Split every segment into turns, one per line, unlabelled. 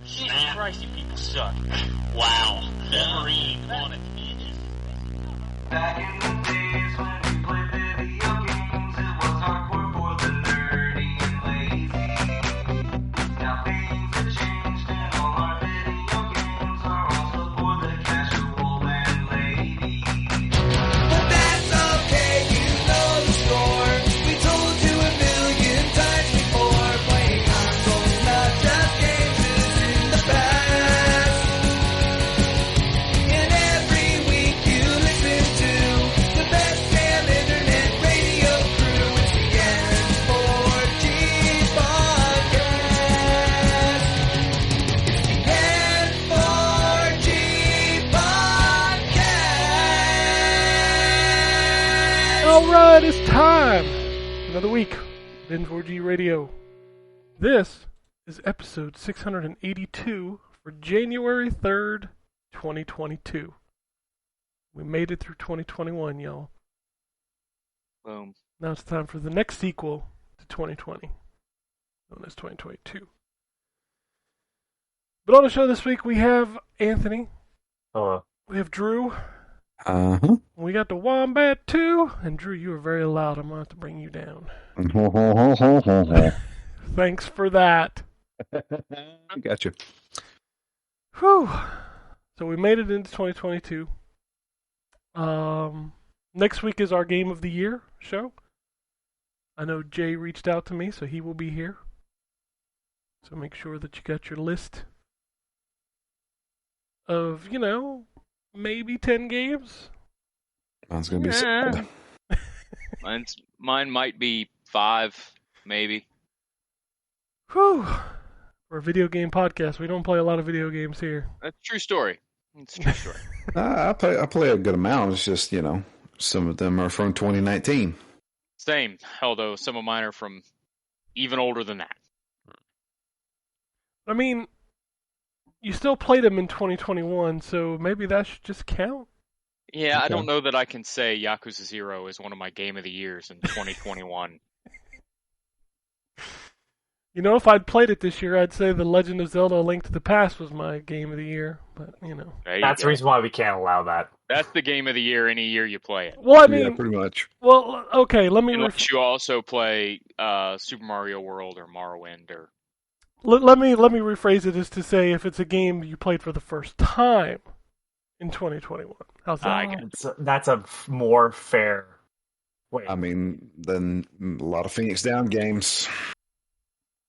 Jesus Christ, you people suck. Wow. Wolverine wanted to be in this.
Back in the days when we played video games, it was hardcore for the nerdy and lazy. Now things have changed and all our video games are also for the casual and lady.
But that's okay, you know the score. We told you a million times before. Playing consoles, not just games, is in the past. And every week you listen to the best damn internet radio crew. It's the N4G podcast. It's the N4G podcast.
Alright, it's time! Another week, N4G Radio. This is episode 682 for January 3rd, 2022. We made it through 2021, y'all.
Boom.
Now it's time for the next sequel to 2020, known as 2022. But on the show this week, we have Anthony,
Hello.
we have Drew,
Uh-huh.
we got the Wombat too, and Drew, you are very loud. I'm going to have to bring you down. Thanks for that.
I got you.
Whew. So we made it into 2022. Next week is our Game of the Year show. I know Jay reached out to me, so he will be here. So make sure that you got your list of, maybe 10 games.
Mine's gonna be sad.
Mine might be 5, maybe.
Whew. We're a video game podcast. We don't play a lot of video games here.
That's a true story. It's a true story.
I play a good amount. It's just, some of them are from 2019.
Same, although some of mine are from even older than that.
I mean, you still played them in 2021, so maybe that should just count.
Yeah, I
Okay.
don't know that I can say Yakuza 0 is one of my game of the years in 2021.
If I'd played it this year, I'd say The Legend of Zelda: A Link to the Past was my game of the year, but,
There you
That's the
go.
reason why we can't allow that.
That's the game of the year any year you play it.
Well, I
Yeah,
mean,
pretty much.
okay, let me
Unless you also play Super Mario World or Morrowind or...
let me rephrase it as to say if it's a game you played for the first time in 2021. How's that?
I get it.
That's a more fair way.
I mean, then a lot of Phoenix Down games.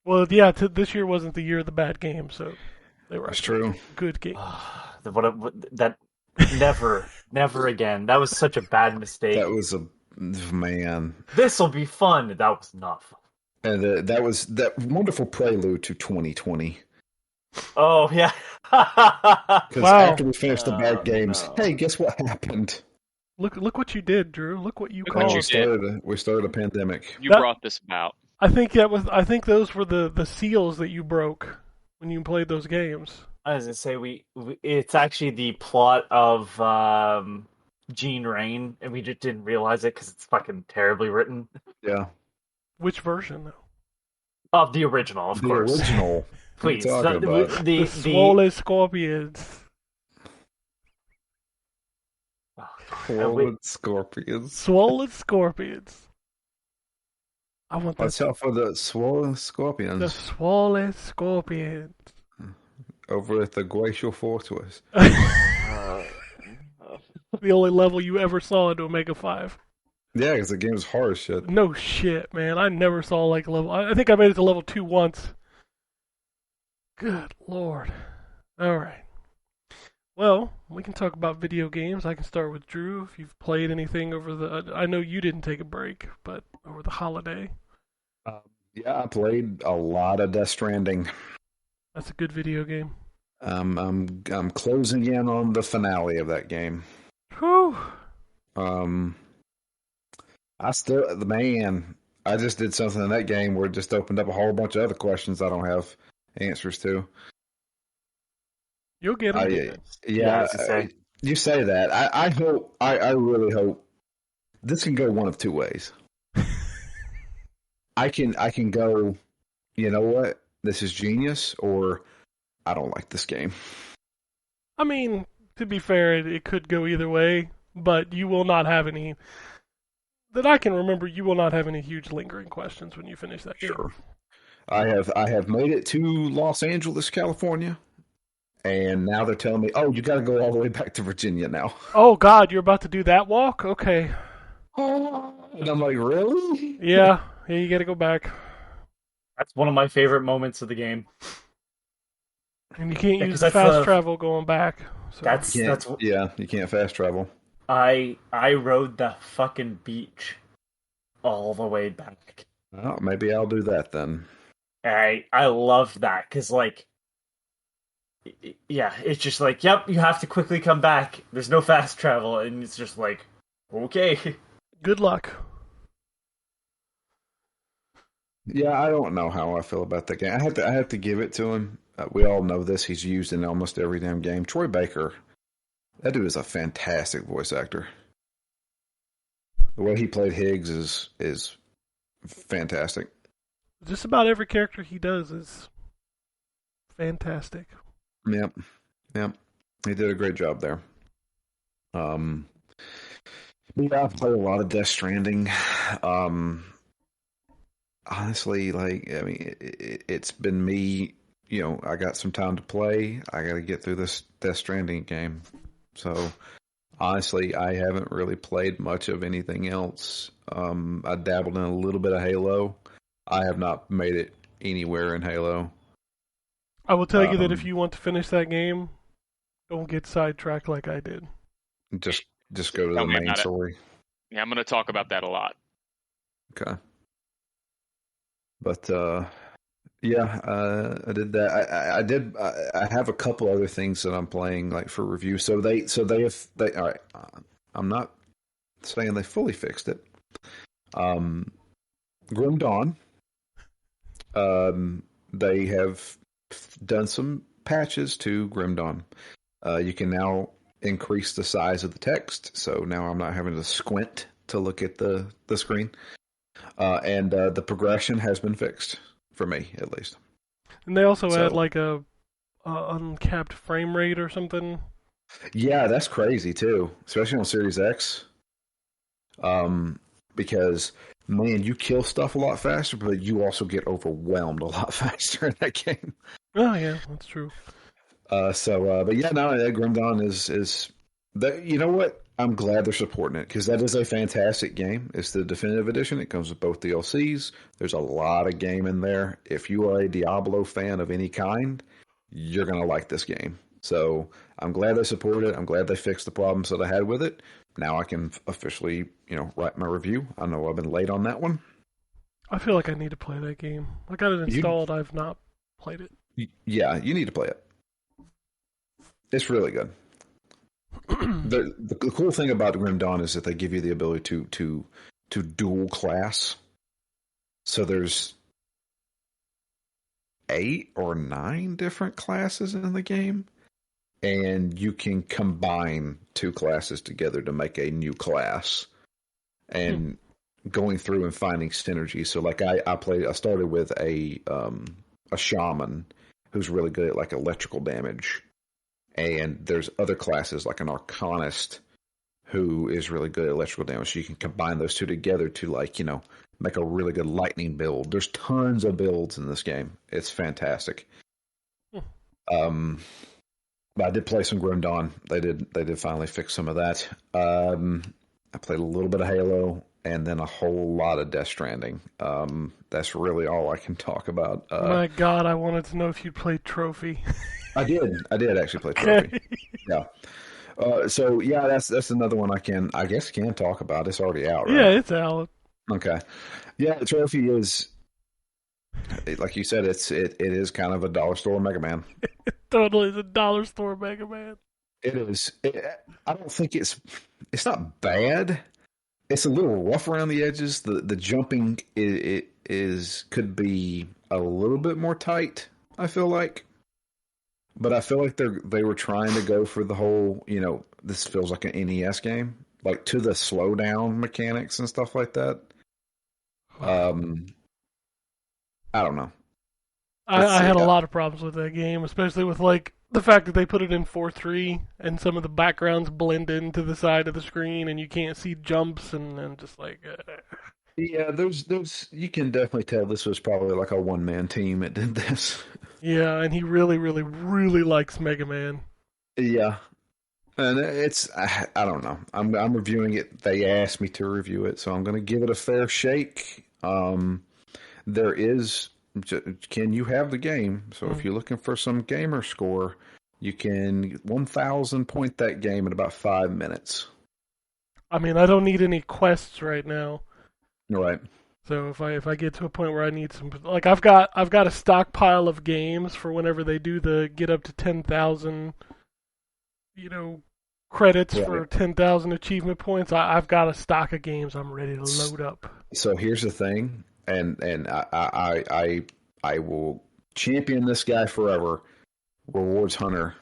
Well, yeah, this year wasn't the year of the bad games, so they were
That's
actually
true.
good games.
That never again. That was such a bad mistake.
That was man.
This'll be fun. That was not fun.
And that was that wonderful prelude to 2020.
Oh yeah.
Because
Wow.
after we finished the bad games, hey, guess what happened?
Look what you did, Drew. Look what you
Look what you
caused.
did.
We started a pandemic.
You
That-
brought this about.
I think those were the seals that you broke when you played those games.
I was gonna say we it's actually the plot of Gene Rain, and we just didn't realize it because it's fucking terribly written.
Yeah.
Which version, though?
Of the original, of
The
course.
original.
Please,
What are you talking about?
The Swole Scorpions.
Swollen Scorpions.
Swollen Scorpions. I want
Watch
that.
out for the Swollen
The
Scorpions
Swole Scorpions.
over at the Glacial Fortress.
The only level you ever saw in Omega 5.
Yeah, because the game's hard as shit.
No shit, man. I never saw level. I think I made it to level 2 once. Good lord. Alright. Well, we can talk about video games. I can start with Drew. If you've played anything over the... I know you didn't take a break, but over the holiday.
Yeah, I played a lot of Death Stranding.
That's a good video game.
I'm closing in on the finale of that game.
Whew.
I just did something in that game where it just opened up a whole bunch of other questions I don't have answers to.
You'll get them.
Yeah,
as you say.
you say that. I really hope this can go one of two ways. I can go, you know what? This is genius, or I don't like this game.
I mean, to be fair, it could go either way, but you will not have any that I can remember. You will not have any huge lingering questions when you finish that game.
Sure. I have made it to Los Angeles, California, and now they're telling me, oh, you got to go all the way back to Virginia now.
Oh God, you're about to do that walk? Okay.
And I'm like, really?
Yeah, you got to go back,
That's one of my favorite moments of the game.
and you can't
Yeah,
use
'cause
the
that's,
fast travel going back. So.
You can't fast travel.
I rode the fucking beach all the way back.
Well, maybe I'll do that then.
I loved that because yeah, it's just like, yep, you have to quickly come back. There's no fast travel, and it's just like, okay.
Good luck.
Yeah, I don't know how I feel about that game. I have to give it to him. We all know this. He's used in almost every damn game. Troy Baker, that dude is a fantastic voice actor. The way he played Higgs is fantastic.
Just about every character he does is fantastic.
Yep. He did a great job there. Yeah, I've played a lot of Death Stranding. Honestly, it's been me. I got some time to play. I got to get through this Death Stranding game. So, honestly, I haven't really played much of anything else. I dabbled in a little bit of Halo. I have not made it anywhere in Halo.
I will tell you that if you want to finish that game, don't get sidetracked like I did.
Just go to
Tell
the
me
main
about it.
story.
Yeah, I'm going to talk about that a lot.
Okay. But yeah, I did that. I did. I have a couple other things that I'm playing like for review. So they all right. I'm not saying they fully fixed it. Grim Dawn. They have done some patches to Grim Dawn. You can now increase the size of the text, so now I'm not having to squint to look at the screen. And the progression has been fixed for me, at least.
And they also add like a uncapped frame rate or something.
Yeah, that's crazy too, especially on Series X. Because man, you kill stuff a lot faster, but you also get overwhelmed a lot faster in that game.
Oh yeah, that's true.
But yeah, no, Grim Dawn is that. You know what? I'm glad they're supporting it because that is a fantastic game. It's the definitive edition. It comes with both DLCs. There's a lot of game in there. If you are a Diablo fan of any kind, you're gonna like this game. So I'm glad they supported it. I'm glad they fixed the problems that I had with it. Now I can officially, write my review. I know I've been late on that one.
I feel like I need to play that game. I got it installed. I've not played it.
Yeah, you need to play it. It's really good. The cool thing about Grim Dawn is that they give you the ability to dual class. So there's 8 or 9 different classes in the game, and you can combine 2 classes together to make a new class. And going through and finding synergy. So like I started with a shaman who's really good at like electrical damage. And there's other classes like an arcanist who is really good at electrical damage. So you can combine those two together to make a really good lightning build. There's tons of builds in this game. It's fantastic. But I did play some Grim Dawn. They did finally fix some of that. I played a little bit of Halo and then a whole lot of Death Stranding. That's really all I can talk about.
My God, I wanted to know if you'd played Trophy.
I did actually play Trophy. Yeah. So yeah, that's another one I guess can talk about. It's already out, right?
Yeah, it's out.
Okay. Yeah, the Trophy is, like you said, it is kind of a dollar store Mega Man.
It totally is a dollar store Mega Man.
It is. I don't think it's not bad. It's a little rough around the edges. The jumping could be a little bit more tight, I feel like. But I feel like they were trying to go for the whole, this feels like an NES game, like to the slowdown mechanics and stuff like that. I don't know.
I had a lot of problems with that game, especially with like the fact that they put it in 4:3 and some of the backgrounds blend into the side of the screen and you can't see jumps and just like
Yeah, those you can definitely tell this was probably like a one-man team that did this.
yeah, and he really, really, really likes Mega Man.
Yeah, and I don't know. I'm reviewing it. They asked me to review it, so I'm going to give it a fair shake. There is Ken, you have the game, so if you're looking for some gamer score, you can 1,000 point that game in about 5 minutes.
I mean, I don't need any quests right now.
Right.
So if I get to a point where I need some, like I've got a stockpile of games for whenever they do the get up to 10,000, credits for 10,000 achievement points. I've got a stock of games I'm ready to load up.
So here's the thing, and I will champion this guy forever. Rewards Hunter,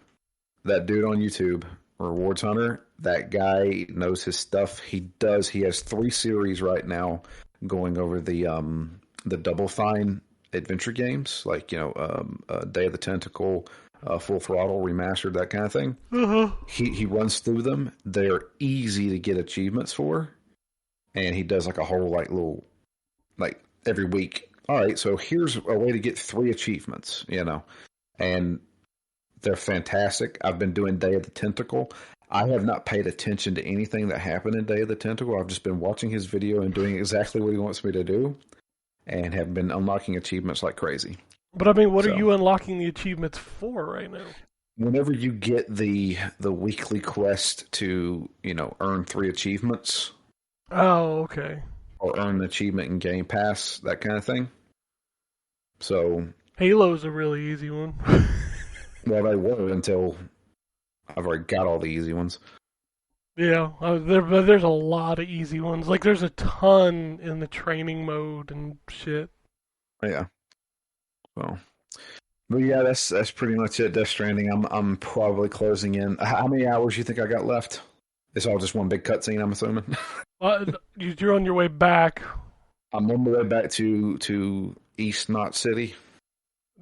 that dude on YouTube, Rewards Hunter, that guy knows his stuff. He has 3 series right now going over the Double Fine adventure games, like Day of the Tentacle, Full Throttle Remastered, that kind of thing. He runs through them. They're easy to get achievements for, and he does like a whole little every week. All right, so here's a way to get 3 achievements, and they're fantastic. I've been doing Day of the Tentacle. I have not paid attention to anything that happened in Day of the Tentacle. I've just been watching his video and doing exactly what he wants me to do, and have been unlocking achievements like crazy.
But I mean, what are you unlocking the achievements for right now?
Whenever you get the weekly quest to, earn 3 achievements.
Oh, okay.
Or earn an achievement in Game Pass, that kind of thing. So
Halo's a really easy one.
Well, they were until I've already got all the easy ones.
Yeah, there's a lot of easy ones. Like, there's a ton in the training mode and shit.
Yeah. Well, but yeah, that's pretty much it. Death Stranding. I'm probably closing in. How many hours you think I got left? It's all just one big cutscene, I'm assuming.
You're on your way back.
I'm on my way back to East Knot City.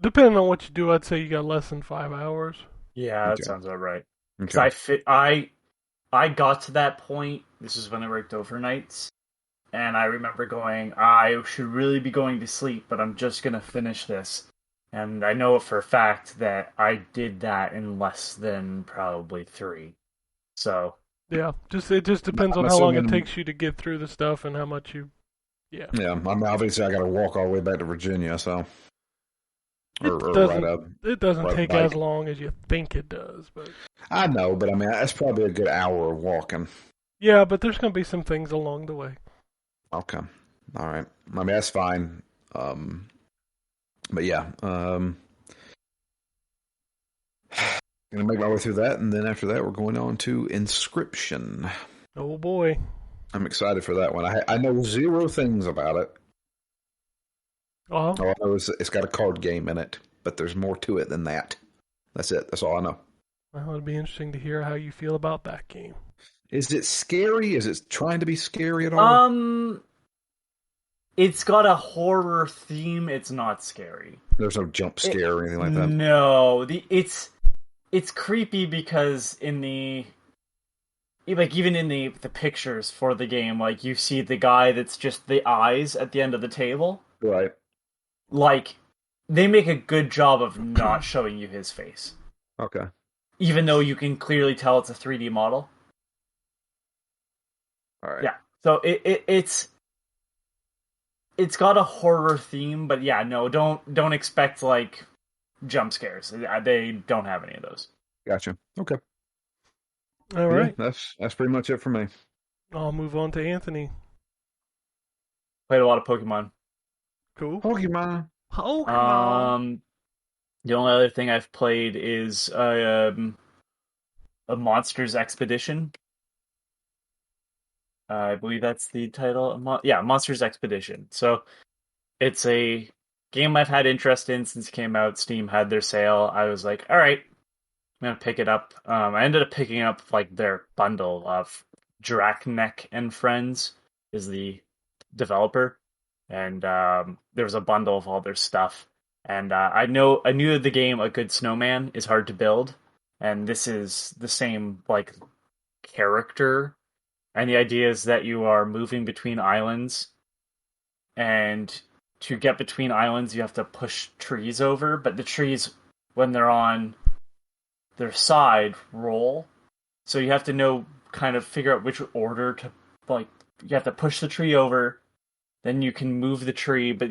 Depending on what you do, I'd say you got less than 5 hours.
Yeah, that sounds about right.
Okay.
Because I got to that point. This is when I worked overnights, and I remember going, I should really be going to sleep, but I'm just gonna finish this. And I know for a fact that I did that in less than probably 3. So
yeah, it just depends on how long it takes you to get through the stuff and how much you. Yeah.
Yeah, I mean, obviously I got to walk all the way back to Virginia, so. It
doesn't take as long as you think it does, but
I know, but I mean that's probably a good hour of walking.
Yeah, but there's gonna be some things along the way.
Okay, all right. I mean that's fine. But yeah, gonna make my way through that, and then after that we're going on to Inscription.
Oh boy,
I'm excited for that one. I know 0 things about it.
Uh-huh.
All I know is it's got a card game in it, but there's more to it than that. That's it. That's all I know.
Well, it'd be interesting to hear how you feel about that game.
Is it scary? Is it trying to be scary at all?
It's got a horror theme. It's not scary.
There's no jump scare or anything like that.
No, it's creepy because in the even in the pictures for the game, like you see the guy that's just the eyes at the end of the table.
Right.
Like, they make a good job of not showing you his face.
Okay.
Even though you can clearly tell it's a 3D model.
All right.
Yeah. So it's got a horror theme, but yeah, no, don't expect like jump scares. They don't have any of those.
Gotcha. Okay.
All right.
Yeah, that's pretty much it for me.
I'll move on to Anthony.
Played a lot of Pokemon.
Cool.
Pokemon.
The only other thing I've played is a Monsters Expedition. I believe that's the title. Monsters Expedition. So it's a game I've had interest in since it came out. Steam had their sale. I was like, all right, I'm gonna pick it up. I ended up picking up like their bundle of Draknek and Friends is the developer. And there was a bundle of all their stuff. And I knew the game A Good Snowman is hard to build, and this is the same like character. And the idea is that you are moving between islands, and to get between islands, you have to push trees over. But the trees, when they're on their side, roll. So you have to kind of figure out which order to like. You have to push the tree over, then you can move the tree. But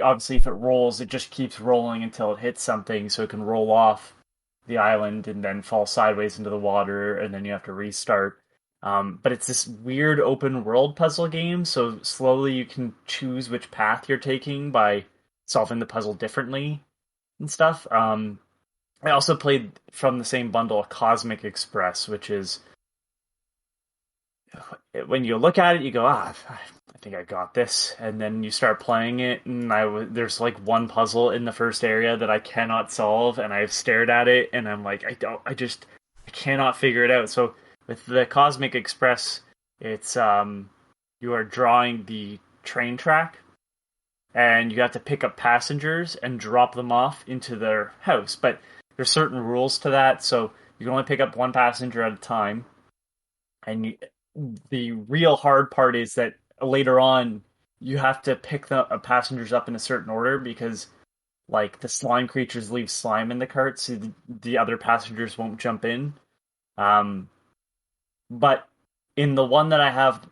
obviously, if it rolls, it just keeps rolling until it hits something, so it can roll off the island and then fall sideways into the water, and then you have to restart. But it's this weird open world puzzle game, so slowly you can choose which path you're taking by solving the puzzle differently and stuff. I also played from the same bundle Cosmic Express, which is when you look at it, you go, I think I got this, and then you start playing it, and there's like one puzzle in the first area that I cannot solve, and I've stared at it, and I'm like, I cannot figure it out. So with the Cosmic Express, it's you are drawing the train track, and you have to pick up passengers and drop them off into their house. But there's certain rules to that, so you can only pick up one passenger at a time. And the real hard part is that later on, you have to pick the passengers up in a certain order, because like the slime creatures leave slime in the cart, so the other passengers won't jump in. But in the one that I have,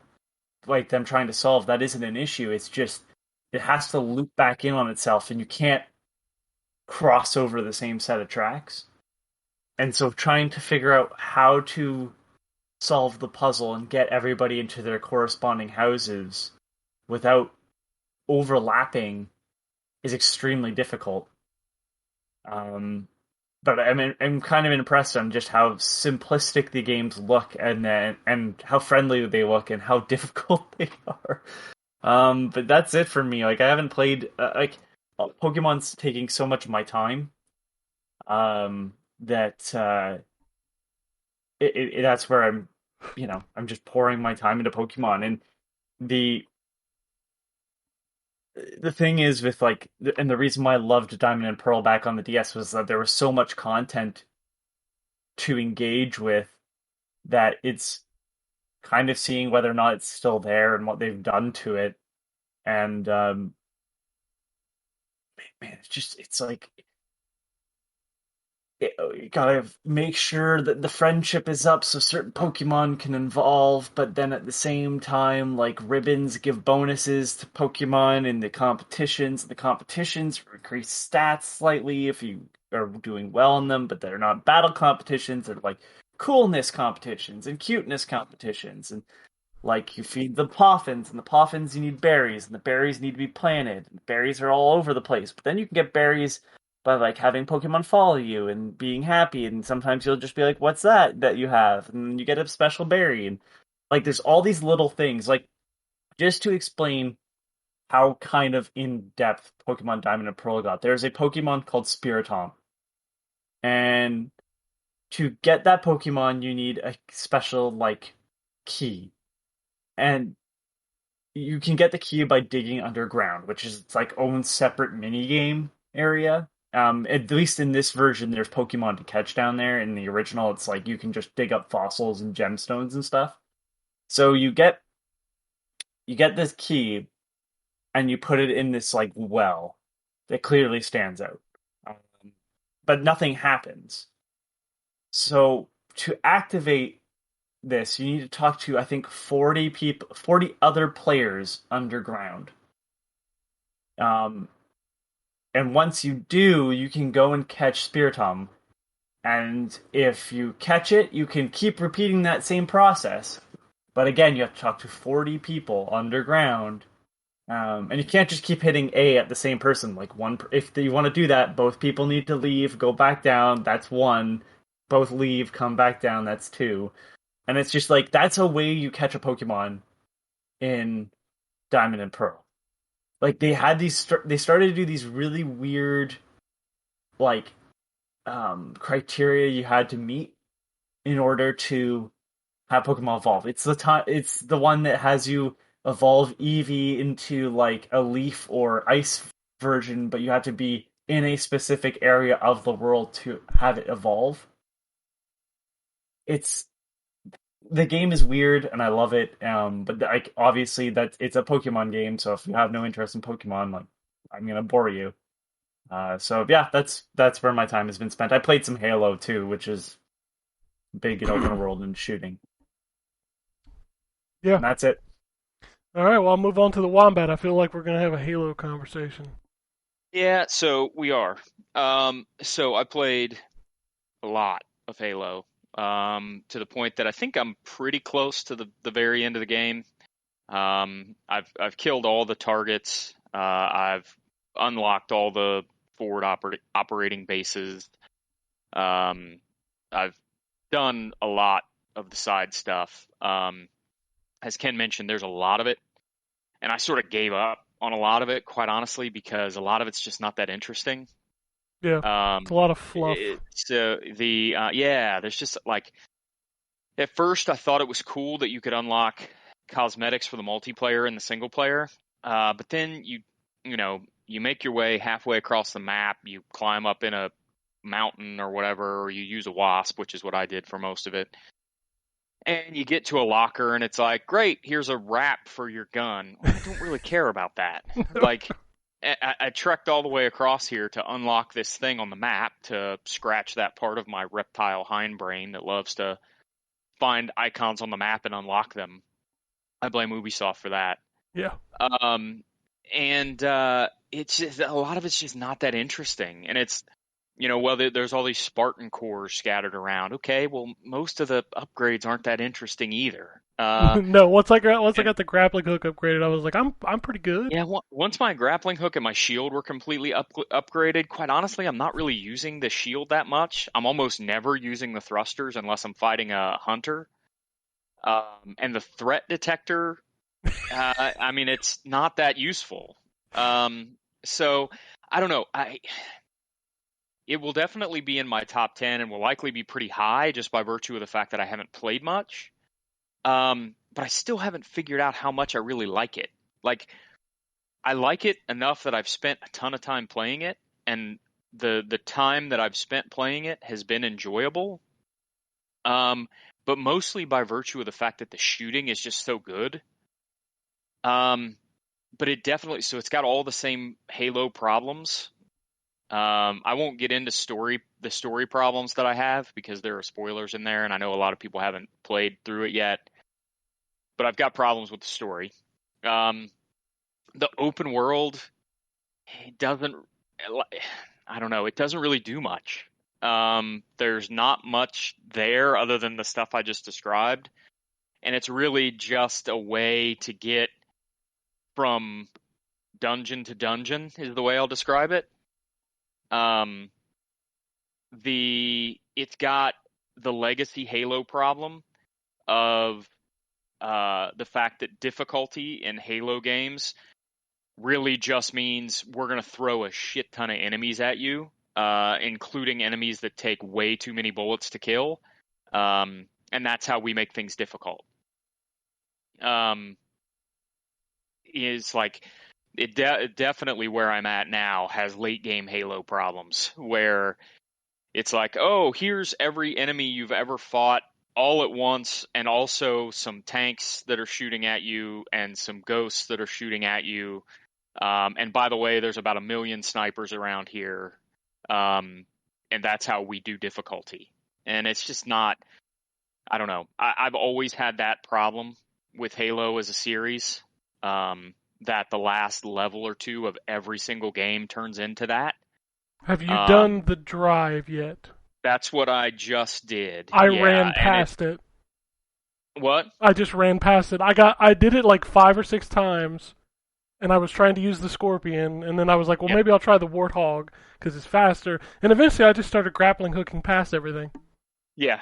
like them trying to solve, that isn't an issue. It's just it has to loop back in on itself, and you can't cross over the same set of tracks. And so trying to figure out how to solve the puzzle and get everybody into their corresponding houses without overlapping is extremely difficult. But I'm kind of impressed on just how simplistic the games look, and how friendly they look, and how difficult they are. But that's it for me. Like I haven't played Pokemon's taking so much of my time. That's where I'm just pouring my time into Pokemon. And the thing is with and the reason why I loved Diamond and Pearl back on the DS was that there was so much content to engage with, that it's kind of seeing whether or not it's still there and what they've done to it. And man, it's like you gotta make sure that the friendship is up so certain Pokemon can evolve, but then at the same time, like, ribbons give bonuses to Pokemon in the competitions. The competitions increase stats slightly if you are doing well in them, but they're not battle competitions. They're like coolness competitions and cuteness competitions. And like, you feed the Poffins, and the Poffins you need berries, and the berries need to be planted. And the berries are all over the place, but then you can get berries by like having Pokemon follow you and being happy, and sometimes you'll just be like, what's that you have? And you get a special berry, and like there's all these little things, like, just to explain how kind of in-depth Pokemon Diamond and Pearl got. There's a Pokemon called Spiritomb, and to get that Pokemon you need a special like key, and you can get the key by digging underground, which is its like own separate mini game area. At least in this version, there's Pokemon to catch down there. In the original, it's like you can just dig up fossils and gemstones and stuff. So you get this key, and you put it in this like well that clearly stands out, but nothing happens. So to activate this, you need to talk to, I think, 40 other players underground. And once you do, you can go and catch Spiritomb. And if you catch it, you can keep repeating that same process. But again, you have to talk to 40 people underground. And you can't just keep hitting A at the same person. Like, if you want to do that, both people need to leave, go back down, that's 1. Both leave, come back down, that's 2. And it's just like, that's a way you catch a Pokemon in Diamond and Pearl. Like, they had they started to do these really weird, like, criteria you had to meet in order to have Pokemon evolve. It's the one that has you evolve Eevee into, like, a leaf or ice version, but you have to be in a specific area of the world to have it evolve. The game is weird and I love it. But like obviously that it's a Pokemon game, so if you have no interest in Pokemon, like I'm gonna bore you. So yeah, that's where my time has been spent. I played some Halo too, which is big in open world and shooting.
Yeah.
And that's it.
All right, well, I'll move on to the Wombat. I feel like we're going to have a Halo conversation.
Yeah, so we are. So I played a lot of Halo, to the point that I think I'm pretty close to the very end of the game. I've killed all the targets. I've unlocked all the forward operating bases. I've done a lot of the side stuff. As Ken mentioned, there's a lot of it, and I sort of gave up on a lot of it, quite honestly, because a lot of it's just not that interesting.
Yeah, it's a lot of fluff.
There's just like at first I thought it was cool that you could unlock cosmetics for the multiplayer and the single player, but then you make your way halfway across the map, you climb up in a mountain or whatever, or you use a wasp, which is what I did for most of it. And you get to a locker and it's like, great, here's a wrap for your gun. I don't really care about that. Like, I trekked all the way across here to unlock this thing on the map to scratch that part of my reptile hindbrain that loves to find icons on the map and unlock them. I blame Ubisoft for that.
Yeah.
It's just, a lot of it's just not that interesting. And it's, there's all these Spartan cores scattered around. Okay, well, most of the upgrades aren't that interesting either.
No, once I got the grappling hook upgraded, I was like, I'm pretty good.
Yeah, once my grappling hook and my shield were completely upgraded, quite honestly, I'm not really using the shield that much. I'm almost never using the thrusters unless I'm fighting a hunter. And the threat detector, it's not that useful. So I don't know. It will definitely be in my top 10 and will likely be pretty high just by virtue of the fact that I haven't played much. But I still haven't figured out how much I really like it. Like, I like it enough that I've spent a ton of time playing it, and the time that I've spent playing it has been enjoyable. But mostly by virtue of the fact that the shooting is just so good. But it's got all the same Halo problems. I won't get into the story problems that I have because there are spoilers in there, and I know a lot of people haven't played through it yet. But I've got problems with the story. The open world, it doesn't really do much. There's not much there other than the stuff I just described. And it's really just a way to get from dungeon to dungeon is the way I'll describe it. It's got the legacy Halo problem of the fact that difficulty in Halo games really just means we're going to throw a shit ton of enemies at you, including enemies that take way too many bullets to kill. And that's how we make things difficult. Is like definitely where I'm at now has late game Halo problems where it's like, oh, here's every enemy you've ever fought all at once, and also some tanks that are shooting at you and some ghosts that are shooting at you. And by the way, there's about 1 million snipers around here. And that's how we do difficulty. And it's just not, I don't know. I've always had that problem with Halo as a series. That the last level or two of every single game turns into that.
Have you done the drive yet?
That's what I just did.
I ran past it.
What?
I just ran past it. I did it like 5 or 6 times, and I was trying to use the Scorpion, and then I was like, well, maybe I'll try the Warthog, because it's faster. And eventually I just started grappling hooking past everything.
Yeah,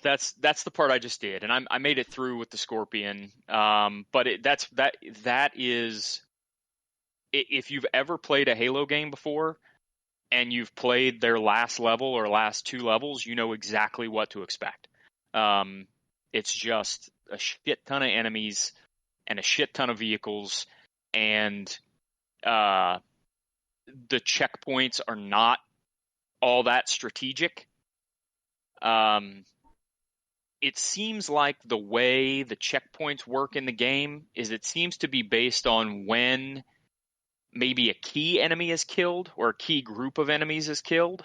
that's the part I just did, and I made it through with the Scorpion. But that is, if you've ever played a Halo game before, and you've played their last level or last 2 levels, you know exactly what to expect. It's just a shit ton of enemies and a shit ton of vehicles, and the checkpoints are not all that strategic. It seems like the way the checkpoints work in the game is it seems to be based on when maybe a key enemy is killed or a key group of enemies is killed.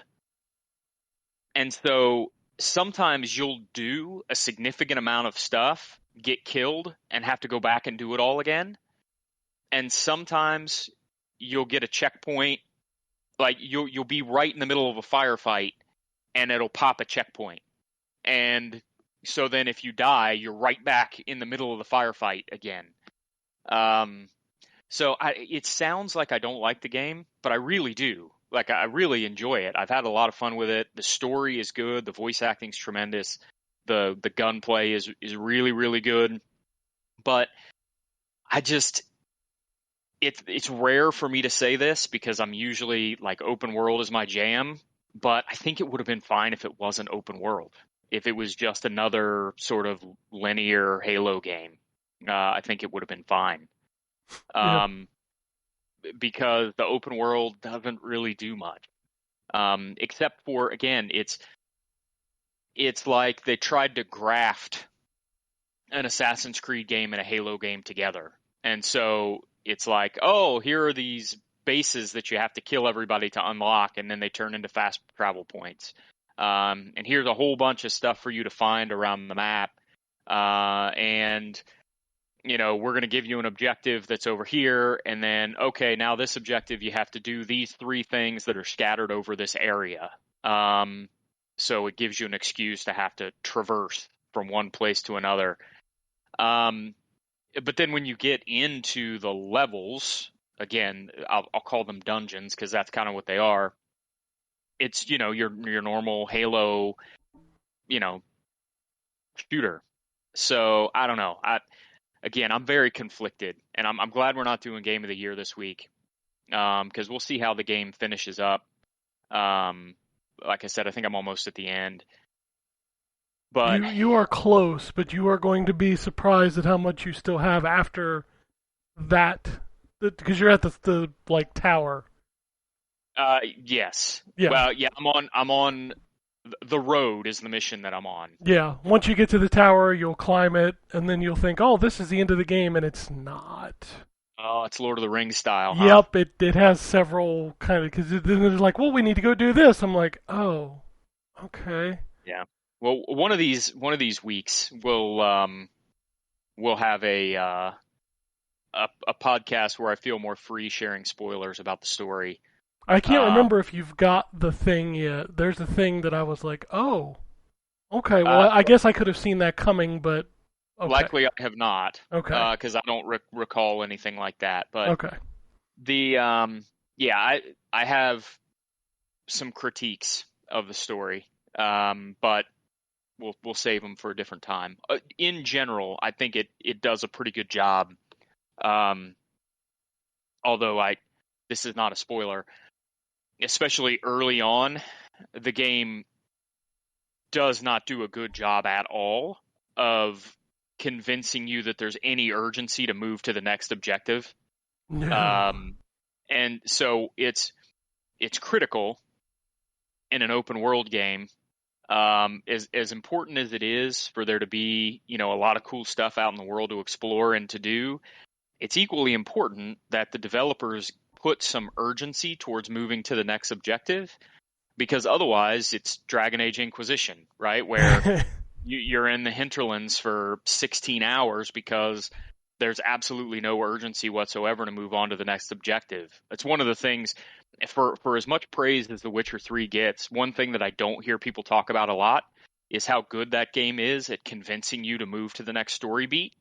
And so sometimes you'll do a significant amount of stuff, get killed, and have to go back and do it all again. And sometimes you'll get a checkpoint, like you'll be right in the middle of a firefight, and it'll pop a checkpoint. And so then if you die, you're right back in the middle of the firefight again. So it sounds like I don't like the game, but I really do. Like, I really enjoy it. I've had a lot of fun with it. The story is good. The voice acting's tremendous. The gunplay is really, really good. But I just, it's rare for me to say this because I'm usually like open world is my jam. But I think it would have been fine if it wasn't open world. If it was just another sort of linear Halo game, I think it would have been fine.
Yeah.
Because the open world doesn't really do much, except for, again, it's like they tried to graft an Assassin's Creed game and a Halo game together. And so it's like, oh, here are these bases that you have to kill everybody to unlock, and then they turn into fast travel points. And here's a whole bunch of stuff for you to find around the map. And we're going to give you an objective that's over here, and then, okay, now this objective, you have to do these 3 things that are scattered over this area. So it gives you an excuse to have to traverse from one place to another. But then when you get into the levels, again, I'll call them dungeons because that's kind of what they are. It's, your normal Halo, shooter. So I don't know. Again, I'm very conflicted, and I'm glad we're not doing Game of the Year this week, because we'll see how the game finishes up. Like I said, I think I'm almost at the end. But
You are close, but you are going to be surprised at how much you still have after that, because you're at the like tower.
yes,
Yeah.
well, yeah, I'm on the road is the mission that I'm on.
Yeah, once you get to the tower, you'll climb it, and then you'll think, oh, this is the end of the game, and it's not.
Oh, it's Lord of the Rings style, huh?
Yep, it has several kind of, because then they're like, well, we need to go do this. I'm like, oh, okay.
Yeah. Well, one of these weeks we'll have a podcast where I feel more free sharing spoilers about the story.
I can't remember if you've got the thing yet. There's a thing that I was like, oh, okay, well, I guess I could have seen that coming, but okay.
Likely I have not.
Okay.
Because I don't recall anything like that. But
Okay.
I have some critiques of the story, but we'll save them for a different time. In general, I think it does a pretty good job. Although this is not a spoiler. Especially early on, the game does not do a good job at all of convincing you that there's any urgency to move to the next objective.
No.
And so it's critical in an open world game. As important as it is for there to be, a lot of cool stuff out in the world to explore and to do, it's equally important that the developers put some urgency towards moving to the next objective, because otherwise it's Dragon Age Inquisition, right? Where you're in the hinterlands for 16 hours because there's absolutely no urgency whatsoever to move on to the next objective. It's one of the things, for as much praise as The Witcher 3 gets, one thing that I don't hear people talk about a lot is how good that game is at convincing you to move to the next story beat.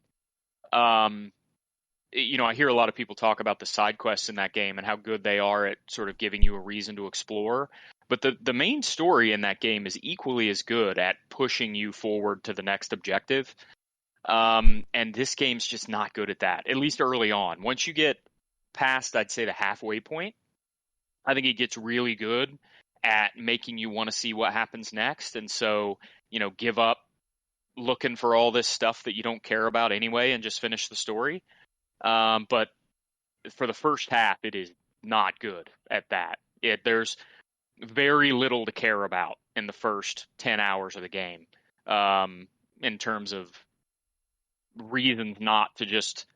I hear a lot of people talk about the side quests in that game and how good they are at sort of giving you a reason to explore. But the main story in that game is equally as good at pushing you forward to the next objective. And this game's just not good at that, at least early on. Once you get past, I'd say, the halfway point, I think it gets really good at making you want to see what happens next. And so, give up looking for all this stuff that you don't care about anyway and just finish the story. But for the first half, it is not good at that. There's very little to care about in the first 10 hours of the game, in terms of reasons not to just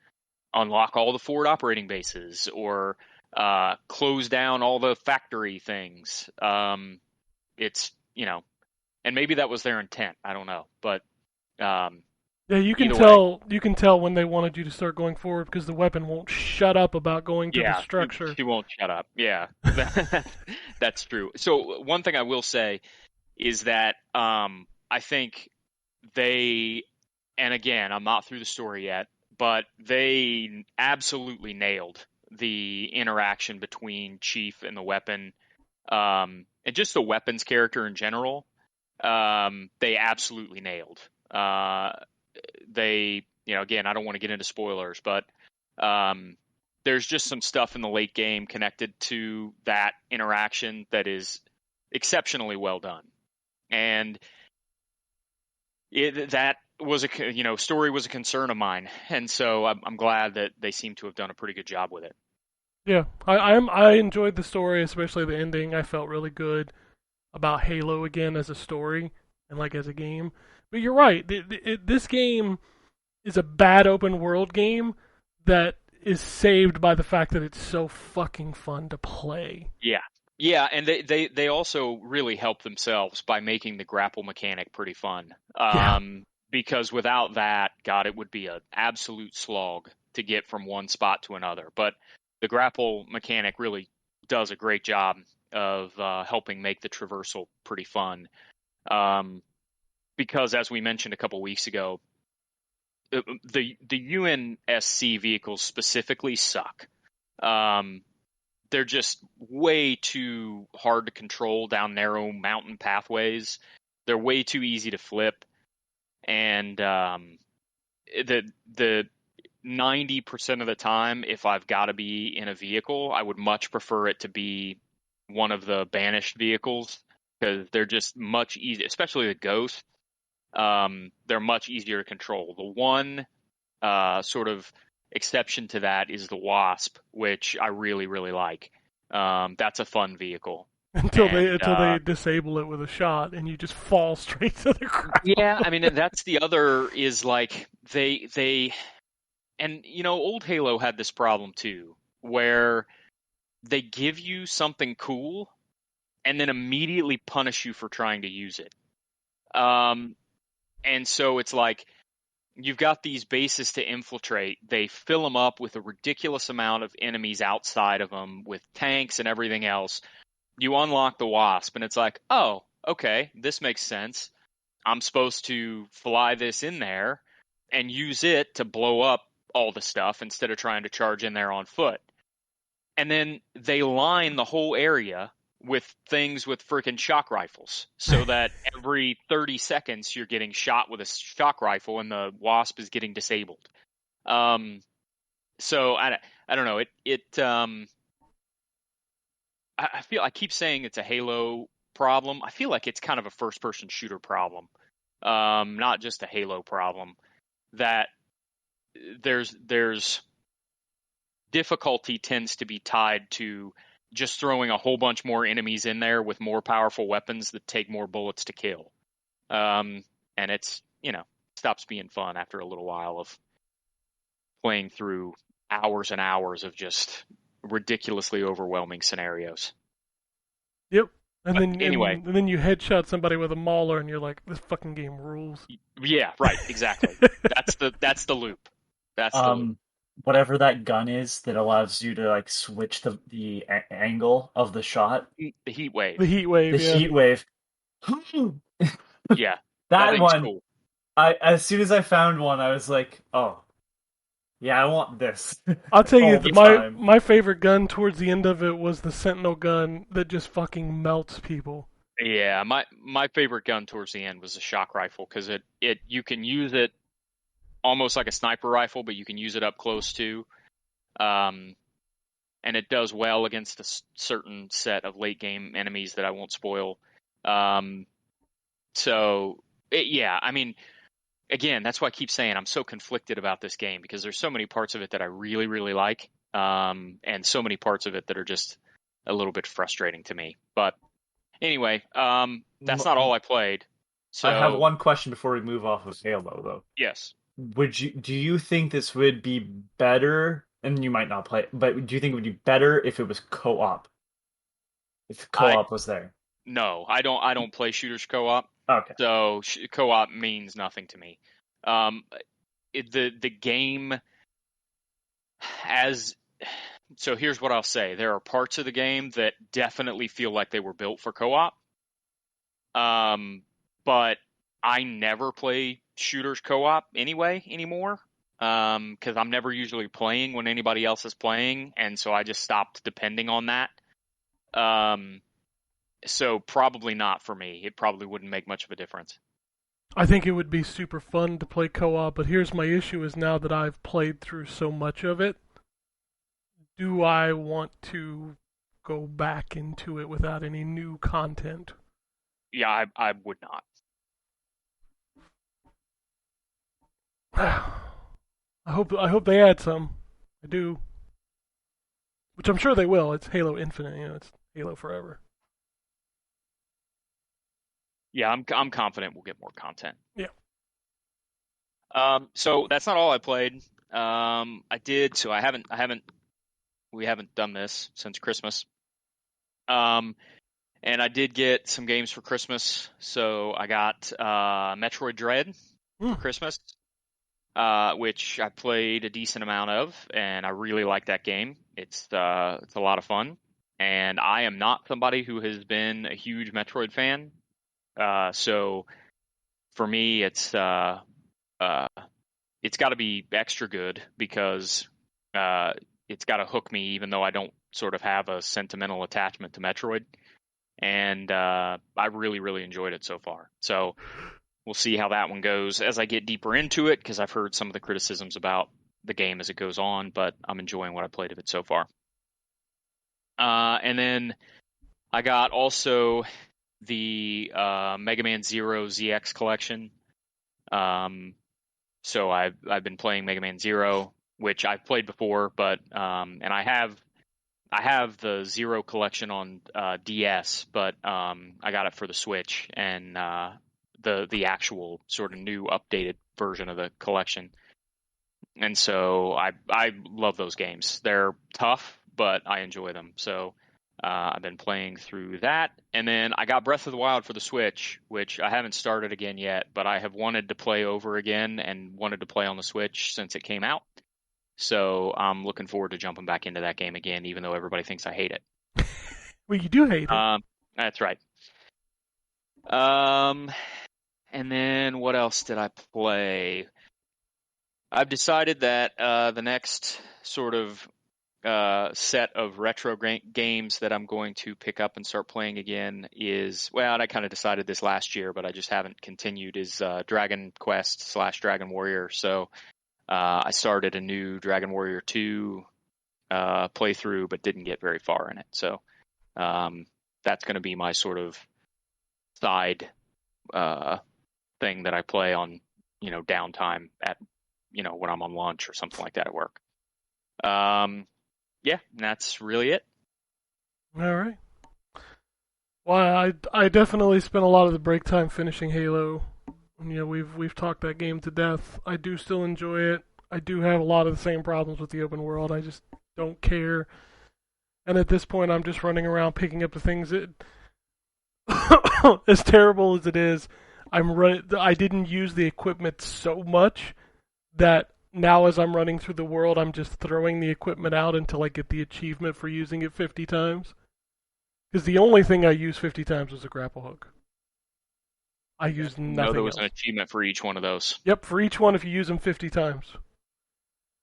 unlock all the forward operating bases or close down all the factory things. It's, and maybe that was their intent. I don't know, but
Yeah, you can
either
tell. You can tell when they wanted you to start going forward because the weapon won't shut up about going to the
yeah,
structure.
she won't shut up. Yeah, that's true. So one thing I will say is that I think they, and again, I'm not through the story yet, but they absolutely nailed the interaction between Chief and the weapon, and just the weapons character in general. They absolutely nailed. They, again, I don't want to get into spoilers, but there's just some stuff in the late game connected to that interaction that is exceptionally well done. And that was story was a concern of mine, and so I'm glad that they seem to have done a pretty good job with it.
Yeah, I enjoyed the story, especially the ending. I felt really good about Halo again as a story and like as a game. But you're right. This game is a bad open world game that is saved by the fact that it's so fucking fun to play.
Yeah, and they also really help themselves by making the grapple mechanic pretty fun.
Yeah.
Because without that, God, it would be an absolute slog to get from one spot to another. But the grapple mechanic really does a great job of helping make the traversal pretty fun. Because as we mentioned a couple weeks ago, the UNSC vehicles specifically suck. They're just way too hard to control down narrow mountain pathways. They're way too easy to flip, and the 90% of the time, if I've got to be in a vehicle, I would much prefer it to be one of the banished vehicles because they're just much easier, especially the Ghost. They're much easier to control. The one sort of exception to that is the Wasp, which I really, really like. That's a fun vehicle.
Until they disable it with a shot and you just fall straight to the ground.
Yeah, I mean that's the other is like they and old Halo had this problem too, where they give you something cool and then immediately punish you for trying to use it. And so it's like you've got these bases to infiltrate. They fill them up with a ridiculous amount of enemies outside of them, with tanks and everything else. You unlock the Wasp, and it's like, oh, okay, this makes sense. I'm supposed to fly this in there and use it to blow up all the stuff instead of trying to charge in there on foot. And then they line the whole area with things with freaking shock rifles so that every 30 seconds you're getting shot with a shock rifle and the Wasp is getting disabled. So I don't know. I keep saying it's a Halo problem. I feel like it's kind of a first-person shooter problem, not just a Halo problem. That there's difficulty tends to be tied to just throwing a whole bunch more enemies in there with more powerful weapons that take more bullets to kill. And it's, stops being fun after a little while of playing through hours and hours of just ridiculously overwhelming scenarios.
Yep. And
anyway.
then you headshot somebody with a mauler and you're like, this fucking game rules.
Yeah, right, exactly. That's the loop. That's the loop.
Whatever that gun is that allows you to like switch the angle of the shot.
The heat wave.
The heat wave.
The heat wave.
Yeah.
That
thing's
one.
Cool.
As soon as I found one, I was like, oh, yeah, I want this.
I'll tell you,
time.
my favorite gun towards the end of it was the Sentinel gun that just fucking melts people.
Yeah, my favorite gun towards the end was the shock rifle because you can use it almost like a sniper rifle, but you can use it up close too. And it does well against a certain set of late game enemies that I won't spoil. I mean, again, that's why I keep saying I'm so conflicted about this game because there's so many parts of it that I really, really like. and so many parts of it that are just a little bit frustrating to me. But anyway, that's not all I played. So
I have one question before we move off of Halo, though.
yes.
Do you think this would be better? And you might not play it, but do you think it would be better if it was co-op? If co-op was there?
No, I don't play shooters co-op.
Okay.
So co-op means nothing to me. The game so here's what I'll say. There are parts of the game that definitely feel like they were built for co-op. But I never play shooters co-op anymore. Because I'm never usually playing when anybody else is playing, and so I just stopped depending on that. So probably not for me. It probably wouldn't make much of a difference.
I think it would be super fun to play co-op, but here's my issue is now that I've played through so much of it, do I want to go back into it without any new content?
Yeah, I would not.
I hope they add some. I do. Which I'm sure they will. It's Halo Infinite, it's Halo Forever.
Yeah, I'm confident we'll get more content.
Yeah.
So that's not all I played. We haven't done this since Christmas. And I did get some games for Christmas. So I got Metroid Dread for Christmas, which I played a decent amount of, and I really like that game. It's a lot of fun. And I am not somebody who has been a huge Metroid fan. So for me, it's got to be extra good because it's got to hook me, even though I don't sort of have a sentimental attachment to Metroid. And I really, really enjoyed it so far. So we'll see how that one goes as I get deeper into it, because I've heard some of the criticisms about the game as it goes on, but I'm enjoying what I played of it so far. And then I got also the Mega Man Zero ZX collection. So I've been playing Mega Man Zero, which I've played before, but and I have the Zero collection on DS, but I got it for the Switch and the actual sort of new updated version of the collection. And so I love those games. They're tough, but I enjoy them. So I've been playing through that. And then I got Breath of the Wild for the Switch, which I haven't started again yet, but I have wanted to play over again and wanted to play on the Switch since it came out. So I'm looking forward to jumping back into that game again, even though everybody thinks I hate it.
Well, you do hate it.
That's right. And then what else did I play? I've decided that the next sort of set of retro games that I'm going to pick up and start playing again is, well, and I kind of decided this last year, but I just haven't continued, is Dragon Quest / Dragon Warrior. So I started a new Dragon Warrior 2 playthrough, but didn't get very far in it. So that's going to be my sort of side thing that I play on, downtime at, when I'm on lunch or something like that at work. Yeah, and that's really it.
All right. Well, I definitely spent a lot of the break time finishing Halo. We've talked that game to death. I do still enjoy it. I do have a lot of the same problems with the open world. I just don't care. And at this point, I'm just running around picking up the things that, as terrible as it is, I didn't use the equipment so much that now as I'm running through the world, I'm just throwing the equipment out until I get the achievement for using it 50 times. Because the only thing I used 50 times was a grapple hook. I used nothing
there was
else.
an achievement for each one of those.
Yep, for each one if you use them 50 times.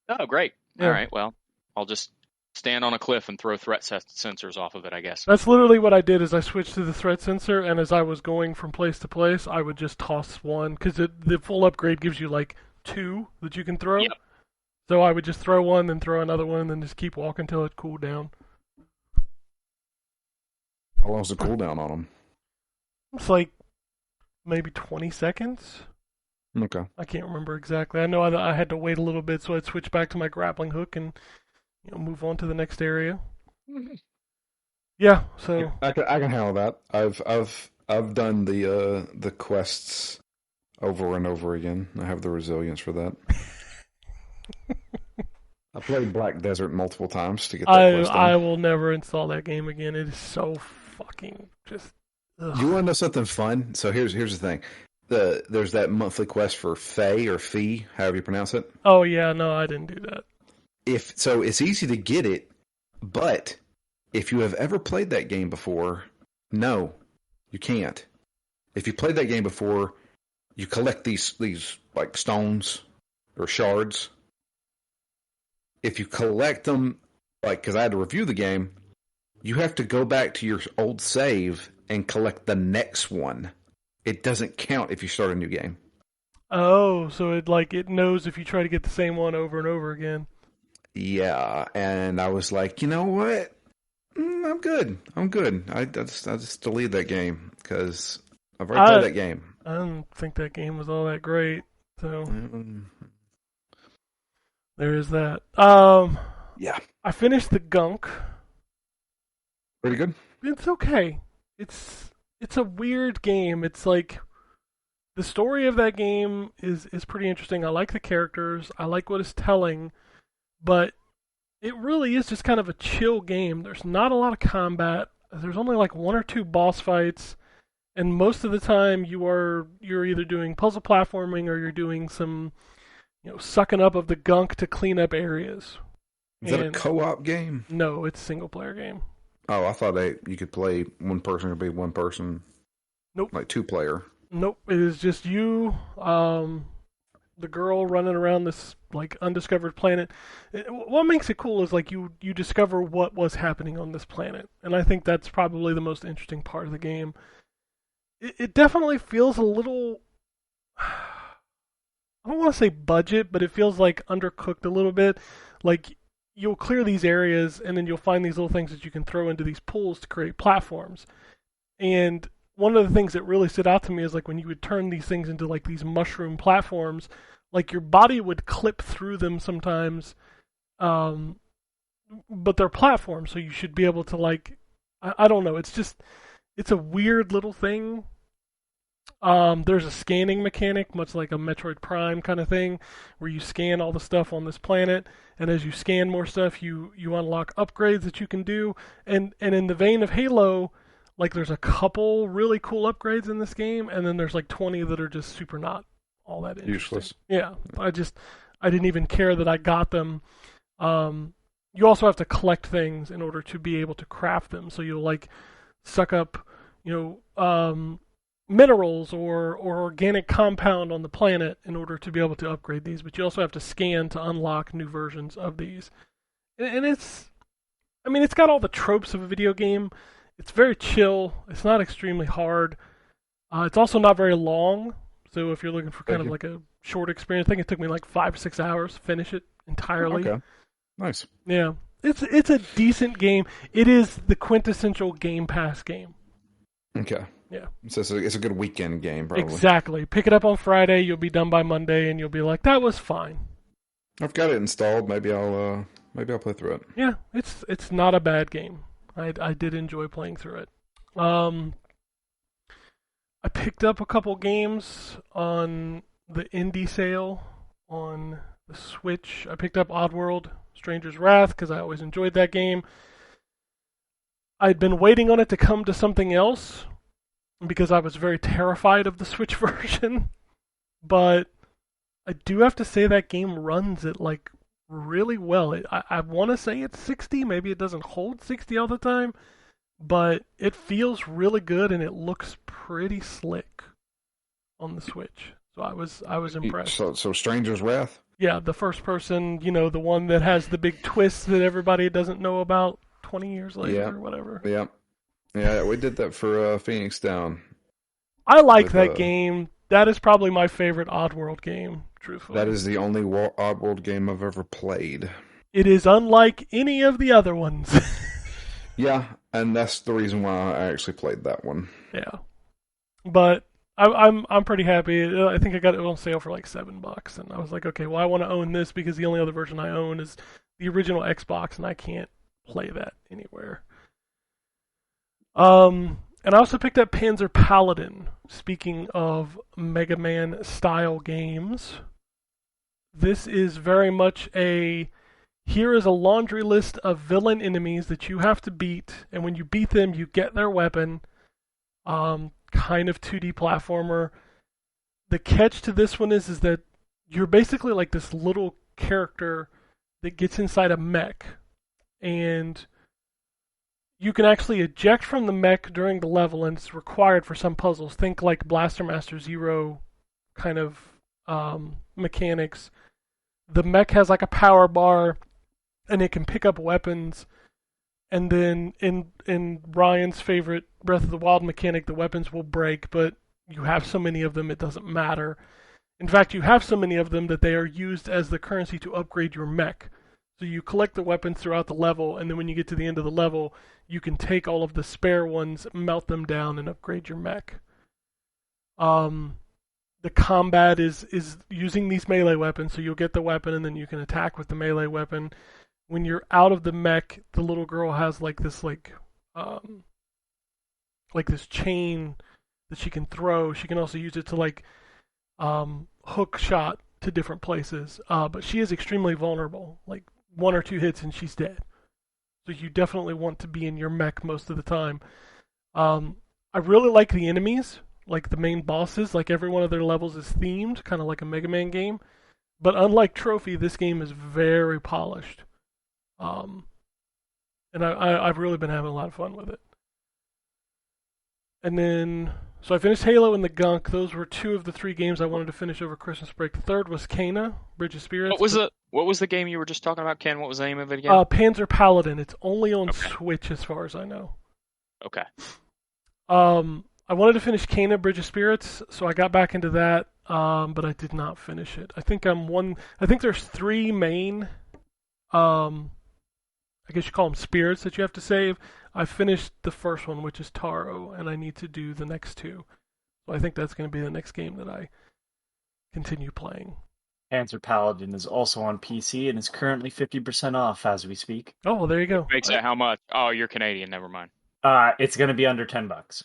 Oh, great.
Yeah.
All right, well, I'll just stand on a cliff and throw threat sensors off of it, I guess.
That's literally what I did. Is I switched to the threat sensor, and as I was going from place to place, I would just toss one, because the full upgrade gives you like 2 that you can throw.
Yep.
So I would just throw one, then throw another one, and then just keep walking until it cooled down.
How long's the cooldown on them?
It's like maybe 20 seconds.
Okay.
I can't remember exactly. I know I had to wait a little bit, so I'd switch back to my grappling hook and, move on to the next area. Yeah, so
I can handle that. I've done the quests over and over again. I have the resilience for that. I played Black Desert multiple times to get that quest done.
I will never install that game again. It is so fucking just. Ugh.
You want to know something fun? So here's the thing. There's that monthly quest for Fey or Fee, however you pronounce it.
Oh yeah, no, I didn't do that.
So it's easy to get it, but if you have ever played that game before, no, you can't. If you played that game before, you collect these like stones or shards. If you collect them, like, because I had to review the game, you have to go back to your old save and collect the next one. It doesn't count if you start a new game.
Oh, so it knows if you try to get the same one over and over again.
Yeah, and I was like, you know what? I'm good. I just delete that game because I've already played that game.
I don't think that game was all that great. So there is that.
Yeah,
I finished the Gunk.
pretty good.
It's okay. It's a weird game. It's like the story of that game is pretty interesting. I like the characters. I like what it's telling, but it really is just kind of a chill game. There's not a lot of combat. There's only like one or two boss fights, and most of the time you're either doing puzzle platforming or you're doing some sucking up of the gunk to clean up areas.
Is that a co-op game?
No, it's a single player game.
Oh, I thought you could play one person could be one person.
Nope.
Like 2-player.
Nope. It is just you, the girl running around this like undiscovered planet. What makes it cool is like you discover what was happening on this planet, and I think that's probably the most interesting part of the game. It definitely feels a little. I don't want to say budget, but it feels like undercooked a little bit. Like you'll clear these areas, and then you'll find these little things that you can throw into these pools to create platforms. And one of the things that really stood out to me is like when you would turn these things into like these mushroom platforms, like your body would clip through them sometimes, but they're platforms, so you should be able to like, I don't know, it's a weird little thing. There's a scanning mechanic, much like a Metroid Prime kind of thing, where you scan all the stuff on this planet, and as you scan more stuff, you unlock upgrades that you can do. And in the vein of Halo, like there's a couple really cool upgrades in this game, and then there's like 20 that are just super not all that interesting.
Useless.
Yeah, I didn't even care that I got them. You also have to collect things in order to be able to craft them, so you'll like suck up, minerals or organic compound on the planet in order to be able to upgrade these, but you also have to scan to unlock new versions of these. And it's got all the tropes of a video game. It's very chill. It's not extremely hard. It's also not very long, so if you're looking for kind of like a short experience, I think it took me like 5 or 6 hours to finish it entirely.
Okay. Nice.
Yeah. It's a decent game. It is the quintessential Game Pass game.
Okay.
Yeah.
So it's a good weekend game, probably.
Exactly. Pick it up on Friday, you'll be done by Monday, and you'll be like, that was fine.
I've got it installed. Maybe I'll play through it.
Yeah, it's not a bad game. I did enjoy playing through it. I picked up a couple games on the indie sale on the Switch. I picked up Oddworld, Stranger's Wrath, because I always enjoyed that game. I'd been waiting on it to come to something else, because I was very terrified of the Switch version, but I do have to say that game runs it like really well. I want to say it's 60, maybe it doesn't hold 60 all the time, but it feels really good and it looks pretty slick on the Switch. So I was impressed.
So Stranger's Wrath?
Yeah, the first person, the one that has the big twist that everybody doesn't know about 20 years later or whatever.
Yeah. Yeah, we did that for Phoenix Down.
I like that game. That is probably my favorite Oddworld game, truthfully.
That is the only Oddworld game I've ever played.
It is unlike any of the other ones.
Yeah, and that's the reason why I actually played that one.
Yeah, but I'm pretty happy. I think I got it on sale for like $7, and I was like, okay, well, I want to own this because the only other version I own is the original Xbox, and I can't play that anywhere. And I also picked up Panzer Paladin. Speaking of Mega Man style games, this is very much here is a laundry list of villain enemies that you have to beat, and when you beat them, you get their weapon. Kind of 2D platformer. The catch to this one is that you're basically like this little character that gets inside a mech, and you can actually eject from the mech during the level, and it's required for some puzzles. Think like Blaster Master Zero kind of mechanics. The mech has like a power bar, and it can pick up weapons. And then in Ryan's favorite Breath of the Wild mechanic, the weapons will break, but you have so many of them it doesn't matter. In fact, you have so many of them that they are used as the currency to upgrade your mech. So you collect the weapons throughout the level, and then when you get to the end of the level, you can take all of the spare ones, melt them down, and upgrade your mech. The combat is using these melee weapons, so you'll get the weapon, and then you can attack with the melee weapon. When you're out of the mech, the little girl has like this this chain that she can throw. She can also use it to hook shot to different places. But she is extremely vulnerable. Like 1 or 2 hits and she's dead. So you definitely want to be in your mech most of the time. I really like the enemies, like the main bosses. Like every one of their levels is themed, kind of like a Mega Man game. But unlike Trophy, this game is very polished. And I've really been having a lot of fun with it. And then, so I finished Halo and the Gunk. Those were 2 of the 3 games I wanted to finish over Christmas break. The third was Kena, Bridge of Spirits.
What was the game you were just talking about, Ken? What was the name of it again?
Panzer Paladin. It's only on Switch as far as I know.
Okay.
I wanted to finish Kena, Bridge of Spirits, so I got back into that, but I did not finish it. I think there's 3 main, I guess you call them spirits that you have to save. I finished the first one, which is Taro, and I need to do the next 2. So I think that's going to be the next game that I continue playing.
Panzer Paladin is also on PC and is currently 50% off as we speak.
Oh, well, there you go.
Makes it how much? Oh, you're Canadian. Never mind.
It's going to be under $10.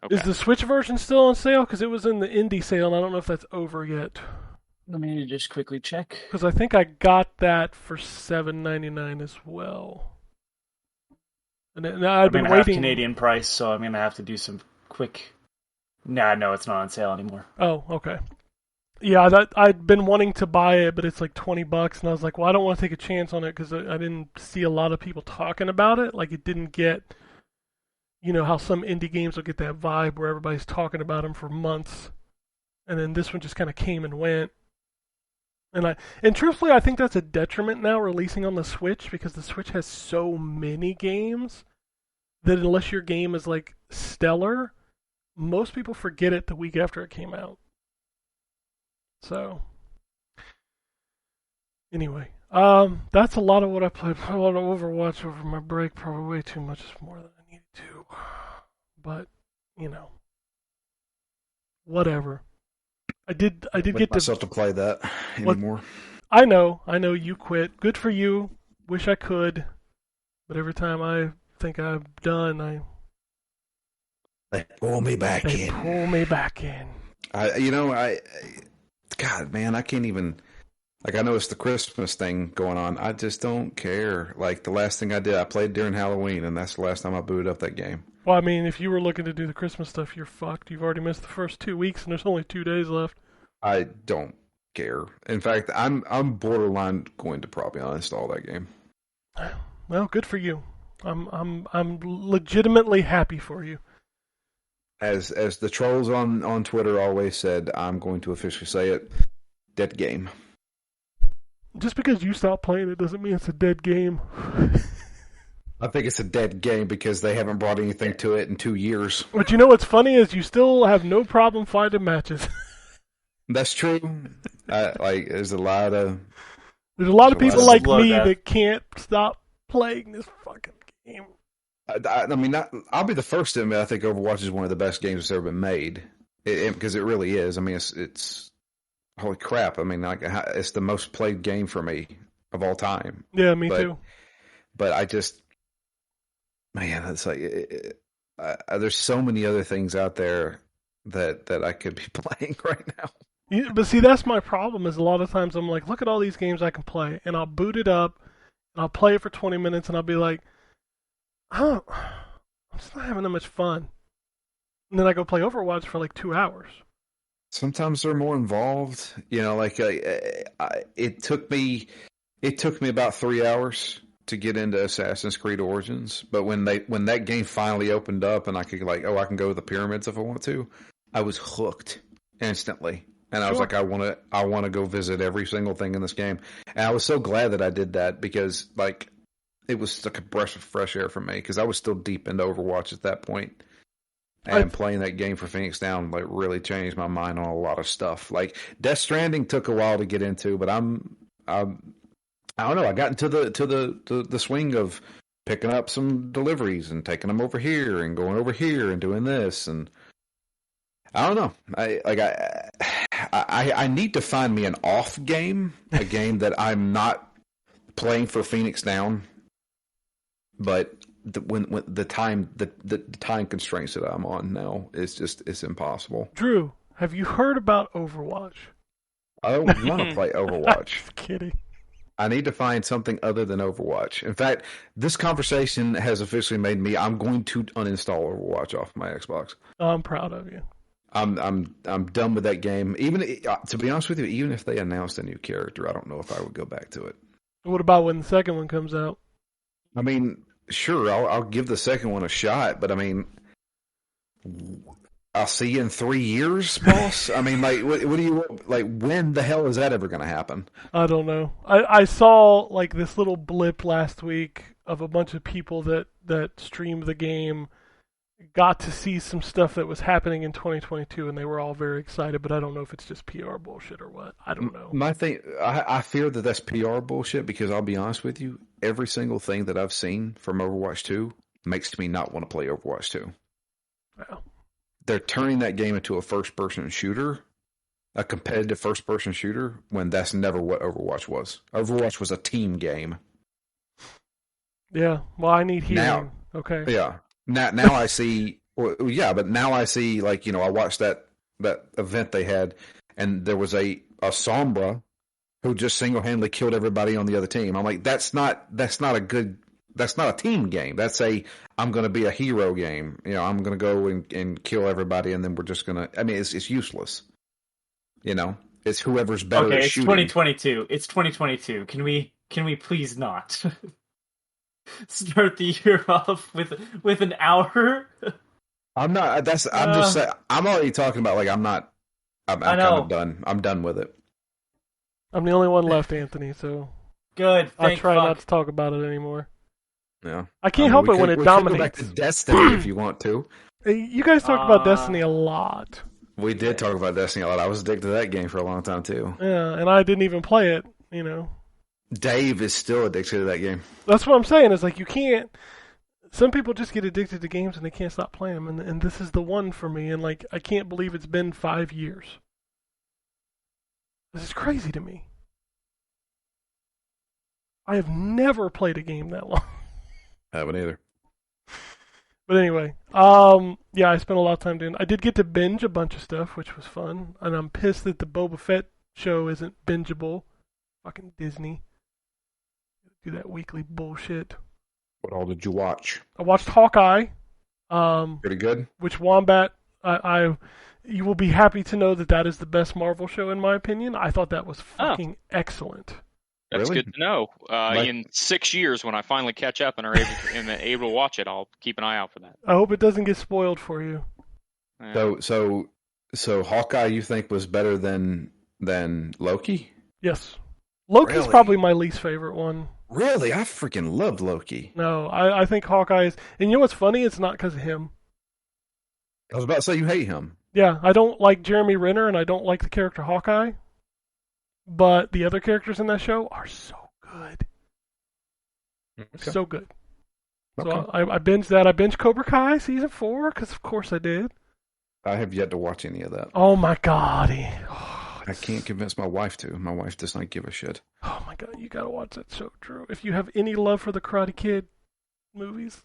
Okay.
Is the Switch version still on sale? Because it was in the indie sale, and I don't know if that's over yet.
Let me just quickly check.
Because I think I got that for $7.99 as well. And I've been waiting.
Canadian price, so I'm gonna have to do some quick. No, it's not on sale anymore.
Oh, okay. Yeah, I'd been wanting to buy it, but it's like $20, and I was like, well, I don't want to take a chance on it because I didn't see a lot of people talking about it. Like, it didn't get, how some indie games will get that vibe where everybody's talking about them for months, and then this one just kind of came and went. And truthfully, I think that's a detriment now releasing on the Switch, because the Switch has so many games that unless your game is like stellar, most people forget it the week after it came out. So, anyway, that's a lot of what I played. A lot of Overwatch over my break, probably way too much, more than I needed to. But, whatever. I did get
myself to play that anymore.
I know you quit. Good for you. Wish I could, but every time I think I'm done,
they pull me back in. God, man, I can't even. Like, I know it's the Christmas thing going on. I just don't care. Like, the last thing I did, I played during Halloween, and that's the last time I booted up that game.
Well, I mean, if you were looking to do the Christmas stuff, you're fucked. You've already missed the first 2 weeks, and there's only 2 days left.
I don't care. In fact, I'm borderline going to probably uninstall that game.
Well, good for you. I'm legitimately happy for you.
As the trolls on Twitter always said, I'm going to officially say it: dead game.
Just because you stopped playing it doesn't mean it's a dead game.
I think it's a dead game because they haven't brought anything to it in 2 years.
But what's funny is you still have no problem finding matches.
That's true. There's a lot of
people like me that can't stop playing this fucking game.
I mean, I'll be the first to admit I think Overwatch is one of the best games that's ever been made, because it really is. I mean, it's holy crap. I mean, it's the most played game for me of all time.
Yeah, me
But-
too.
But I just, man, it's like there's so many other things out there that I could be playing right now.
But see, that's my problem. Is a lot of times I'm like, look at all these games I can play, and I'll boot it up, and I'll play it for 20 minutes, and I'll be like, I'm just not having that much fun. And then I go play Overwatch for like 2 hours.
Sometimes they're more involved, like it took me about 3 hours to get into Assassin's Creed Origins, but when that game finally opened up and I could I can go to the pyramids if I want to, I was hooked instantly. And I was like, I want to go visit every single thing in this game. And I was so glad that I did that because it was like a breath of fresh air for me because I was still deep into Overwatch at that point. And playing that game for Phoenix Down really changed my mind on a lot of stuff. Like Death Stranding took a while to get into, but I don't know. I got into the swing of picking up some deliveries and taking them over here and going over here and doing this, and I don't know. I need to find me an off game, a game that I'm not playing for Phoenix Down, but when the time constraints that I'm on now it's impossible.
Drew, have you heard about Overwatch?
I don't want to play Overwatch.
Just kidding.
I need to find something other than Overwatch. In fact, this conversation has officially made me. I'm going to uninstall Overwatch off my Xbox.
I'm proud of you.
I'm done with that game. Even to be honest with you, even if they announced a new character, I don't know if I would go back to it.
What about when the second one comes out?
I mean, sure, I'll give the second one a shot, but I mean, I'll see you in 3 years, boss. I mean, what do you when the hell is that ever going to happen?
I don't know. I saw this little blip last week of a bunch of people that streamed the game, got to see some stuff that was happening in 2022, and they were all very excited, but I don't know if it's just PR bullshit or what. I don't know.
My thing, I fear that that's PR bullshit because I'll be honest with you, every single thing that I've seen from Overwatch 2 makes me not want to play Overwatch 2.
Well,
they're turning that game into a first-person shooter, a competitive first-person shooter, when that's never what Overwatch was. Overwatch was a team game.
yeah. Well, I need healing.
Now-
Okay.
Yeah. Now I see. Well, yeah, but now I see. I watched that event they had, and there was a Sombra who just single-handedly killed everybody on the other team. I'm like, that's not a team game. That's I'm going to be a hero game. I'm going to go and kill everybody, and then we're just going to. I mean, it's useless. It's whoever's better
Okay,
at
it's
shooting.
2022. It's 2022. Can we please not start the year off with an hour?
I'm not. I'm just saying. I'm already talking about I'm not. I'm
I
kind
know.
of done. I'm done with it.
I'm the only one left, Anthony, so
Good.
I
Thank
try
fuck.
not to talk about it anymore.
Yeah.
I can't help
we
it when
could-
it
we could go back
dominates.
to Destiny if you want to.
Hey, you guys talked about Destiny a lot.
We did talk about Destiny a lot. I was addicted to that game for a long time too.
Yeah, and I didn't even play it,
Dave is still addicted to that game.
That's what I'm saying. Is you can't. Some people just get addicted to games and they can't stop playing them, and this is the one for me. And I can't believe it's been 5 years. This is crazy to me. I have never played a game that long.
Haven't either.
But anyway, yeah, I spent a lot of time doing. I did get to binge a bunch of stuff, which was fun, and I'm pissed that the Boba Fett show isn't bingeable. Fucking Disney. Do that weekly bullshit.
What all did you watch?
I watched Hawkeye.
Pretty good.
Which Wombat, you will be happy to know that is the best Marvel show in my opinion. I thought that was fucking excellent.
That's
Really?
good to know. In 6 years, when I finally catch up and am able to watch it, I'll keep an eye out for that.
I hope it doesn't get spoiled for you.
Yeah.
So Hawkeye, you think was better than Loki?
Yes. Loki's
Really?
probably my least favorite one.
Really, I freaking loved Loki.
No, I think Hawkeye is... And you know what's funny? It's not because of him.
I was about to say you hate him.
Yeah, I don't like Jeremy Renner, and I don't like the character Hawkeye. But the other characters in that show are so good.
Okay.
So good. So
Okay.
I binged that. I binged Cobra Kai Season 4, because of course I did.
I have yet to watch any of that.
Oh my god.
I can't convince my wife to. My wife does not give a shit.
Oh my god, you gotta watch that show, Drew. If you have any love for the Karate Kid movies,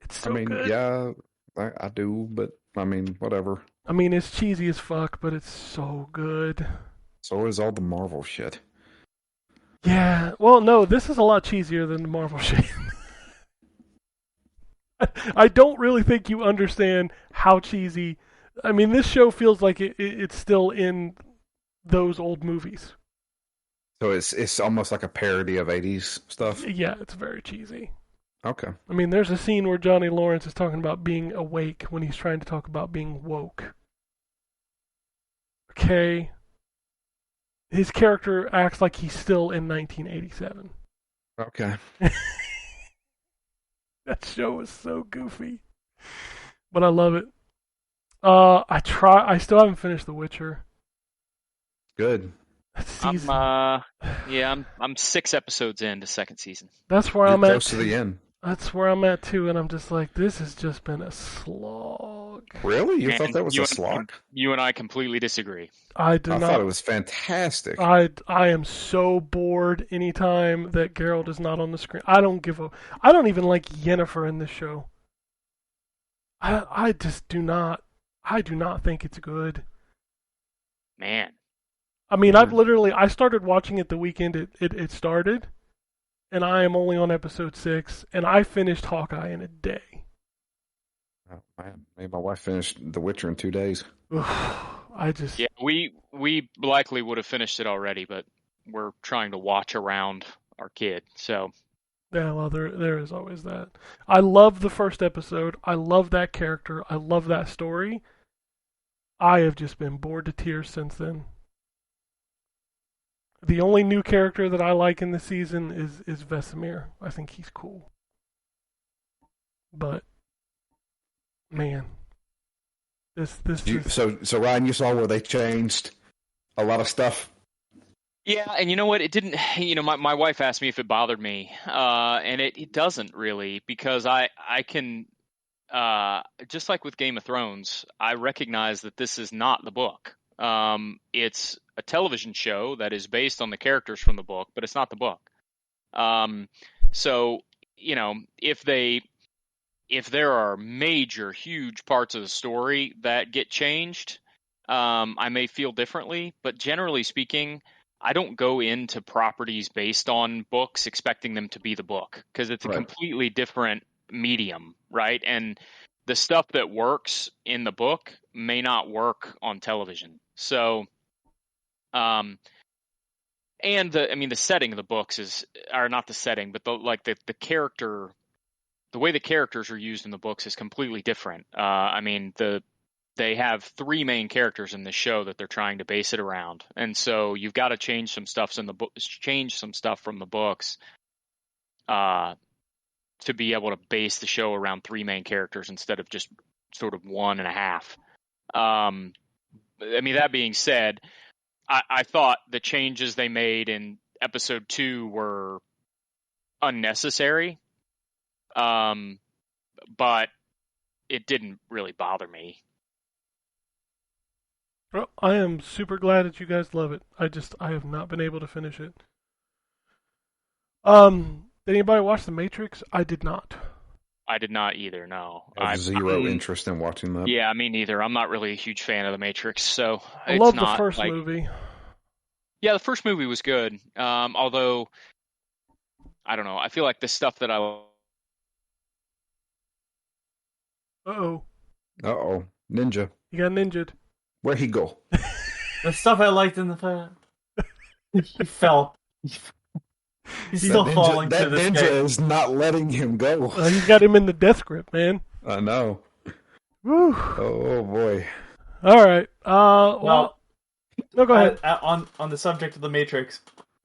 it's so good.
Yeah, I do, but I mean, whatever.
I mean, it's cheesy as fuck, but it's so good.
So is all the Marvel shit.
Yeah, well, no, this is a lot cheesier than the Marvel shit. I don't really think you understand how cheesy. I mean, this show feels like it's still in those old movies.
So it's almost like a parody of 80s stuff?
Yeah, it's very cheesy.
Okay.
I mean, there's a scene where Johnny Lawrence is talking about being awake when he's trying to talk about being woke. Okay? His character acts like he's still in 1987.
Okay.
That show is so goofy. But I love it. I still haven't finished The Witcher.
Good.
Season.
I'm 6 episodes into second season.
That's where
You're
I'm at.
close to the end.
That's where I'm at too, and I'm just like, this has just been a slog.
Really? You
And
thought that was
you
a
and-
slog?
You and I completely disagree.
I
I
do not.
thought it was fantastic.
I am so bored anytime that Geralt is not on the screen. I don't even like Yennefer in this show. I just do not. I do not think it's good.
Man.
I mean, I started watching it the weekend it started, and I am only on episode 6, and I finished Hawkeye in a day.
Oh, man. Me and my wife finished The Witcher in 2 days.
Yeah, we likely would have finished it already, but we're trying to watch around our kid. So
Yeah, well, there is always that. I love the first episode. I love that character. I love that story. I have just been bored to tears since then. The only new character that I like in the season is Vesemir. I think he's cool. But man,
So Ryan, you saw where they changed a lot of stuff.
yeah, and you know what? It didn't. You know, my wife asked me if it bothered me, and it doesn't really, because I can, just like with Game of Thrones, I recognize that this is not the book. It's a television show that is based on the characters from the book, but it's not the book. So, you know, if there are major, huge parts of the story that get changed, I may feel differently, but generally speaking, I don't go into properties based on books expecting them to be the book, because it's a
Right.
completely different medium, right? And the stuff that works in the book may not work on television. So, and the setting of the books are not the setting, but the character, the way the characters are used in the books is completely different. They have 3 main characters in the show that they're trying to base it around, and so you've got to change some stuff from the books, to be able to base the show around 3 main characters instead of just sort of 1.5. That being said, I thought the changes they made in episode 2 were unnecessary, but it didn't really bother me.
Well, I am super glad that you guys love it. I have not been able to finish it. Did anybody watch The Matrix? I did not.
I did not either, no.
I have zero interest in watching that.
Yeah, me neither. I'm not really a huge fan of The Matrix, so
I
it's
love
not,
the first
like-
movie.
Yeah, the first movie was good. Although, I don't know. I feel like the stuff that I...
Uh-oh.
Uh-oh. Ninja.
You got ninja'd.
Where'd he go?
The stuff I liked in the past. He fell. He's still
That
falling
that
to this
ninja
day.
is not letting him go.
He's got him in the death grip, man.
I know.
Woo.
Oh boy.
All right. Well,
Well,
no, go ahead.
on the subject of the Matrix,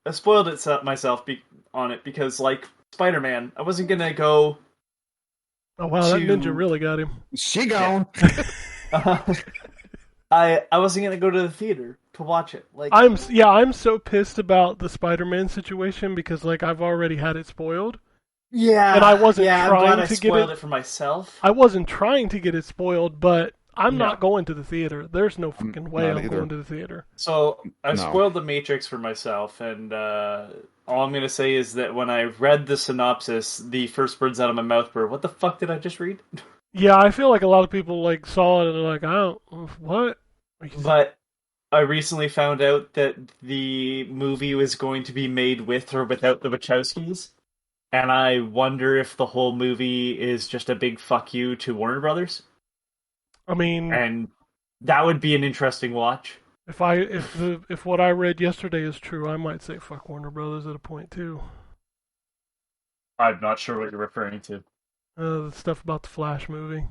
I spoiled it myself on it because, like Spider-Man, I wasn't gonna go.
Oh wow, that
to-
ninja really got him.
She gone.
I wasn't gonna go to the theater to watch it. Like
I'm so pissed about the Spider-Man situation because like I've already had it spoiled.
yeah,
and I wasn't
I'm
trying
glad I
to get
spoiled
it-
it for myself.
I wasn't trying to get it spoiled, but I'm
No.
not going to the theater. There's no fucking way
not
I'm
either.
going to the theater.
So I
No.
spoiled The Matrix for myself, and all I'm gonna say is that when I read the synopsis, the first words out of my mouth were, "What the fuck did I just read?"
Yeah, I feel like a lot of people like saw it and they're like, I don't, what?
But I recently found out that the movie was going to be made with or without the Wachowskis, and I wonder if the whole movie is just a big fuck you to Warner Brothers,
I mean,
and that would be an interesting watch.
if what I read yesterday is true, I might say fuck Warner Brothers at a point too.
I'm not sure what you're referring to.
The stuff about the Flash movie.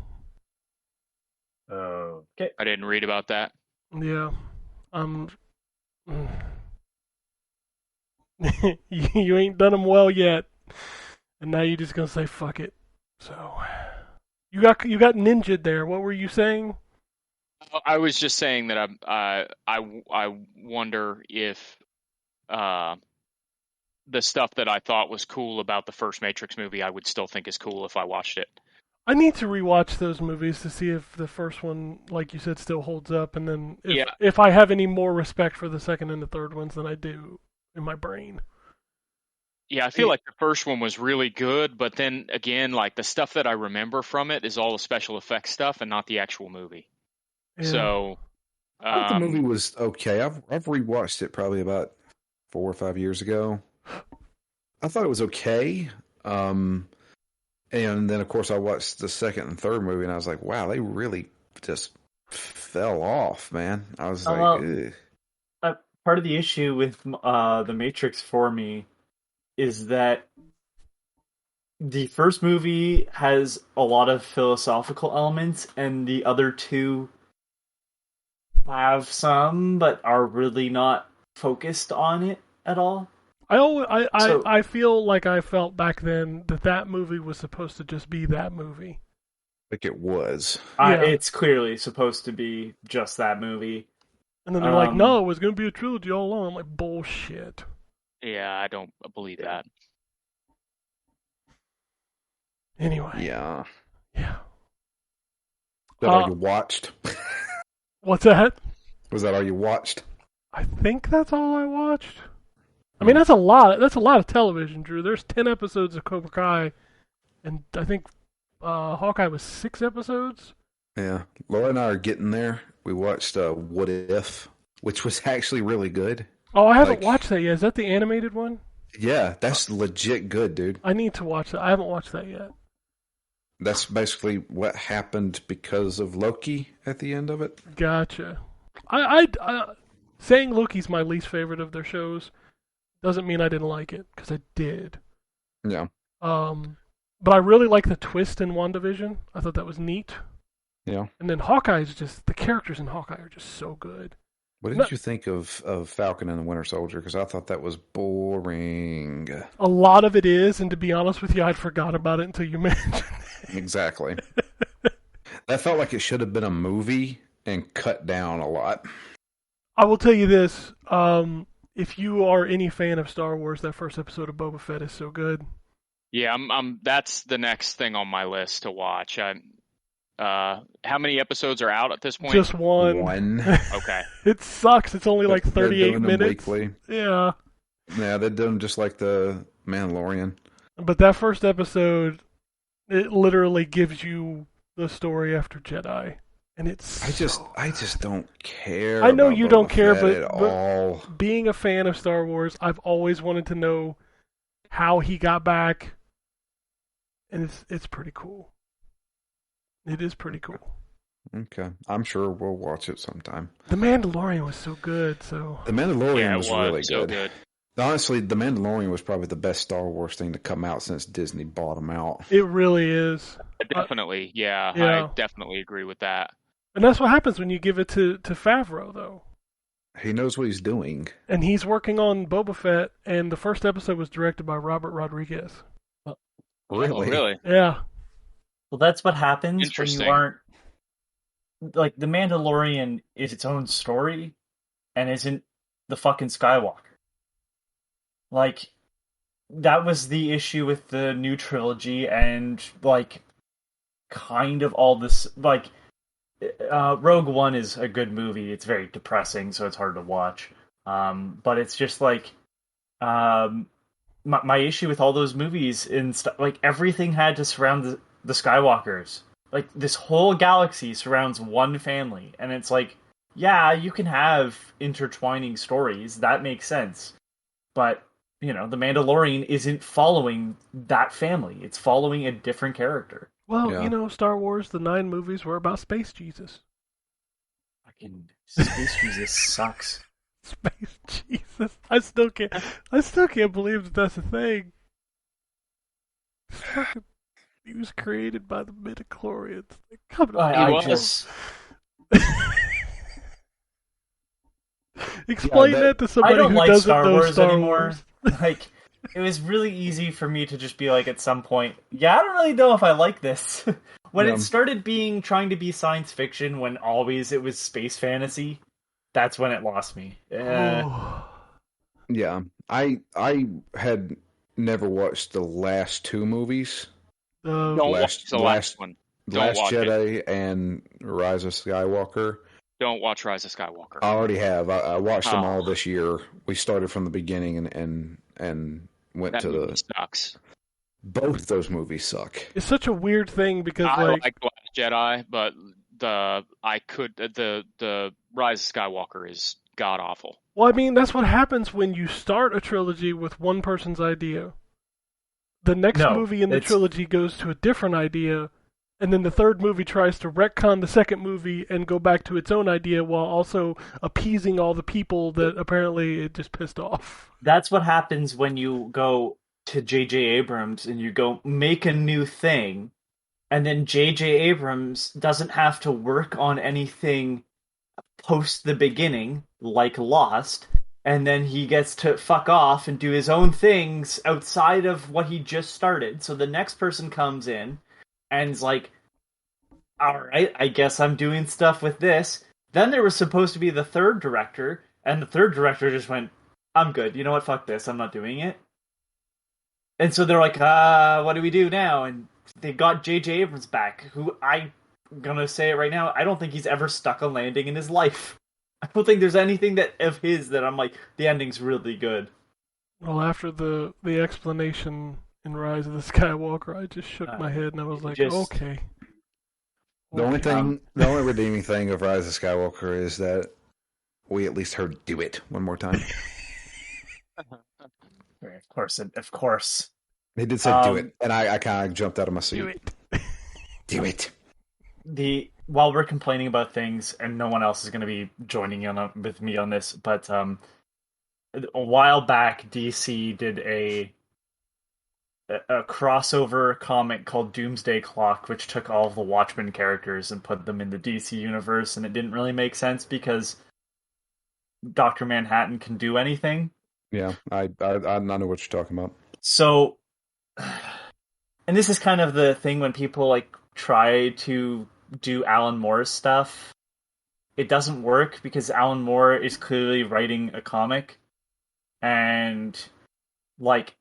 Okay.
I didn't read about that.
Yeah. You ain't done them well yet, and now you're just gonna say fuck it. So you got ninja there. What were you saying?
I was just saying that I wonder if the stuff that I thought was cool about the first Matrix movie, I would still think is cool if I watched it.
I need to rewatch those movies to see if the first one, like you said, still holds up, and then if I have any more respect for the second and the third ones than I do in my brain.
Yeah, I feel like the first one was really good, but then again, like the stuff that I remember from it is all the special effects stuff and not the actual movie.
Yeah.
So
I thought the movie was okay. I've rewatched it probably about 4 or 5 years ago. I thought it was okay. And then of course I watched the second and third movie and I was like, wow, they really just fell off, man. I was like, ugh.
Part of the issue with The Matrix for me is that the first movie has a lot of philosophical elements, and the other two have some, but are really not focused on it at all.
I feel like I felt back then that movie was supposed to just be that movie.
Like it was.
Yeah.
It's clearly supposed to be just that movie.
And then they're like, no, it was going to be a trilogy all along. I'm like, bullshit.
yeah, I don't believe that.
Anyway.
Yeah.
Yeah.
That all you watched?
What's that?
Was that all you watched?
I think that's all I watched. I mean, that's a lot. That's a lot of television, Drew. There's 10 episodes of Cobra Kai, and I think Hawkeye was 6 episodes.
Yeah. Laura and I are getting there. We watched What If, which was actually really good.
Oh, I haven't watched that yet. Is that the animated one?
Yeah, that's legit good, dude.
I need to watch that. I haven't watched that yet.
That's basically what happened because of Loki at the end of it.
Gotcha. I saying Loki's my least favorite of their shows doesn't mean I didn't like it, because I did.
Yeah.
But I really like the twist in WandaVision. I thought that was neat.
Yeah.
And then Hawkeye is just, the characters in Hawkeye are just so good.
What did you think of Falcon and the Winter Soldier? Because I thought that was boring.
A lot of it is, and to be honest with you, I'd forgot about it until you mentioned it.
Exactly. That felt like it should have been a movie and cut down a lot.
I will tell you this. If you are any fan of Star Wars, that first episode of Boba Fett is so good.
Yeah, I'm that's the next thing on my list to watch. How many episodes are out at this point?
Just one.
Okay.
It sucks. It's only like 38
doing
minutes.
them weekly.
Yeah.
Yeah, they're doing just like the Mandalorian.
But that first episode, it literally gives you the story after Jedi. And it's
I just don't care.
I know
about
you don't
Boba
care,
Fett
but
at all.
being a fan of Star Wars, I've always wanted to know how he got back. And it's pretty cool. It is pretty cool.
Okay, I'm sure we'll watch it sometime.
The Mandalorian was so good, so...
The Mandalorian
Yeah, it
was really
so
good. Honestly, The Mandalorian was probably the best Star Wars thing to come out since Disney bought them out.
It really is.
Definitely, yeah.
Yeah.
I definitely agree with that.
And that's what happens when you give it to Favreau, though.
He knows what he's doing.
And he's working on Boba Fett, and the first episode was directed by Robert Rodriguez.
Really?
Oh, really?
Yeah.
Well, that's what happens when you
Interesting.
aren't... Like, The Mandalorian is its own story, and isn't the fucking Skywalker. Like, that was the issue with the new trilogy, and, like, kind of all this... Like, Rogue One is a good movie. It's very depressing, so it's hard to watch. But it's just like my issue with all those movies and stuff. Like everything had to surround the Skywalkers. Like this whole galaxy surrounds one family, and it's like, yeah, you can have intertwining stories. That makes sense, but the Mandalorian isn't following that family. It's following a different character.
Well,
Yeah.
Star Wars, the 9 movies were about space Jesus.
Fucking Space Jesus sucks.
Space Jesus. I still can't believe that that's a thing. He was created by the midichlorians. Like, come on.
I
was.
just
Explain
that-
that to
I
somebody
don't
who
like
doesn't
Star
know
Wars
Star
anymore.
Wars.
Like, it was really easy for me to just be like, at some point, yeah, I don't really know if I like this. When
Yeah.
it started trying to be science fiction, when always it was space fantasy, that's when it lost me.
Oh.
Yeah, I had never watched the last 2 movies,
Don't
Last-
watch the last one. Don't
Last
watch it.
Jedi and Rise of Skywalker.
Don't watch Rise of Skywalker.
I already have. I watched them
Oh.
all this year. We started from the beginning and went
That
to
movie
the.
sucks.
Both those movies suck.
It's such a weird thing because
I
like
like Last Jedi, but the Rise of Skywalker is god awful.
well, I mean, that's what happens when you start a trilogy with one person's idea. The next
No,
movie in the
it's-
trilogy goes to a different idea, and then the third movie tries to retcon the second movie and go back to its own idea while also appeasing all the people that apparently it just pissed off.
That's what happens when you go to J.J. Abrams and you go make a new thing, and then J.J. Abrams doesn't have to work on anything post the beginning, like Lost, and then he gets to fuck off and do his own things outside of what he just started. So the next person comes in and is like, alright, I guess I'm doing stuff with this. Then there was supposed to be the third director, and the third director just went, I'm good. You know what? Fuck this. I'm not doing it. And so they're like, what do we do now? And they got J.J. Abrams back, who I'm gonna say it right now, I don't think he's ever stuck a landing in his life. I don't think there's anything that of his that I'm like, the ending's really good.
Well, after the explanation in Rise of the Skywalker, I just shook my head and I was like,
just-
okay.
The only
Okay.
the only redeeming thing of Rise of Skywalker is that we at least heard "do it" one more time.
Of course.
They did say "do it," and I kind of jumped out of my seat.
Do it.
Do it.
While we're complaining about things, and no one else is going to be joining in with me on this, but a while back, DC did a crossover comic called Doomsday Clock, which took all of the Watchmen characters and put them in the DC universe, and it didn't really make sense because Dr. Manhattan can do anything.
Yeah, I know what you're talking about.
So, and this is kind of the thing when people like try to do Alan Moore's stuff, it doesn't work because Alan Moore is clearly writing a comic, and like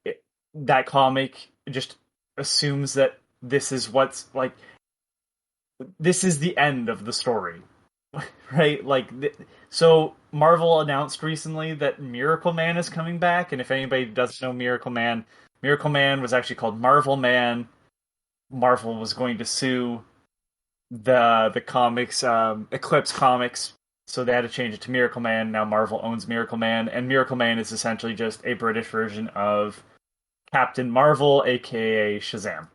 that comic just assumes that this is what's like, this is the end of the story, right? Like, so Marvel announced recently that Miracle Man is coming back, and if anybody doesn't know Miracle Man was actually called Marvel Man. Marvel was going to sue the comics, Eclipse Comics, so they had to change it to Miracle Man. Now Marvel owns Miracle Man, and Miracle Man is essentially just a British version of Captain Marvel, aka Shazam.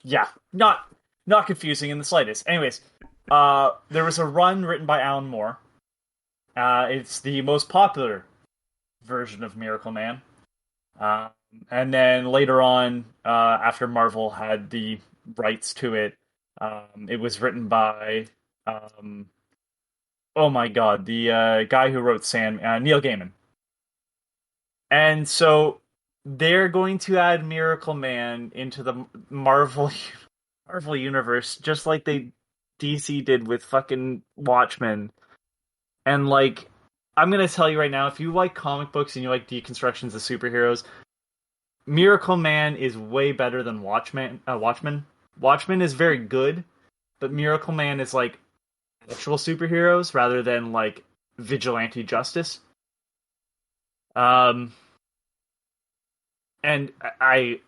Yeah, not confusing in the slightest. Anyways, there was a run written by Alan Moore. It's the most popular version of Miracle Man. And then later on, after Marvel had the rights to it, it was written by, oh my god, the guy who wrote Neil Gaiman. And so they're going to add Miracle Man into the Marvel universe, just like DC did with fucking Watchmen. And like, I'm gonna tell you right now, if you like comic books and you like deconstructions of superheroes, Miracle Man is way better than Watchmen. Watchmen is very good, but Miracle Man is like actual superheroes rather than like vigilante justice. And I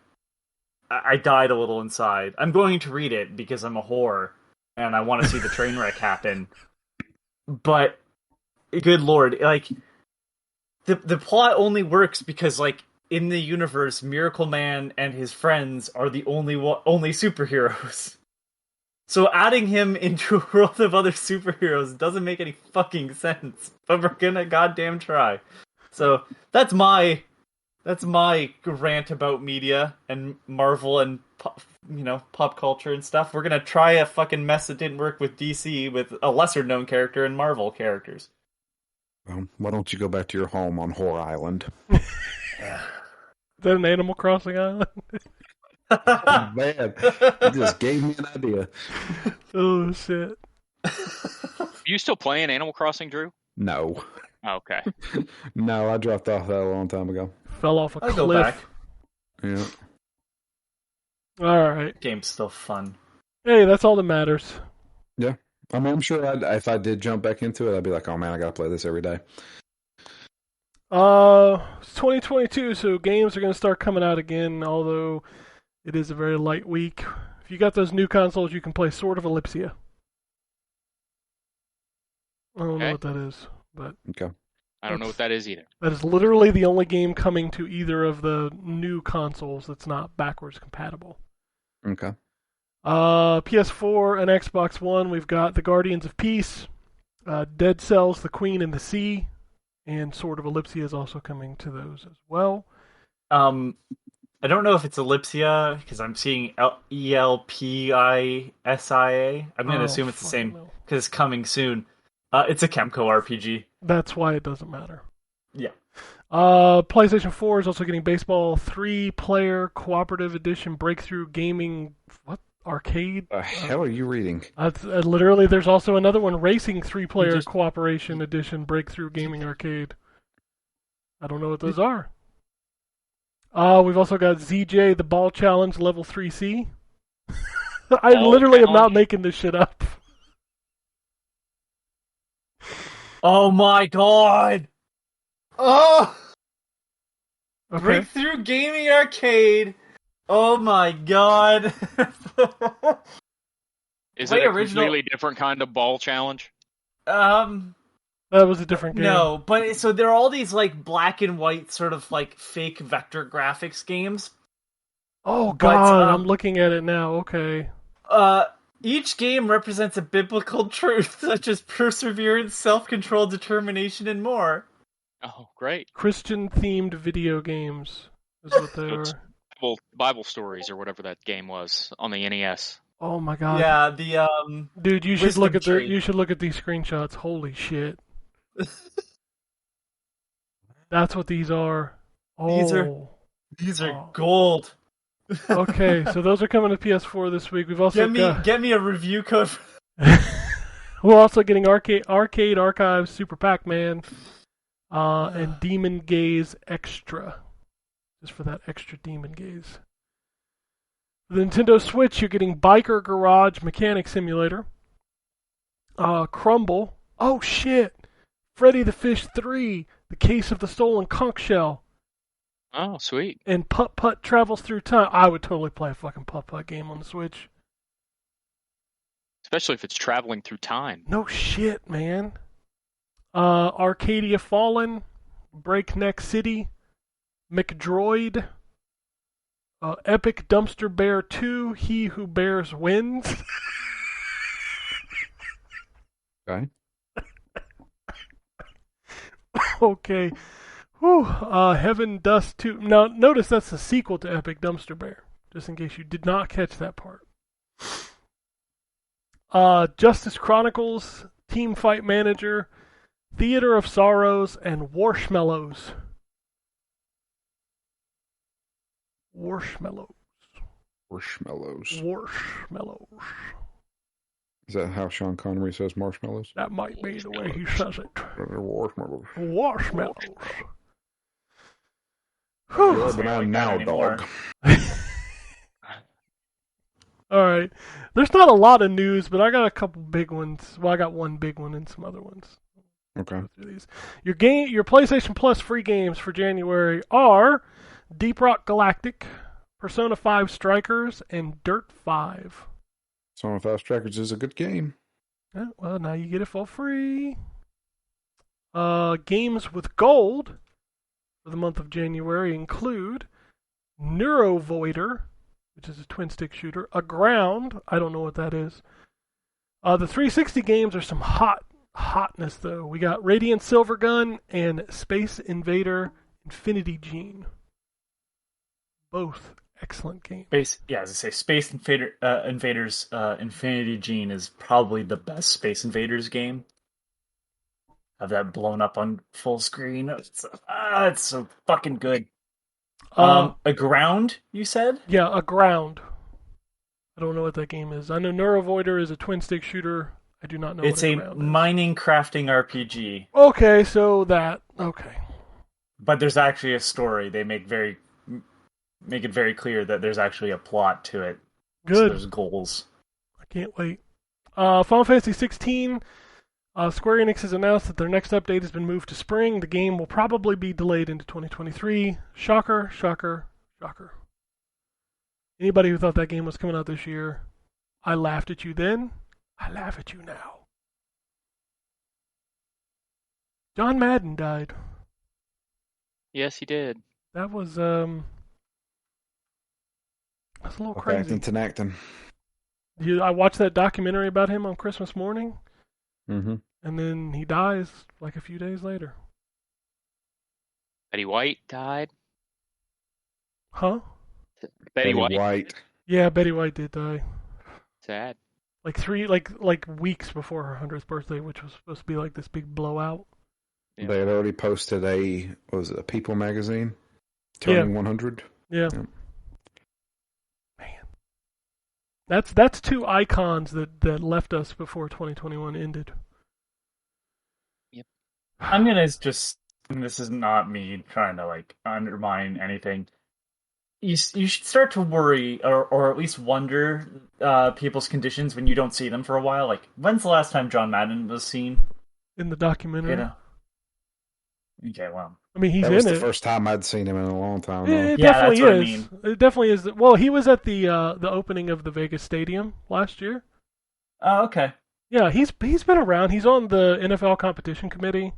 died a little inside. I'm going to read it because I'm a whore and I want to see the train wreck happen. But good lord, like the plot only works because like in the universe, Miracle Man and his friends are the only superheroes. So adding him into a world of other superheroes doesn't make any fucking sense. But we're gonna goddamn try. So that's my rant about media and Marvel and pop culture and stuff. We're gonna try a fucking mess that didn't work with DC with a lesser known character and Marvel characters.
Well, why don't you go back to your home on Whore Island?
Is that an Animal Crossing island?
Man, you just gave me an idea.
Oh shit!
You still playing Animal Crossing, Drew?
No.
Okay.
No, I dropped off that a long time ago.
Fell off a
I'll
cliff.
go back.
Yeah.
All right.
Game's still fun.
Hey, that's all that matters.
Yeah. I mean, I'm sure if I did jump back into it, I'd be like, oh man, I gotta play this every day.
It's 2022, so games are going to start coming out again, although it is a very light week. If you got those new consoles, you can play Sword of Ellipsia. I don't know what that is, but
Okay.
I don't know what that is either.
that is literally the only game coming to either of the new consoles that's not backwards compatible.
Okay.
PS4 and Xbox One, we've got The Guardians of Peace, Dead Cells, The Queen and the Sea, and Sword of Ellipsia is also coming to those as well.
I don't know if it's Ellipsia because I'm seeing ELPISIA. I'm going to assume it's the same because it's coming soon. It's a Kemco RPG.
That's why it doesn't matter.
Yeah.
PlayStation 4 is also getting Baseball 3-player cooperative edition breakthrough gaming arcade.
The hell are you reading?
Literally, there's also another one, Racing 3-player
Just-
cooperation edition breakthrough gaming arcade. I don't know what those are. We've also got ZJ, the Ball Challenge Level 3C. I
Ball
literally am not
Challenge?
making this shit up.
Oh my god! Oh!
Okay.
Breakthrough Gaming Arcade! Oh my god!
Is
Wait,
it a
original-
completely different kind of ball challenge?
That was a different game.
No, but so there are all these like black and white sort of like fake vector graphics games.
Oh
But,
god, I'm looking at it now. Okay.
Each game represents a biblical truth such as perseverance, self-control, determination, and more.
Oh, great.
Christian-themed video games is what they
It's-
are.
Bible stories or whatever that game was on the NES.
Oh my god.
Yeah, the
Dude, you should
Wisdom
look at
tree.
you should look at these screenshots. Holy shit. That's what these are. Oh.
These are
Oh.
gold.
Okay, so those are coming to PS4 this week. We've also
Get me a review code.
we're also getting Arcade Archives, Super Pac-Man, and Demon Gaze Extra. Just for that extra Demon Gaze. For the Nintendo Switch, you're getting Biker Garage Mechanic Simulator. Crumble. Oh shit! Freddy the Fish 3, The Case of the Stolen Conch Shell,
Oh, sweet.
and Putt Putt Travels Through Time. I would totally play a fucking Putt Putt game on the Switch.
Especially if it's traveling through time.
No shit, man. Arcadia Fallen, Breakneck City, McDroid, Epic Dumpster Bear 2, He Who Bears Wins.
Okay.
Okay. Whew. Heaven Dust 2. Now, notice that's the sequel to Epic Dumpster Bear, just in case you did not catch that part. Justice Chronicles, Team Fight Manager, Theater of Sorrows, and Warshmallows. Warshmallows.
Marshmallows.
Warshmallows.
Is that how Sean Connery says marshmallows?
That might be the way he says it.
Marshmallows.
Warshmallows.
You're
Whew.
the man now,
anymore.
dog.
All right. There's not a lot of news, but I got a couple big ones. Well, I got one big one and some other ones.
Okay.
Go through these. Your PlayStation Plus free games for January are Deep Rock Galactic, Persona 5 Strikers, and Dirt 5.
Song of Five Strikers is a good game.
Yeah, well, now you get it for free. Games with gold for the month of January include Neurovoider, which is a twin-stick shooter, Aground, I don't know what that is. The 360 games are some hotness, though. We got Radiant Silvergun and Space Invader Infinity Gene. Both excellent games.
As I say, Space Invaders Infinity Gene is probably the best Space Invaders game. Have that blown up on full screen. It's so fucking good. Aground, you said?
Yeah, Aground. I don't know what that game is. I know Neurovoider is a twin-stick shooter. I do not know
It's
what
a
Aground is.
mining crafting RPG.
Okay, so that... Okay.
But there's actually a story. They make it very clear that there's actually a plot to it. So
Good.
there's goals.
I can't wait. Final Fantasy 16. Square Enix has announced that their next update has been moved to spring. The game will probably be delayed into 2023. Shocker, shocker, shocker. Anybody who thought that game was coming out this year, I laughed at you then. I laugh at you now. John Madden died.
Yes, he did.
That was that's a little crazy.
Acting.
I watched that documentary about him on Christmas morning,
Mm-hmm.
and then he dies like a few days later.
Betty White died.
Huh?
Betty White.
Yeah, Betty White did die.
Sad.
Like weeks before her 100th birthday, which was supposed to be like this big blowout.
Yeah.
They had already posted a People magazine turning 100.
Yeah.
Yeah.
Man. That's two icons that left us before 2021 ended.
I'm gonna just, and this is not me trying to like undermine anything. You should start to worry or at least wonder people's conditions when you don't see them for a while. Like, when's the last time John Madden was seen?
In the documentary.
You know. Okay, well,
I mean, he's
That
in
was
it.
the first time I'd seen him in a long time.
It
Yeah,
definitely
that's what I
is.
mean.
It definitely is. Well, he was at the opening of the Vegas Stadium last year.
oh, okay.
Yeah, he's been around. He's on the NFL competition committee.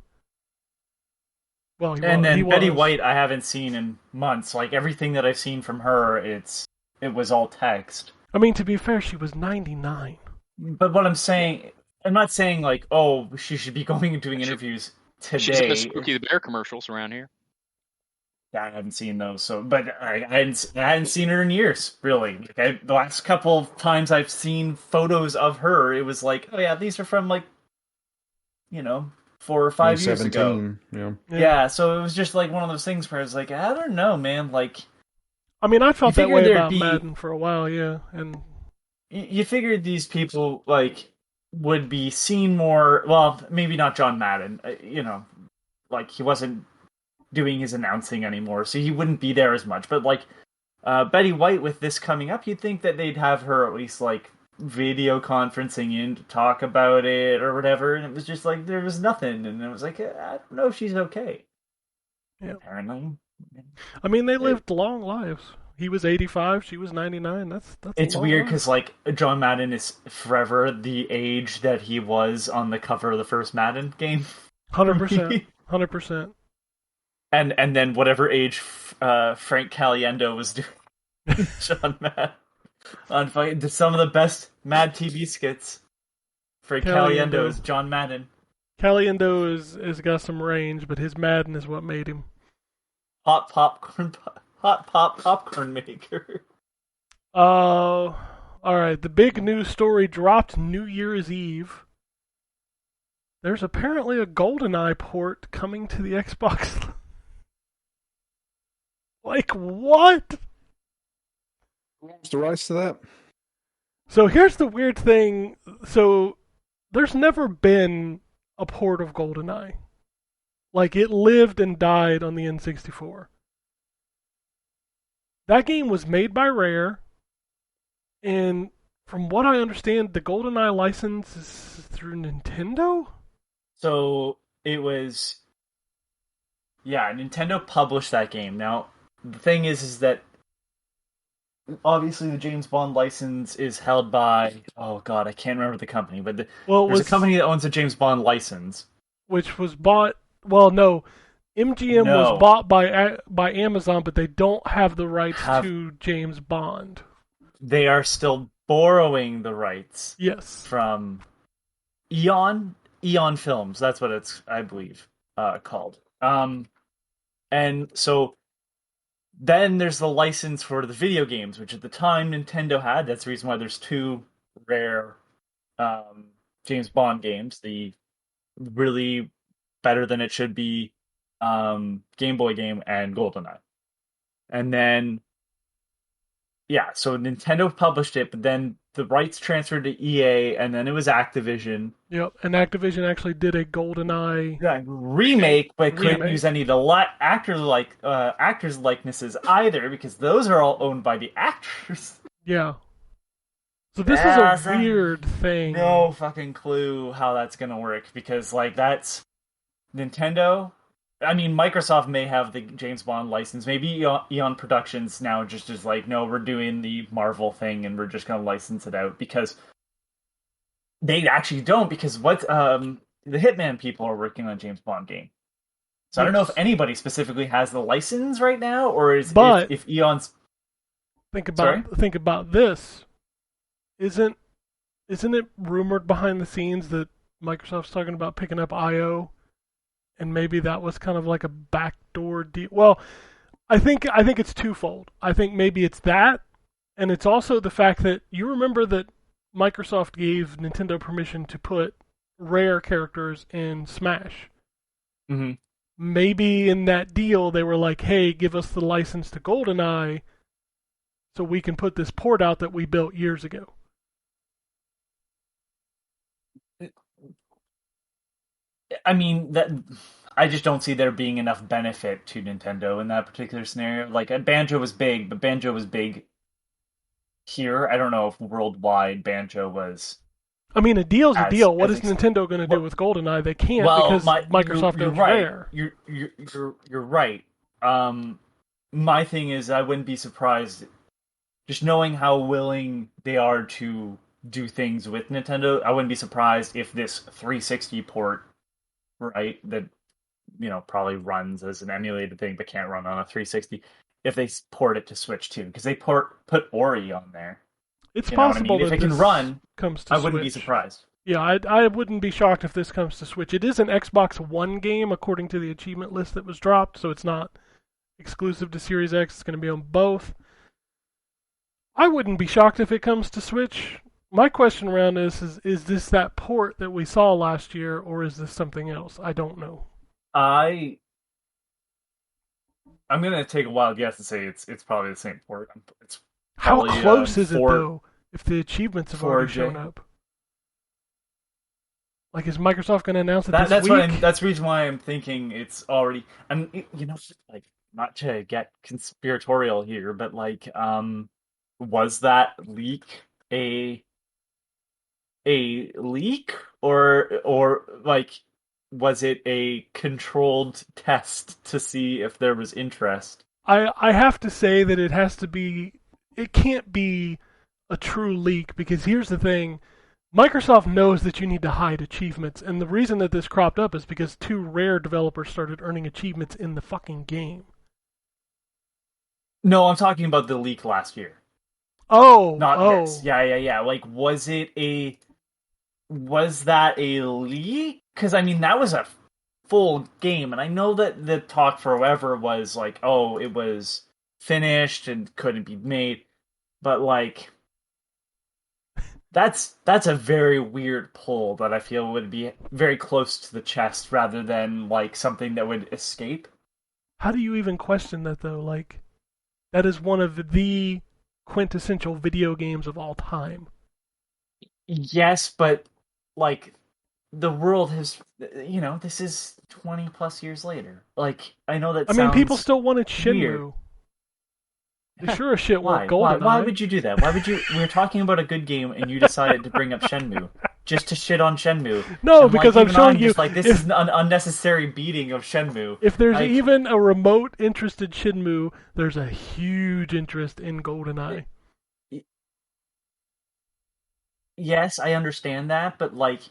Well,
And then
he
Betty
was.
White, I haven't seen in months. Like everything that I've seen from her, it was all text.
I mean, to be fair, she was 99.
But what I'm saying, I'm not saying like, oh, she should be going and doing interviews today.
She's in the Smokey the Bear commercials around here.
Yeah, I haven't seen those. So, but I hadn't seen her in years, really. Like the last couple of times I've seen photos of her, it was like, oh yeah, these are from like, 4 or 5 years ago.
2017, Yeah.
Yeah, so it was just like one of those things where I was like, I don't know, man. Like,
I mean, I felt
You
that
figured
way
there'd
about
be-
Madden for a while, yeah. And
you figured these people like would be seen more. Well, maybe not John Madden. Like he wasn't doing his announcing anymore, so he wouldn't be there as much. But like Betty White, with this coming up, you'd think that they'd have her at least like video conferencing in to talk about it or whatever. And it was just like there was nothing, and it was like I don't know if she's okay.
Yeah.
Apparently.
I mean, they lived long lives. He was 85, she was 99. That's
It's
a long
weird
life.
because like John Madden is forever the age that he was on the cover of the first Madden game.
100%. 100%.
And then whatever age Frank Caliendo was doing John Madden on fucking some of the best Mad TV skits. Frank
Caliendo.
Caliendo is John Madden.
Caliendo has got some range, but his Madden is what made him.
Hot pop popcorn maker.
All right. The big news story dropped New Year's Eve. There's apparently a GoldenEye port coming to the Xbox. Like, what?
What's the rights to that?
So here's the weird thing. So there's never been a port of GoldenEye. Like, it lived and died on the N64. That game was made by Rare, and From what I understand, the GoldenEye license is through Nintendo?
So it was, yeah, Nintendo published that game. Now, the thing is that obviously the James Bond license is held by, oh god, I can't remember the company, but
Well, it
there's a
was,
company that owns a James Bond license.
which was bought. Well, no, MGM was
No.
bought by Amazon, but they don't have the rights
Have-
to James Bond.
They are still borrowing the rights
Yes.
from Eon Films. That's what it's, I believe, called. And so then there's the license for the video games, which at the time Nintendo had. That's the reason why there's two rare James Bond games. The really better than it should be Game Boy game and GoldenEye. And then, yeah, so Nintendo published it, but then the rights transferred to EA, and then it was Activision.
Yep. And Activision actually did a GoldenEye.
Yeah, remake, but couldn't
Remake.
use any of the actors likenesses either, because those are all owned by the actors.
Yeah. So this
Yeah,
is a weird thing.
No fucking clue how that's gonna work, because like that's Nintendo. I mean, Microsoft may have the James Bond license. Maybe Eon Productions now just is like, no, we're doing the Marvel thing and we're just gonna license it out, because they actually don't. Because what the Hitman people are working on a James Bond game. So I don't know if anybody specifically has the license right now, or is
But-
if Eon's
Think about this. Isn't it rumored behind the scenes that Microsoft's talking about picking up IO, and maybe that was kind of like a backdoor deal? Well, I think it's twofold. I think maybe it's that, and it's also the fact that you remember that Microsoft gave Nintendo permission to put rare characters in Smash.
Mhm.
Maybe in that deal they were like, "Hey, give us the license to GoldenEye, so we can put this port out that we built years ago."
I mean, that I just don't see there being enough benefit to Nintendo in that particular scenario. Like, Banjo was big, but Banjo was big here. I don't know if worldwide Banjo was.
I mean, a deal's a
As-
deal. What
as
is Nintendo going to do
well-
with GoldenEye? They can't
Well,
because Microsoft
you're
owns
right.
Rare.
You're right. My thing is, I wouldn't be surprised, just knowing how willing they are to do things with Nintendo. I wouldn't be surprised if this 360 port, right, that probably runs as an emulated thing but can't run on a 360, if they port it to Switch too, because they put Ori on there.
It's
You know what I
possible
mean? If
that
it can
this
run,
comes to
I wouldn't be
Switch.
surprised.
Yeah, I wouldn't be shocked if this comes to Switch. It is an Xbox One game according to the achievement list that was dropped, so it's not exclusive to Series X. It's going to be on both. I wouldn't be shocked if it comes to Switch. My question around this is this that port that we saw last year, or is this something else? I don't know.
I'm gonna take a wild guess and say it's probably the same port. It's
How
probably,
close is it,
4
though, if the achievements have already
4J.
shown up? Like, is Microsoft going to announce it this
that's
week?
that's the reason why I'm thinking it's already. And like, not to get conspiratorial here, but like, was that leak a leak, or like, was it a controlled test to see if there was interest?
I have to say that it has to be. It can't be a true leak, because here's the thing. Microsoft knows that you need to hide achievements, and the reason that this cropped up is because two Rare developers started earning achievements in the fucking game.
No, I'm talking about the leak last year.
Oh,
Not
oh.
this. Yeah. Like, was that a leak? Because, I mean, that was a full game, and I know that the talk forever was like, oh, it was finished and couldn't be made, but like, that's a very weird pull that I feel would be very close to the chest rather than like something that would escape.
How do you even question that, though? Like, that is one of the quintessential video games of all time.
Yes, but like, the world has, this is 20 plus years later. Like, I know that
I mean, people
sounds
still wanted Shenmue.
weird.
They sure as shit
Why?
weren't GoldenEye.
Why would you do that? Why would you? We were talking about a good game, and you decided to bring up Shenmue just to shit on Shenmue.
No,
And,
because
like,
I'm
even
showing you
just like this
if-
is an unnecessary beating of Shenmue.
If there's
Like,
even a remote interest in Shenmue, there's a huge interest in GoldenEye.
yes, I understand that, but like,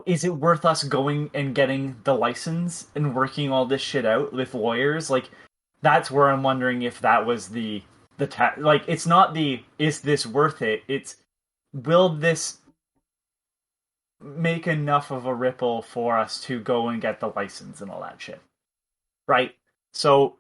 is it worth us going and getting the license and working all this shit out with lawyers? Like, that's where I'm wondering if that was the like, it's not the is this worth it? It's will this make enough of a ripple for us to go and get the license and all that shit, right? So,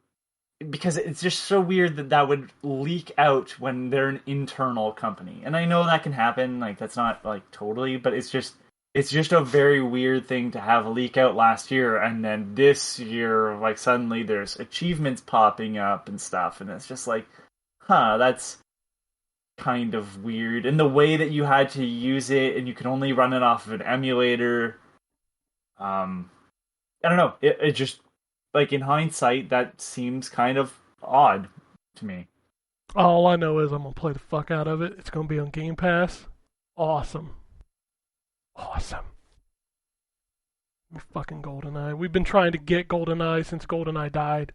because it's just so weird that would leak out when they're an internal company, and I know that can happen. Like, that's not like totally, but it's just a very weird thing to have leak out last year, and then this year, like, suddenly there's achievements popping up and stuff, and it's just like, that's kind of weird. And the way that you had to use it, and you could only run it off of an emulator. I don't know. It just, like, in hindsight, that seems kind of odd to me.
All I know is I'm going to play the fuck out of it. It's going to be on Game Pass. Awesome. Fucking GoldenEye. We've been trying to get GoldenEye since GoldenEye died.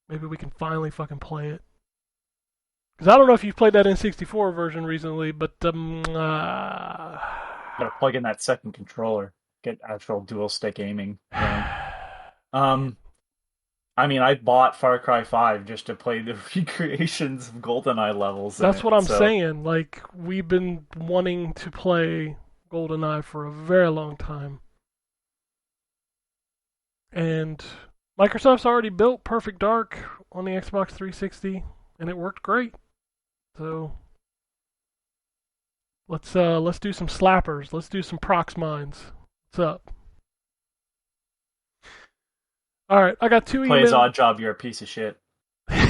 Maybe we can finally fucking play it. Because I don't know if you've played that N64 version recently, but
Gotta plug in that second controller, get actual dual stick aiming. I mean, I bought Far Cry 5 just to play the recreations of GoldenEye levels.
That's what I'm saying. Like, we've been wanting to play GoldenEye for a very long time. And Microsoft's already built Perfect Dark on the Xbox 360, and it worked great. So let's do some slappers. Let's do some prox mines. What's up? All right, I got two emails.
Play his odd job. You're a piece of shit.
I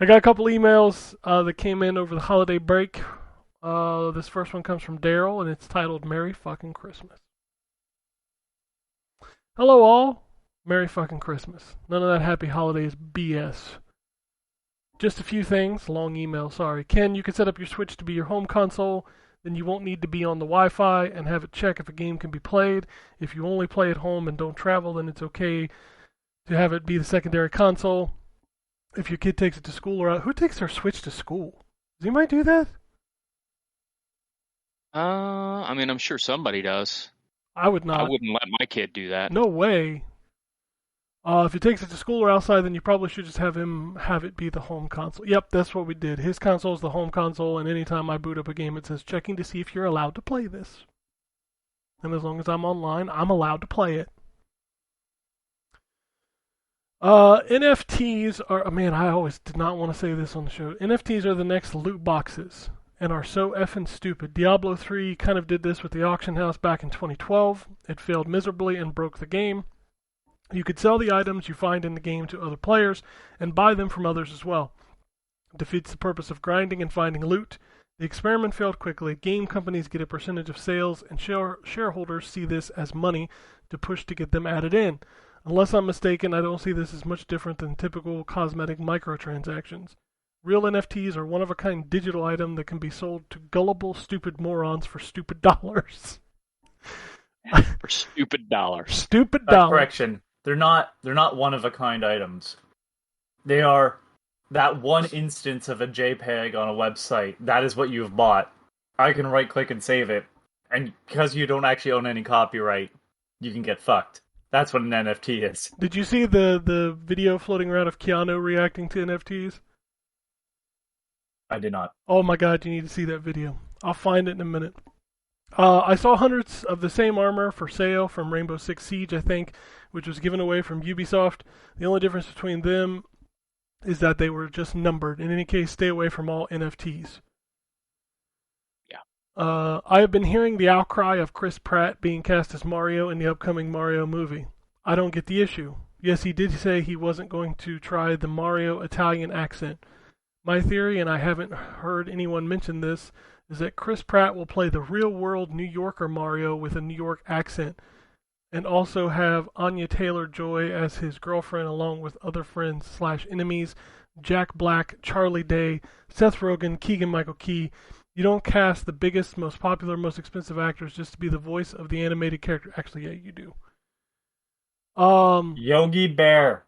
got a couple emails that came in over the holiday break. This first one comes from Daryl, and it's titled "Merry Fucking Christmas." Hello, all. Merry fucking Christmas. None of that happy holidays BS. Just a few things. Long email, sorry. Ken, you can set up your Switch to be your home console. Then you won't need to be on the Wi-Fi and have it check if a game can be played. If you only play at home and don't travel, then it's okay to have it be the secondary console. If your kid takes it to school or out, who takes their Switch to school? Does anybody do that?
I mean, I'm sure somebody does.
I would not.
I wouldn't let my kid do that.
No way. If he takes it to school or outside, then you probably should just have him have it be the home console. Yep, that's what we did. His console is the home console, and anytime I boot up a game, it says checking to see if you're allowed to play this. And as long as I'm online, I'm allowed to play it. NFTs are, man, I always did not want to say this on the show. NFTs are the next loot boxes and are so effing stupid. Diablo 3 kind of did this with the auction house back in 2012. It failed miserably and broke the game. You could sell the items you find in the game to other players and buy them from others as well. It defeats the purpose of grinding and finding loot. The experiment failed quickly. Game companies get a percentage of sales, and shareholders see this as money to push to get them added in. Unless I'm mistaken, I don't see this as much different than typical cosmetic microtransactions. Real NFTs are one-of-a-kind digital item that can be sold to gullible, stupid morons for stupid dollars.
For stupid dollars.
Stupid dollars.
Correction. They're not one-of-a-kind items. They are that one instance of a JPEG on a website. That is what you've bought. I can right-click and save it. And because you don't actually own any copyright, you can get fucked. That's what an NFT is.
Did you see the video floating around of Keanu reacting to NFTs?
I did not.
Oh my god, you need to see that video. I'll find it in a minute. I saw hundreds of the same armor for sale from Rainbow Six Siege, I think, which was given away from Ubisoft. The only difference between them is that they were just numbered. In any case, stay away from all NFTs.
Yeah.
I have been hearing the outcry of Chris Pratt being cast as Mario in the upcoming Mario movie. I don't get the issue. Yes, he did say he wasn't going to try the Mario Italian accent. My theory, and I haven't heard anyone mention this, is that Chris Pratt will play the real-world New Yorker Mario with a New York accent. and also have Anya Taylor-Joy as his girlfriend along with other friends/enemies, Jack Black, Charlie Day, Seth Rogen, Keegan-Michael Key. You don't cast the biggest, most popular, most expensive actors just to be the voice of the animated character. Actually, yeah, you do.
Yogi Bear.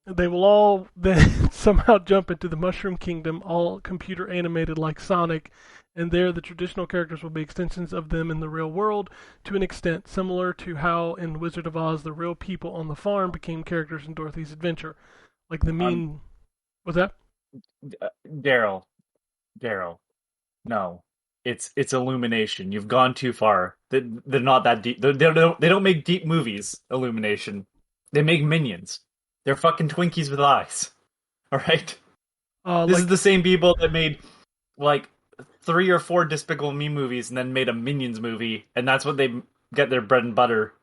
They will all then somehow jump into the Mushroom Kingdom, all computer animated like Sonic, and there the traditional characters will be extensions of them in the real world to an extent similar to how in Wizard of Oz the real people on the farm became characters in Dorothy's Adventure. Like the mean... What's that?
Daryl. No. It's Illumination. You've gone too far. They're not that deep. They don't make deep movies, Illumination. They make Minions. They're fucking Twinkies with eyes. Alright? This is the same people that made, like, 3 or 4 Despicable Me movies and then made a Minions movie, and that's what they get their bread and butter.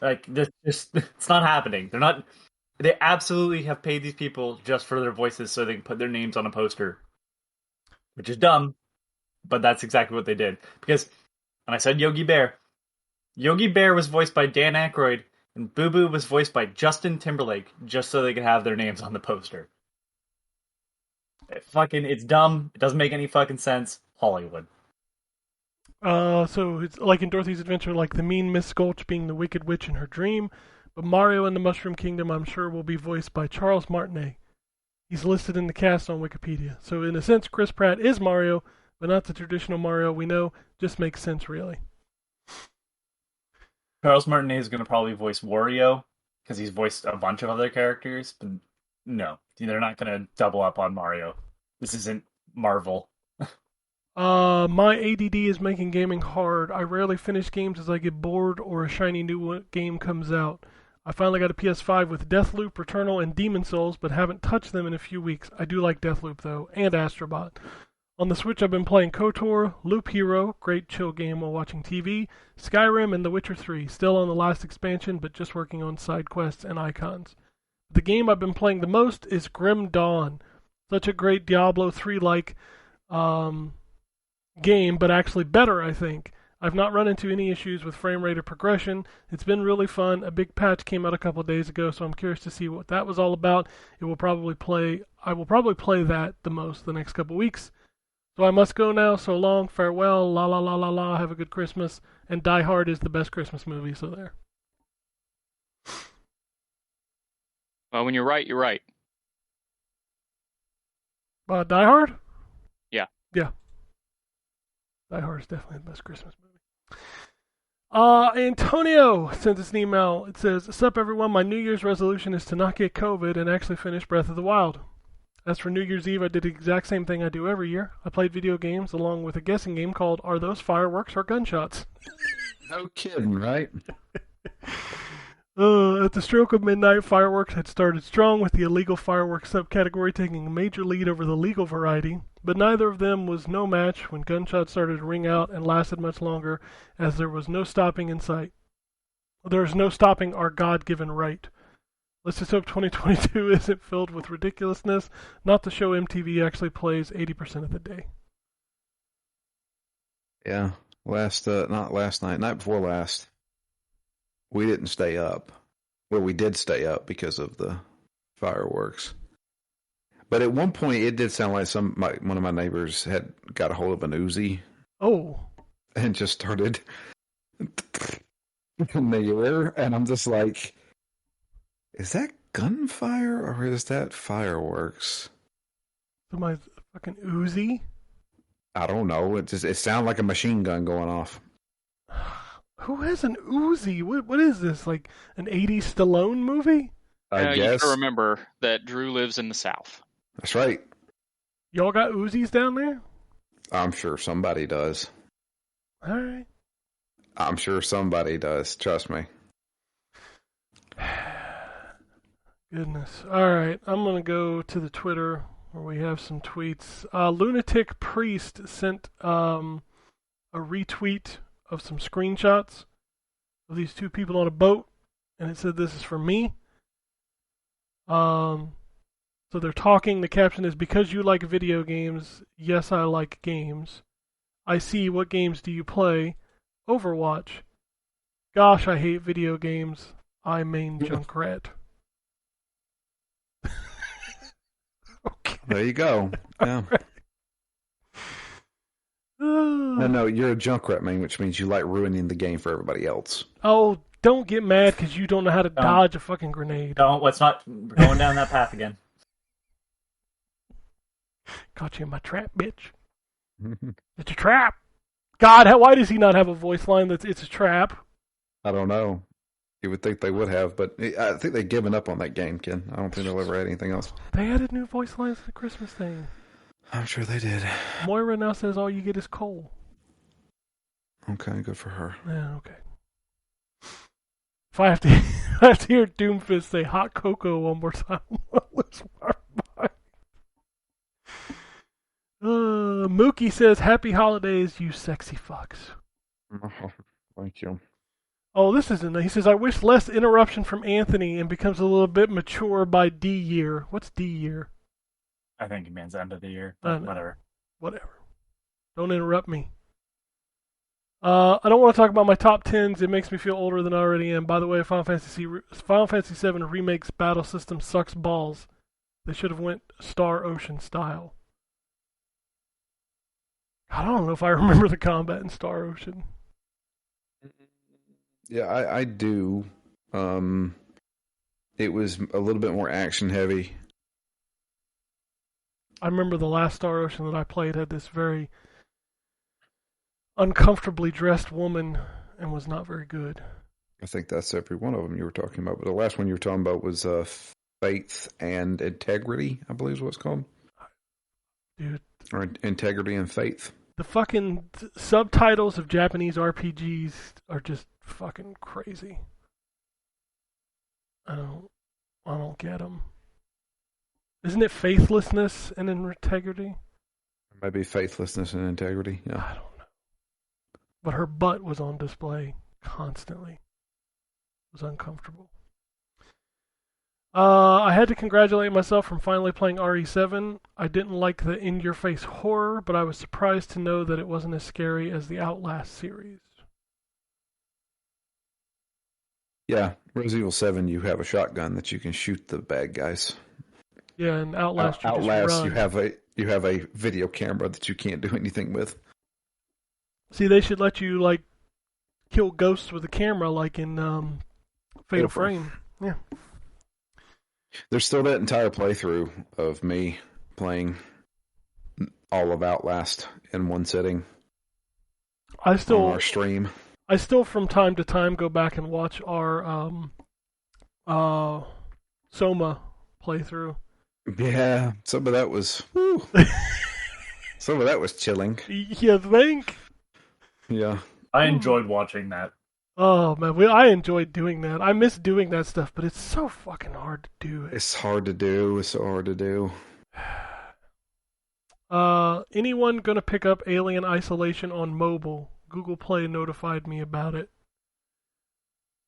Like, it's not happening. They absolutely have paid these people just for their voices so they can put their names on a poster. Which is dumb, but that's exactly what they did. Because when I said Yogi Bear was voiced by Dan Aykroyd, and Boo Boo was voiced by Justin Timberlake, just so they could have their names on the poster. It's dumb. It doesn't make any fucking sense. Hollywood.
So it's like in Dorothy's Adventure, like the mean Miss Gulch being the Wicked Witch in her dream. But Mario in the Mushroom Kingdom, I'm sure, will be voiced by Charles Martinet. He's listed in the cast on Wikipedia. So in a sense, Chris Pratt is Mario, but not the traditional Mario we know. Just makes sense, really.
Charles Martinet is going to probably voice Wario, because he's voiced a bunch of other characters, but no, they're not going to double up on Mario. This isn't Marvel.
My ADD is making gaming hard. I rarely finish games as I get bored or a shiny new game comes out. I finally got a PS5 with Deathloop, Returnal, and Demon Souls, but haven't touched them in a few weeks. I do like Deathloop, though, and Astrobot. On the Switch, I've been playing KOTOR, Loop Hero, great chill game while watching TV, Skyrim, and The Witcher 3. Still on the last expansion, but just working on side quests and icons. The game I've been playing the most is Grim Dawn. Such a great Diablo 3-like game, but actually better, I think. I've not run into any issues with frame rate or progression. It's been really fun. A big patch came out a couple of days ago, so I'm curious to see what that was all about. I will probably play that the most the next couple of weeks. So I must go now. So long, farewell, la la la la la. Have a good Christmas. And Die Hard is the best Christmas movie, so there.
Well, when you're right, you're right.
Die Hard?
Yeah.
Yeah. Die Hard is definitely the best Christmas movie. Antonio sends us an email. It says, "Sup everyone, my New Year's resolution is to not get COVID and actually finish Breath of the Wild. As for New Year's Eve, I did the exact same thing I do every year. I played video games along with a guessing game called Are Those Fireworks or Gunshots?"
No kidding, right?
At the stroke of midnight, fireworks had started strong, with the illegal fireworks subcategory taking a major lead over the legal variety, but neither of them was no match when gunshots started to ring out and lasted much longer, as there was no stopping in sight. There is no stopping our God-given right. Let's just hope 2022 isn't filled with ridiculousness, not the show MTV actually plays 80% of the day.
Yeah, not last night, night before last. We didn't stay up. Well, we did stay up because of the fireworks. But at one point, it did sound like one of my neighbors had got a hold of an Uzi.
Oh.
And just started in the air. And I'm just like, is that gunfire or is that fireworks?
My fucking Uzi?
I don't know. It sounded like a machine gun going off.
Who has an Uzi? What is this? Like an 80s Stallone movie?
I guess.
You gotta remember that Drew lives in the South.
That's right.
Y'all got Uzis down there?
I'm sure somebody does.
All right.
I'm sure somebody does. Trust me.
Goodness. All right. I'm going to go to the Twitter where we have some tweets. Lunatic Priest sent a retweet of some screenshots of these two people on a boat, and it said, "This is for me." So they're talking. The caption is, "Because you like video games, yes, I like games. I see. What games do you play? Overwatch. Gosh, I hate video games. I main Junkrat. Okay.
There you go. Yeah. No, you're a Junkrat main, which means you like ruining the game for everybody else.
Oh, don't get mad because you don't know how to dodge a fucking grenade.
No, let's not. We're going down that path again.
Caught you in my trap, bitch. It's a trap. God, why does he not have a voice line that's "it's a trap"?
I don't know. You would think they would have, but I think they've given up on that game, Ken. I don't think they'll ever add anything else.
They added new voice lines to the Christmas thing.
I'm sure they did.
Moira now says all you get is coal.
Okay, good for her.
Yeah, okay. If I have to, if I have to hear Doomfist say hot cocoa one more time, I'll lose my mind. Mookie says, "Happy holidays, you sexy fucks."
Oh, thank you.
Oh, this isn't. He says, "I wish less interruption from Anthony and becomes a little bit mature by D year." What's D year?
I think it means end of the year.
I
But
know.
whatever.
Whatever. Don't interrupt me. I don't want to talk about my top 10s. It makes me feel older than I already am. By the way, Final Fantasy VII Remake's battle system sucks balls. They should have went Star Ocean style. I don't know if I remember the combat in Star Ocean.
Yeah, I do. It was a little bit more action heavy.
I remember the last Star Ocean that I played had this very uncomfortably dressed woman and was not very good.
I think that's every one of them you were talking about. But the last one you were talking about was Faith and Integrity, I believe is what it's called.
Dude,
Or Integrity and Faith.
the fucking subtitles of Japanese RPGs are just fucking crazy. I don't get them. Isn't it faithlessness and integrity?
Maybe Faithlessness and Integrity. Yeah.
I don't know. But her butt was on display constantly. It was uncomfortable. I had to congratulate myself from finally playing RE7. I didn't like the in-your-face horror, but I was surprised to know that it wasn't as scary as the Outlast series.
Yeah. Resident Evil 7, you have a shotgun that you can shoot the bad guys.
Yeah, and Outlast, you
Outlast,
just run.
you have a video camera that you can't do anything with.
See, they should let you, like, kill ghosts with a camera, like in Fatal Frame. Yeah.
There's still that entire playthrough of me playing all of Outlast in one sitting
I
on
still
our stream.
from time to time go back and watch our Soma playthrough.
Yeah, some of that was some of that was chilling.
You think?
Yeah.
I enjoyed watching that.
Oh man, I enjoyed doing that. I miss doing that stuff, but it's so fucking hard to do it.
It's hard to do. It's so hard to do.
Anyone gonna pick up Alien Isolation on mobile? Google Play notified me about it.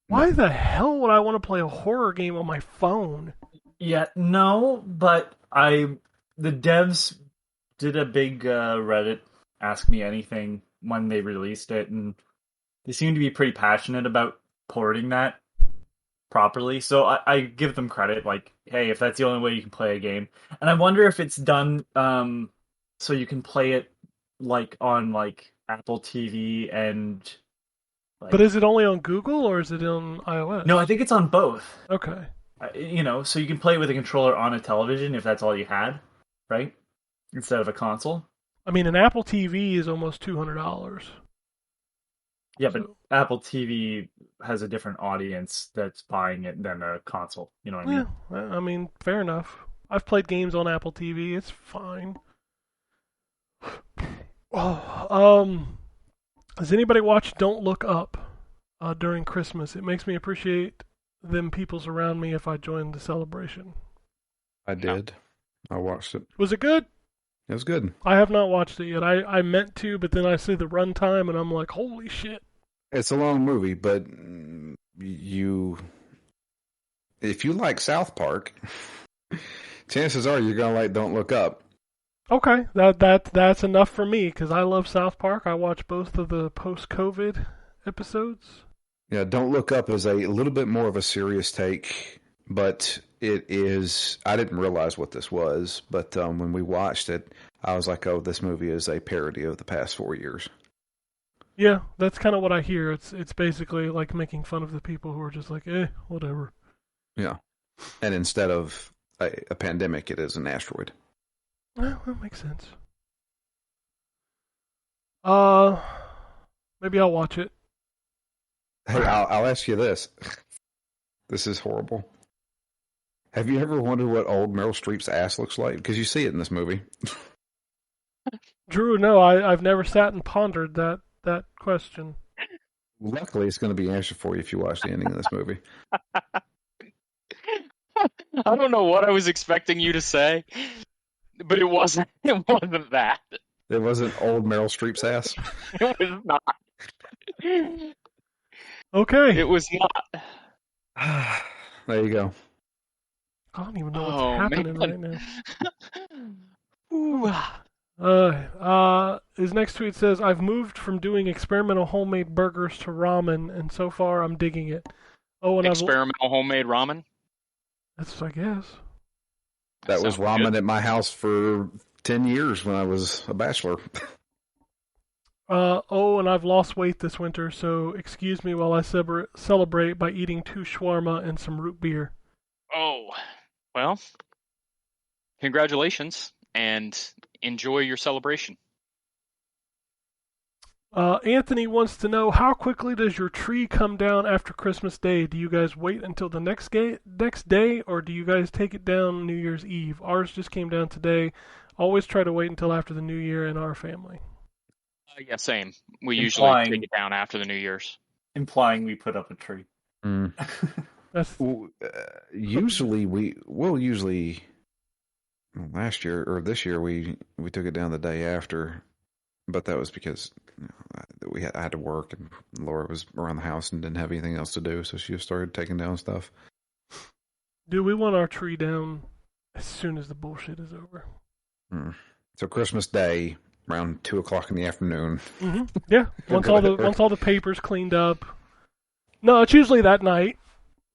Why the hell would I want to play a horror game on my phone?
Yeah, no, but the devs did a big Reddit Ask Me Anything when they released it, and they seem to be pretty passionate about porting that properly. So I give them credit, like, hey, if that's the only way you can play a game. And I wonder if it's done so you can play it like on like Apple TV and like...
But is it only on Google or is it on iOS?
No, I think it's on both.
Okay.
So you can play it with a controller on a television if that's all you had, right? Instead of a console.
I mean, an Apple TV is almost $200.
Yeah, but Apple TV has a different audience that's buying it than a console. You know what I mean?
Yeah, I mean, fair enough. I've played games on Apple TV. It's fine. Has anybody watched Don't Look Up during Christmas? It makes me appreciate them peoples around me if I joined the celebration.
I did. I watched it.
Was it good?
It was good.
I have not watched it yet. I meant to, but then I see the runtime and I'm like, holy shit.
It's a long movie, but if you like South Park, chances are you're gonna like Don't Look Up.
Okay, that's enough for me because I love South Park. I watch both of the post-COVID episodes.
Yeah, Don't Look Up is a little bit more of a serious take, but it is. I didn't realize what this was, but when we watched it, I was like, "Oh, this movie is a parody of the past 4 years."
Yeah, that's kind of what I hear. It's basically like making fun of the people who are just like, whatever.
Yeah, and instead of a pandemic, it is an asteroid.
Well, that makes sense. Maybe I'll watch it.
Hey, I'll ask you this. This is horrible. Have you ever wondered what old Meryl Streep's ass looks like? Because you see it in this movie.
Drew, no, I've never sat and pondered that question.
Luckily, it's going to be answered for you if you watch the ending of this movie.
I don't know what I was expecting you to say, but it wasn't. It wasn't that.
It wasn't old Meryl Streep's ass.
It was not.
Okay.
It was not.
There you go.
I don't even know what's happening
man.
right now. His next tweet says, I've moved from doing experimental homemade burgers to ramen, and so far I'm digging it. Oh, and
Experimental homemade ramen?
That's, I guess.
That was
Sounds
ramen
good.
at my house for 10 years when I was a bachelor.
And I've lost weight this winter, so excuse me while I celebrate by eating 2 shawarma and some root beer.
Oh, well, congratulations, and enjoy your celebration.
Anthony wants to know, how quickly does your tree come down after Christmas Day? Do you guys wait until the next day, or do you guys take it down New Year's Eve? Ours just came down today. Always try to wait until after the New Year in our family.
Yeah, same. We usually
Implying-
take it down after the New Year's.
Implying we put up a tree.
That's
Usually last year or this year we took it down the day after, but that was because I had to work and Laura was around the house and didn't have anything else to do, so she just started taking down stuff.
Dude, we want our tree down as soon as the bullshit is over.
So Christmas Day around 2:00 in the afternoon.
Mm-hmm. Yeah, once all the paper's cleaned up. No, it's usually that night.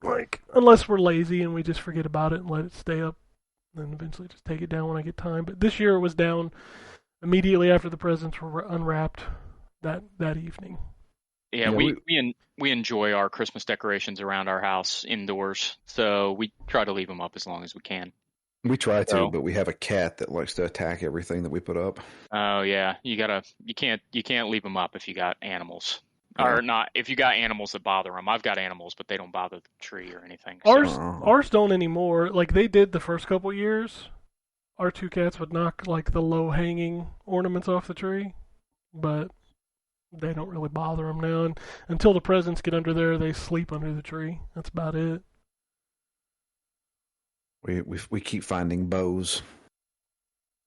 Like, unless we're lazy and we just forget about it and let it stay up, then eventually just take it down when I get time. But this year it was down immediately after the presents were unwrapped that evening.
Yeah,
Yeah,
we enjoy our Christmas decorations around our house indoors, so we try to leave them up as long as we can.
We try to,
So-
but we have a cat that likes to attack everything that we put up.
Oh yeah, you can't leave them up if you got animals.
Yeah.
Or not, if you got animals that bother them. I've got animals, but they don't bother the tree or anything. So.
Ours don't anymore. Like, they did the first couple years. Our 2 cats would knock like the low hanging ornaments off the tree, but they don't really bother them now. And until the presents get under there, they sleep under the tree. That's about it.
We keep finding bows.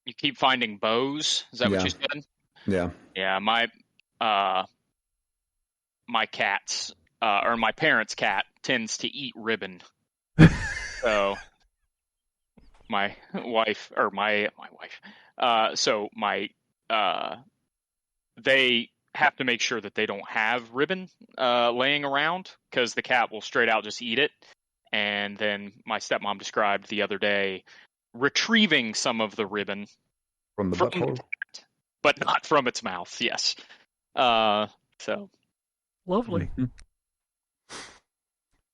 You keep finding bows? Is that what
Yeah.
you said?
Yeah.
Yeah, my cat's or my parents' cat tends to eat ribbon. So my wife they have to make sure that they don't have ribbon laying around, because the cat will straight out just eat it. And then my stepmom described the other day retrieving some of the ribbon
From the butthole.
but not from its mouth. Yes. So
Lovely.
Mhm.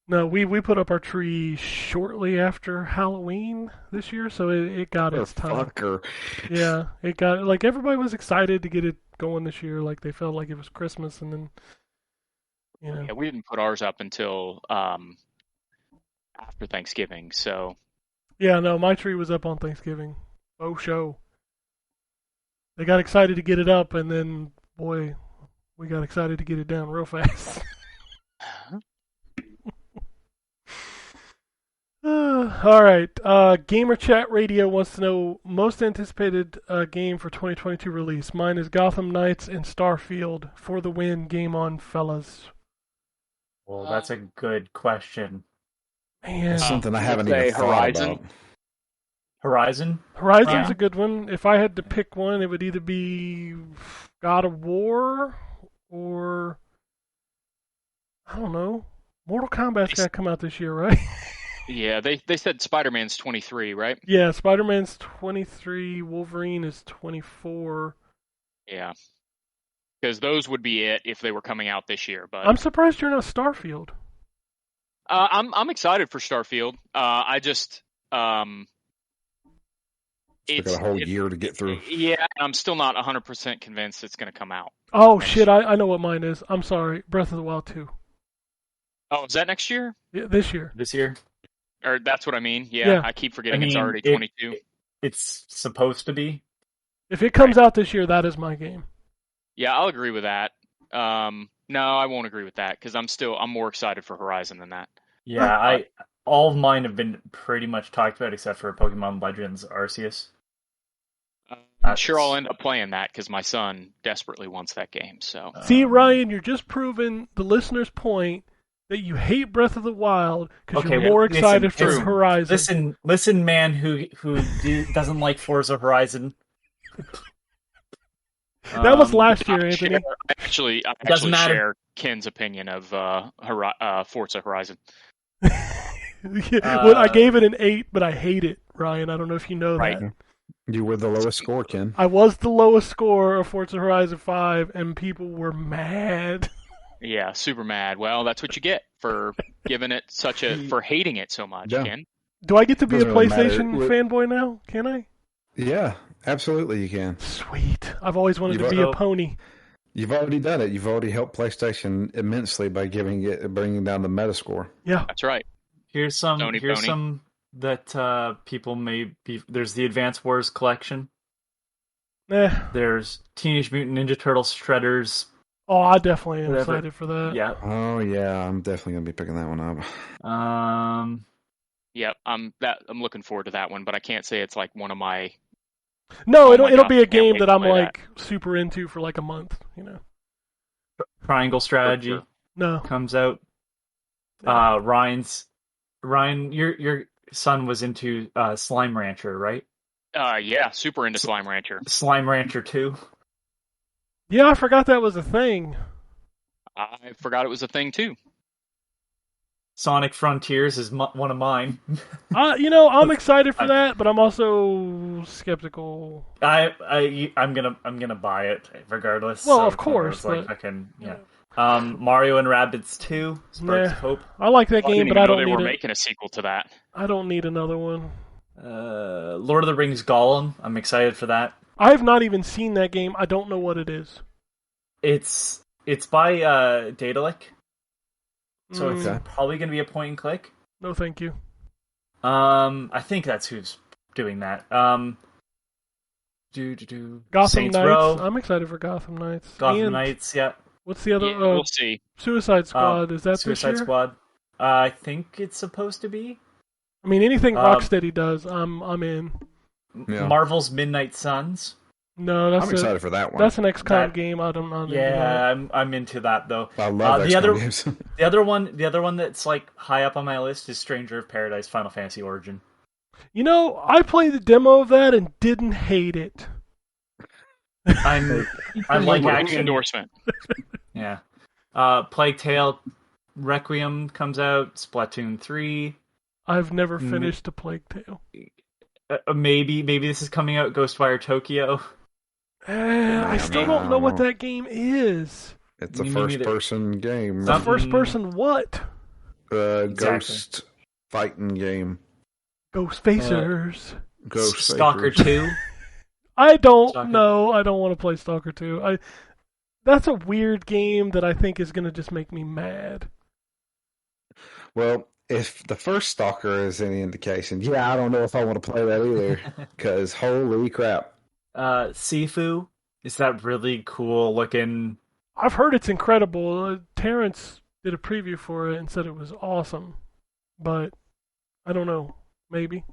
No, we put up our tree shortly after Halloween this year, so it got its time.
Fucker.
Yeah, it got, like, everybody was excited to get it going this year. Like, they felt like it was Christmas, and then, you know.
yeah, we didn't put ours up until after Thanksgiving. So
Yeah, no, my tree was up on Thanksgiving. Oh, show. They got excited to get it up, and then, boy, we got excited to get it down real fast. All right. Gamer Chat Radio wants to know most anticipated game for 2022 release. Mine is Gotham Knights and Starfield. For the win. Game on, fellas.
Well, that's a good question.
Man,
That's something I
I'd
haven't
say
even thought
Horizon.
about.
Horizon?
Horizon's
Yeah.
a good one. If I had to pick one, it would either be God of War or, I don't know. Mortal Kombat's got to come out this year, right?
Yeah, they said Spider-Man's 23, right?
Yeah, Spider-Man's 23, Wolverine is 24.
Yeah. Because those would be it if they were coming out this year. But
I'm surprised you're not Starfield.
I'm excited for Starfield. I just
It's got a whole year to get through.
Yeah, I'm still not 100% convinced it's going to come out.
Oh,
next
shit,
year.
I know what mine is. I'm sorry. Breath of the Wild 2.
Oh, is that next year?
Yeah, this year.
This year.
Or that's what I mean. Yeah,
Yeah.
I keep forgetting
I
it's
mean,
already 22.
It's supposed to be.
If it comes out this year, that is my game.
Yeah, I'll agree with that. No, I won't agree with that because I'm more excited for Horizon than that.
Yeah, all of mine have been pretty much talked about except for Pokemon Legends Arceus.
I'm sure I'll end up playing that because my son desperately wants that game. So
See, Ryan, you're just proving the listener's point that you hate Breath of the Wild because
Okay,
you're more
listen,
excited for
listen,
Horizon.
Listen, man who doesn't like Forza Horizon.
That was last year,
I
Anthony.
actually
doesn't matter.
share Ken's opinion of Forza Horizon.
Well, I gave it an 8, but I hate it, Ryan. I don't know if you know
Right.
that.
You were the lowest score, Ken.
I was the lowest score of Forza Horizon 5, and people were mad.
Yeah, super mad. Well, that's what you get for giving it for hating it so much,
Yeah.
Ken.
Do I get to be a
Doesn't really
PlayStation
matter.
fanboy now? Can I?
Yeah, absolutely you can.
Sweet. I've always wanted to
You've-
be a pony.
You've already done it. You've already helped PlayStation immensely by bringing down the Metascore.
Yeah.
That's right.
Here's some
Sony pony.
some that people may be. There's the Advance Wars collection. There's Teenage Mutant Ninja Turtles Shredders.
Oh, I definitely am
Whatever.
excited for that.
Yeah.
Oh yeah, I'm definitely gonna be picking that one up.
Yep, I'm looking forward to that one, but I can't say it's like one of my.
No,
Oh
it'll
my
it'll
God,
be a
I can't
game
wait
that
to
I'm
play
like super into for like a month. You know.
Triangle Strategy
sure.
No.
comes out. Ryan, your son was into Slime Rancher, right?
Yeah, super into Slime Rancher.
Slime Rancher 2.
Yeah, I forgot that was a thing.
I forgot it was a thing too.
Sonic Frontiers is one of mine.
I'm excited for that, but I'm also skeptical.
I'm gonna buy it regardless.
Well,
So
of course,
like
but-
yeah. Mario and Rabbids 2, Sparks
Nah.
of Hope.
I like that
I
game,
didn't
but
even
I
know
don't
they were
need it.
making a sequel to that.
I don't need another one.
Lord of the Rings Gollum. I'm excited for that.
I have not even seen that game. I don't know what it is.
It's by Daedalic, so it's
Okay.
probably gonna be a point and click.
No, thank you.
I think that's who's doing that.
Gotham
Saints
Knights.
Row,
I'm excited for Gotham Knights.
Gotham
And
Knights, yeah.
What's the other?
Yeah, we'll see.
Suicide Squad. Is that
Suicide
this year?
Squad. I think it's supposed to be.
I mean, anything
Um,
Rocksteady does, I'm in.
Yeah.
Marvel's Midnight Suns.
No, that's
I'm excited for that one.
that's an XCOM
That-
game. I'm not into that.
Yeah, I'm into that though.
I love
the
XCOM
other-
games.
The other one that's like high up on my list is Stranger of Paradise Final Fantasy Origin.
I played the demo of that and didn't hate it.
I'm like
Moving
action.
endorsement.
Yeah. Plague Tale Requiem comes out. Splatoon 3.
I've never
Mm.
finished a Plague Tale.
Maybe this is coming out. Ghostwire Tokyo.
I still don't know what that game is.
It's a
Me neither.
first-person game.
It's a
Something-
first person what?
Ghost fighting game.
Ghost Facers.
Ghost
Stalker
Facers.
2.
I don't
Stalker.
know. I don't want to play Stalker 2. That's a weird game that I think is going to just make me mad.
Well, if the first Stalker is any indication, yeah, I don't know if I want to play that either. Because holy crap.
Sifu. Is that really cool looking?
I've heard it's incredible. Terrence did a preview for it and said it was awesome. But I don't know. Maybe.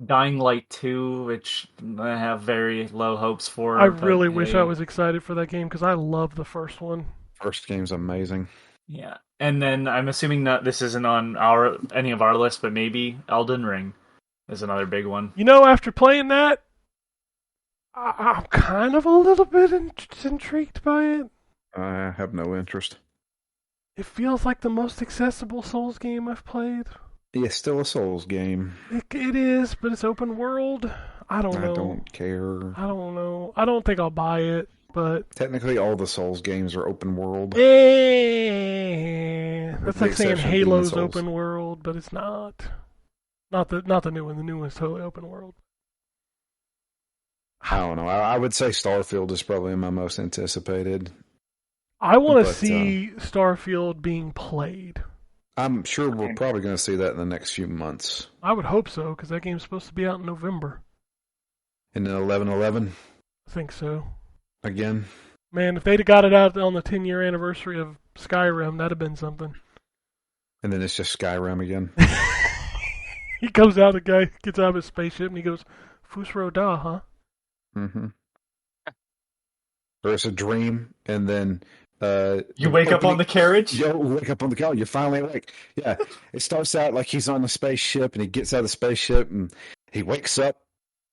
Dying Light 2, which I have very low hopes for.
I
but
really wish
hey.
I was excited for that game because I love the first one.
First game's amazing.
Yeah, and then I'm assuming that this isn't on any of our list, but maybe Elden Ring is another big one.
After playing that, I'm kind of a little bit intrigued by it.
I have no interest.
It feels like the most accessible Souls game I've played.
Yeah, still a Souls game.
It is, but it's open world. I don't know.
I don't care.
I don't know. I don't think I'll buy it, but
Technically, all the Souls games are open world.
that's
With
like
the
saying
exception of Demon's
Halo's
Souls.
open world, but it's not. Not the new one. The new one's totally open world.
I don't know. I would say Starfield is probably my most anticipated.
I want to
But,
see Starfield being played.
I'm sure we're probably going to see that in the next few months.
I would hope so, because that game's supposed to be out in November.
And then 11/11
I think so.
again.
Man, if they'd have got it out on the 10-year anniversary of Skyrim, that'd have been something.
And then it's just Skyrim again.
He comes out, the guy gets out of his spaceship, and he goes, Fusro Da, huh?
Mm-hmm. Or it's a dream, and then
You wake up on the carriage?
You wake up on the couch. You're finally awake. Yeah, it starts out like he's on the spaceship, and he gets out of the spaceship, and he wakes up,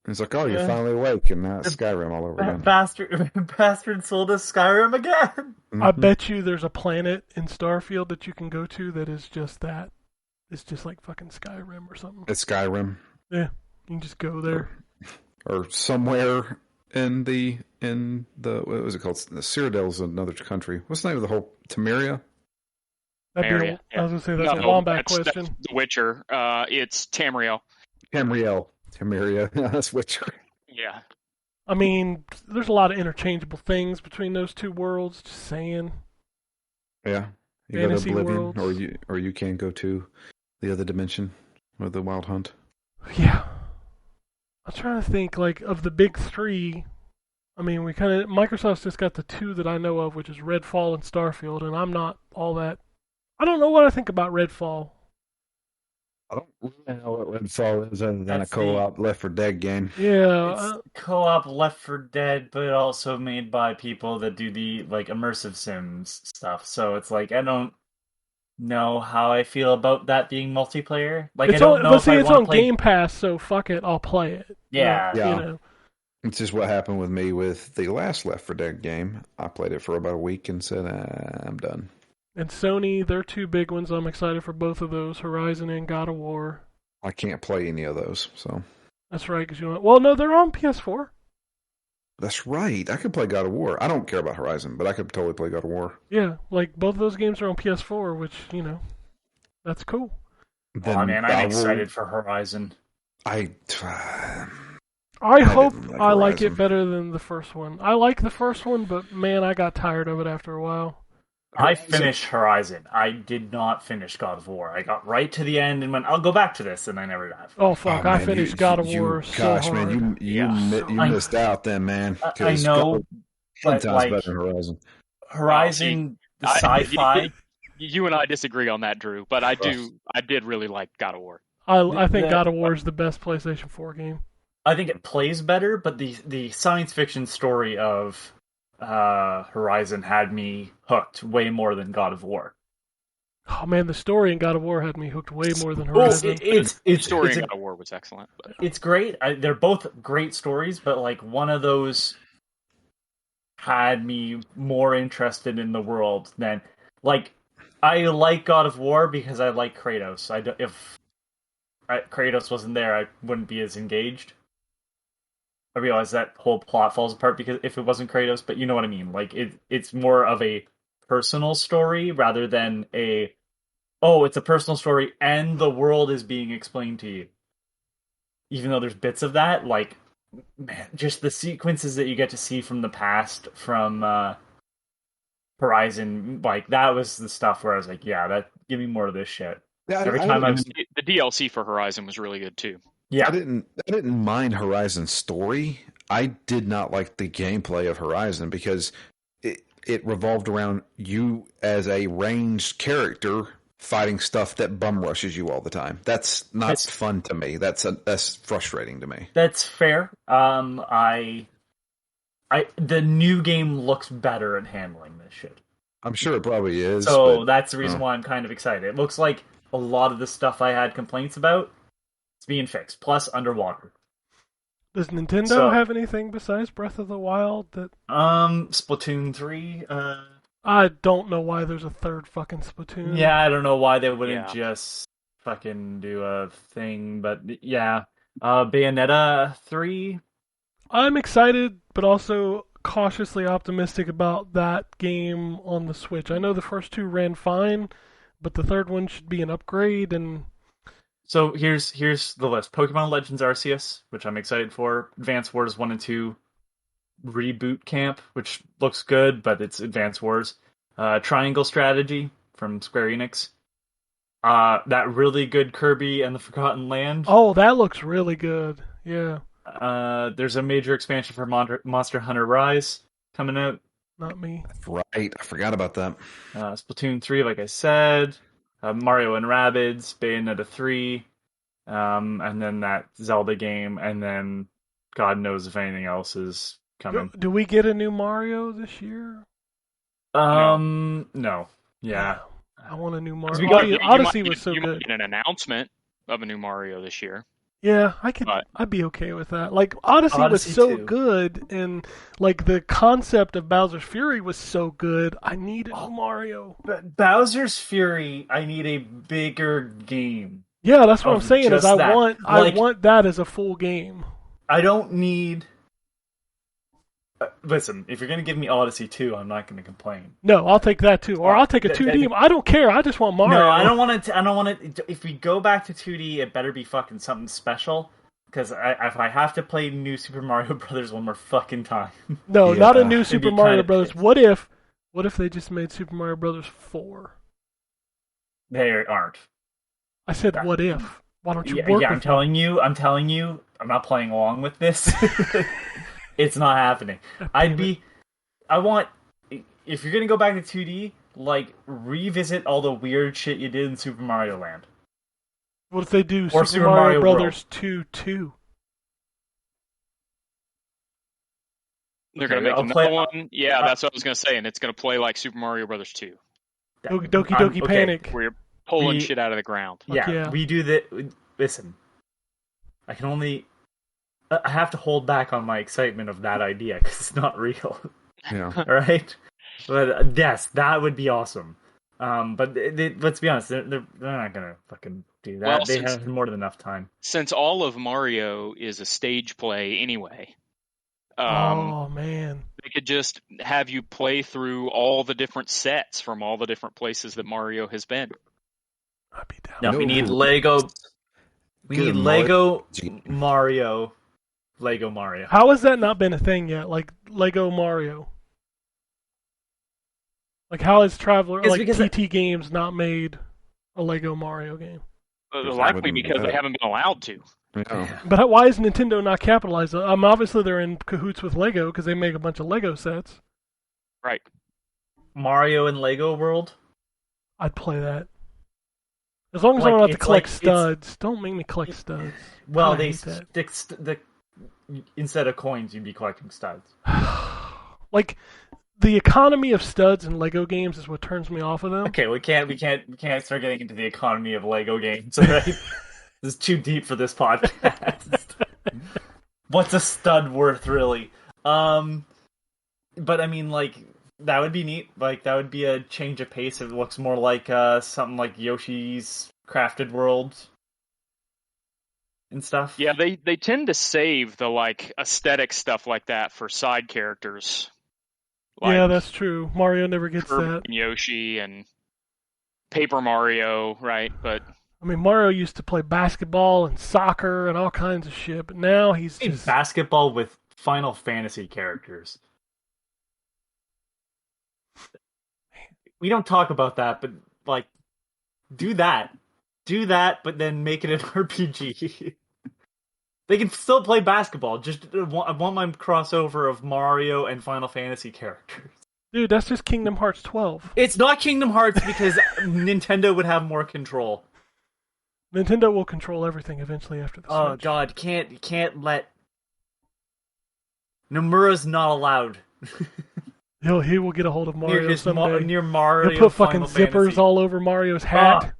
and it's like, oh, you're
Yeah.
finally awake, and now it's Skyrim all over again.
Bastard sold us Skyrim again.
I
Mhm.
bet you there's a planet in Starfield that you can go to that is just that. It's just like fucking Skyrim or something.
It's Skyrim,
Yeah, you can just go there.
or somewhere in the what was it called? The Cyrodiil's another country. What's the name of the whole Temeria?
That'd be
Area,
I was gonna say that's a
No,
Wombat
that's
question.
The Witcher. It's Tamriel.
Temeria. That's Witcher.
Yeah.
I mean, there's a lot of interchangeable things between those two worlds. Just saying.
Yeah, you go to
Fantasy
Oblivion,
worlds.
or you can go to the other dimension with the Wild Hunt.
Yeah. I'm trying to think, like, of the big three. I mean, Microsoft's just got the two that I know of, which is Redfall and Starfield, and I'm not all that. I don't know what I think about Redfall.
I don't really know what Redfall is other than
That's
a co-op Left 4 Dead game.
Yeah,
It's co-op Left 4 Dead, but also made by people that do the like immersive Sims stuff. So it's like I don't know how I feel about that being multiplayer. Like I don't know
but
if
see,
I
it's
want
on
to play.
Game Pass, so fuck it, I'll play it.
Yeah.
You
Yeah.
know.
It's just what happened with me with the last Left 4 Dead game. I played it for about a week and said, I'm done.
And Sony, they're two big ones. I'm excited for both of those, Horizon and God of War.
I can't play any of those, so
That's right, because well, no, they're on PS4.
that's right. I could play God of War. I don't care about Horizon, but I could totally play God of War.
Yeah, like both of those games are on PS4, which, that's cool.
Oh man,
I
I'm
will-
excited for Horizon.
I
I hope
didn't like
I like it
Horizon.
better than the first one. I like the first one, but man, I got tired of it after a while.
I finished Horizon. I did not finish God of War. I got right to the end and went, I'll go back to this, and I never have.
Oh fuck,
Oh,
I
man,
finished
you-
God of
you-
War so
gosh,
hard.
man, you
I-
missed out then, man.
I
'cause
know,
God, 10
but
times
like
better than Horizon.
Horizon, the
I-
sci-fi.
You and I disagree on that, Drew, but I did really like God of War.
I think
the-
God of War is the best PlayStation 4 game.
I think it plays better, but the science fiction story of Horizon had me hooked way more than God of War.
Oh man, the story in God of War had me hooked way more than
Oh,
Horizon.
it's
The story
it's
in
a-
God of War was excellent. But
it's great. They're both great stories, but like one of those had me more interested in the world than like I like God of War because I like Kratos. If Kratos wasn't there, I wouldn't be as engaged. I realize that whole plot falls apart because if it wasn't Kratos, but you know what I mean. Like it's more of a personal story rather than it's a personal story and the world is being explained to you. Even though there's bits of that, like man, just the sequences that you get to see from the past from Horizon, like that was the stuff where I was like, yeah, give me more of this shit.
Yeah,
Every time
the DLC for Horizon was really good too.
Yeah,
I didn't mind Horizon's story. I did not like the gameplay of Horizon because it revolved around you as a ranged character fighting stuff that bum rushes you all the time. That's not fun to me. That's frustrating to me.
that's fair. The new game looks better at handling this shit.
I'm sure it probably is.
So
but,
that's the reason why I'm kind of excited. It looks like a lot of the stuff I had complaints about is being fixed. Plus, underwater.
Does Nintendo
So-
have anything besides Breath of the Wild that?
Splatoon 3.
I don't know why there's a third fucking Splatoon.
Yeah, I don't know why they wouldn't
Yeah.
just fucking do a thing, but yeah. Bayonetta 3.
I'm excited, but also cautiously optimistic about that game on the Switch. I know the first two ran fine, but the third one should be an upgrade, and
So here's the list: Pokemon Legends Arceus, which I'm excited for; Advance Wars 1 and 2, Reboot Camp, which looks good, but it's Advance Wars; Triangle Strategy from Square Enix; that really good Kirby and the Forgotten Land.
oh, that looks really good. Yeah,
There's a major expansion for Monster Hunter Rise coming out.
not me.
Right, I forgot about that.
Splatoon 3, like I said. Mario and Rabbids, Bayonetta 3, and then that Zelda game, and then God knows if anything else is coming.
Do we get a new Mario this year?
No. Yeah.
I want a new
Because
Mario.
we got-
Odyssey was so
you might
good.
get an announcement of a new Mario this year.
Yeah,
But-
I'd be okay with that. Like Odyssey was
Odyssey
so
too.
good, and like the concept of Bowser's Fury was so good. I need a new Mario.
But Bowser's Fury, I need a bigger game.
Yeah, that's what I'm
Of
saying. Is
just
I
that.
want
Like-
that as a full game.
I don't need. Listen, if you're gonna give me Odyssey 2, I'm not gonna complain.
No, I'll take that too, or I'll take a 2D. I don't care. I just want Mario.
No, I don't want to. I don't want to. If we go back to 2D, it better be fucking something special. Because if I have to play New Super Mario Brothers one more fucking time,
No,
Yeah,
not a new
it'd
Super
be
Mario
kinda
Brothers.
pissed.
What if they just made Super Mario Brothers 4?
they aren't.
I said, what if? Why don't you
Yeah,
work
I'm
with me?
telling you, I'm not playing along with this. It's not happening. I want, if you're gonna go back to 2D, like, revisit all the weird shit you did in Super Mario Land.
What if they do
Or
Super
Super
Mario
Mario
Brothers 2?
They're
Okay,
gonna make
I'll
another
play-
one. Yeah, that's what I was gonna say, and it's gonna play like Super Mario Brothers 2,
Doki Doki
I'm-
Doki
okay,
Panic.
where you're pulling
We-
shit out of the ground.
Yeah,
yeah.
we do that. Listen, I can only. I have to hold back on my excitement of that idea because it's not real.
Yeah.
Right? But yes, that would be awesome. But let's be honest, they're not gonna fucking do that.
Well,
they
since-
have more than enough time.
Since all of Mario is a stage play anyway,
Oh man.
they could just have you play through all the different sets from all the different places that Mario has been.
I'd be down.
No,
No.
we need Lego. We
Good
need Lego
Mario.
Lego Mario.
How has that not been a thing yet? Like Lego Mario. Like how has Traveler
It's
like
because
TT Games not made a Lego Mario game?
Because
Likely
wouldn't
because
do
they
it.
haven't been allowed to.
Yeah.
But why is Nintendo not capitalized? Obviously they're in cahoots with Lego because they make a bunch of Lego sets.
Right.
Mario and Lego World.
I'd play that. As long as I
Like,
don't have to
it's
collect
like- it's-
studs. Don't make me collect studs.
Well,
I
they
hate that.
stick instead of coins, you'd be collecting studs.
Like the economy of studs in Lego games is what turns me off of them.
Okay, we can't start getting into the economy of Lego games, right? This is too deep for this podcast. What's a stud worth, really? But I mean, like, that would be neat. Like, that would be a change of pace. It looks more like something like Yoshi's Crafted World and stuff.
Yeah, they tend to save the like aesthetic stuff like that for side characters. Like
Yeah, that's true. Mario never gets
Kirby
that.
and Yoshi and Paper Mario, right? But
I mean, Mario used to play basketball and soccer and all kinds of shit, but now he's
Hey,
just
basketball with Final Fantasy characters. We don't talk about that, but like, do that, but then make it an RPG. They can still play basketball. Just I want my crossover of Mario and Final Fantasy characters.
dude. That's just Kingdom Hearts 12.
It's not Kingdom Hearts because Nintendo would have more control.
Nintendo will control everything eventually after the
Oh
Switch.
God, can't let Nomura's not allowed
He will get a hold of Mario someday.
near Mario.
He'll put fucking
Final
zippers
Fantasy.
all over Mario's hat.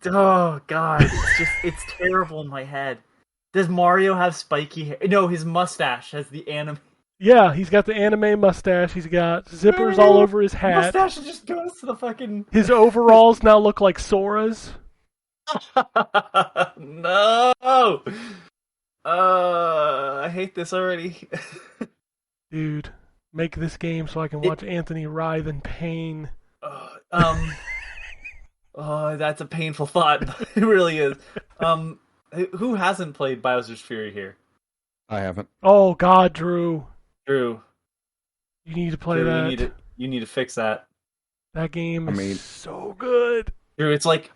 Oh God, it's terrible in my head. Does Mario have spiky hair? No, his mustache has the anime.
Yeah, he's got the anime mustache. He's got zippers all over his hat.
Mustache just goes to the fucking.
His overalls now look like Sora's.
No. I hate this already.
Dude, make this game so I can watch Anthony writhe in pain.
Oh, that's a painful thought. It really is. Who hasn't played Bowser's Fury here?
I haven't.
Oh God, Drew,
Drew,
you need to play
Drew,
that.
you need to fix that.
That game
I
is
mean-
so good.
Drew, it's like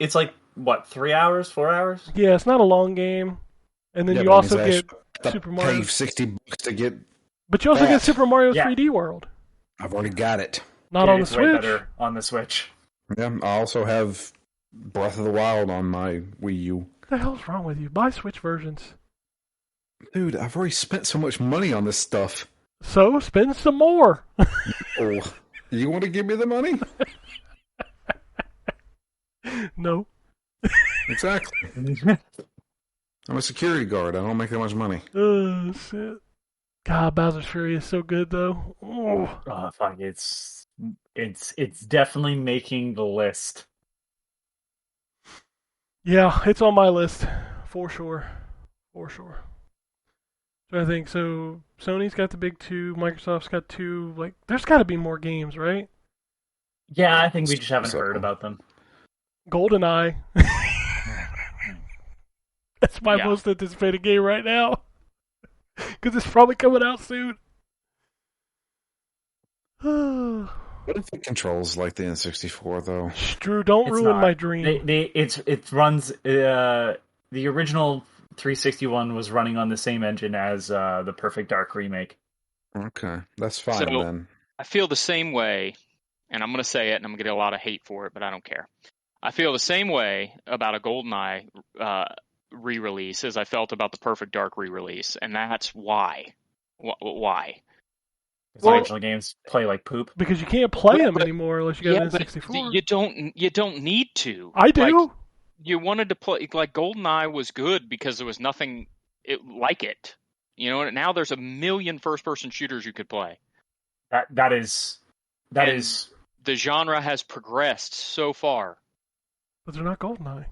what, 3 hours, 4 hours?
Yeah, it's not a long game, and then
Yeah,
you
but
also
means I
get
have to
Super Mario.
pay $60 to get.
But you also get
that.
Super Mario
Yeah.
3D World.
I've already got it.
Not
Dude,
on the
it's way
Switch.
better on the Switch.
Yeah, I also have Breath of the Wild on my Wii U.
What the hell's wrong with you? Buy Switch versions.
Dude, I've already spent so much money on this stuff.
So spend some more.
Oh, you want to give me the money?
No.
Exactly. I'm a security guard. I don't make that much money.
Oh shit. God, Bowser's Fury is so good though. Oh.
Oh fuck, it's definitely making the list.
Yeah, it's on my list for sure. For sure. So I think so. Sony's got the big two. Microsoft's got two. Like, there's got to be more games, right?
Yeah, I think we just haven't
So-
heard about them.
GoldenEye. That's my
Yeah.
most anticipated game right now. Because it's probably coming out soon.
What if it controls like the N64 though?
Drew, don't
It's
ruin
not.
my dream.
It runs the original 361 was running on the same engine as the Perfect Dark remake.
Okay, that's fine
So-
then.
I feel the same way, and I'm going to say it, and I'm going to get a lot of hate for it, but I don't care. I feel the same way about a GoldenEye re-release as I felt about the Perfect Dark re-release, and that's why. Why?
Because
Well-
original games play like poop.
Because you can't play
Well,
them
but-
anymore unless you got an
but
N64.
you don't need to.
I do.
Like, you wanted to play, like, GoldenEye was good because there was nothing like it. You know, and now there's a million first-person shooters you could play.
That is
And- The genre has progressed so far.
But they're not GoldenEye.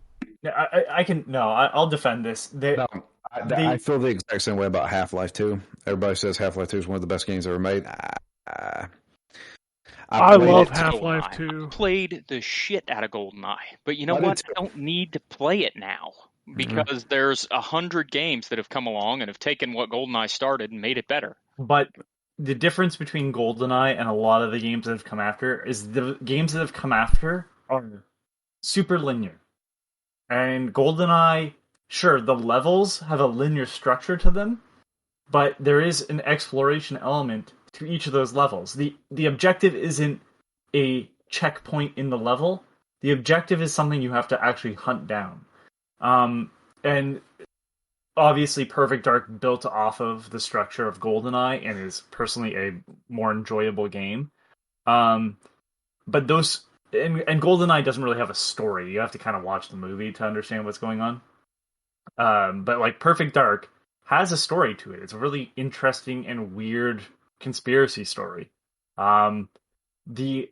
I'll defend this.
No, I feel the exact same way about Half-Life 2. Everybody says Half-Life 2 is one of the best games ever made.
I
played
love
it.
Half-Life
GoldenEye.
2.
I played the shit out of GoldenEye, but you know
I did
what?
too.
I don't need to play it now because there's 100 games that have come along and have taken what GoldenEye started and made it better.
But the difference between GoldenEye and a lot of the games that have come after is the games that have come after are super linear. And GoldenEye, sure, the levels have a linear structure to them, but there is an exploration element to each of those levels. The objective isn't a checkpoint in the level. The objective is something you have to actually hunt down. And obviously Perfect Dark built off of the structure of GoldenEye and is personally a more enjoyable game. But those and GoldenEye doesn't really have a story. You have to kind of watch the movie to understand what's going on. But like Perfect Dark has a story to it. It's a really interesting and weird conspiracy story. The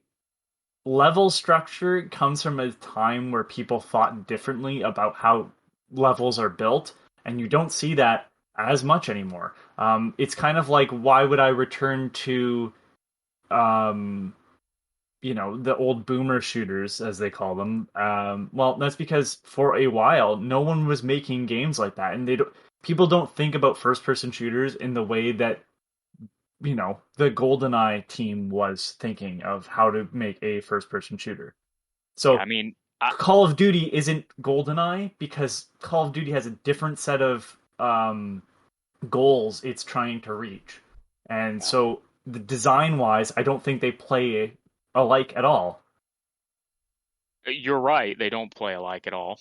level structure comes from a time where people thought differently about how levels are built, and you don't see that as much anymore. It's kind of like, why would I return to the old boomer shooters, as they call them? Well, that's because for a while no one was making games like that, and people don't think about first person shooters in the way that the GoldenEye team was thinking of how to make a first person shooter. So
I mean,
Call of Duty isn't GoldenEye because Call of Duty has a different set of goals it's trying to reach. And so the design-wise, I don't think they play alike at all.
you're right. They don't play alike at all.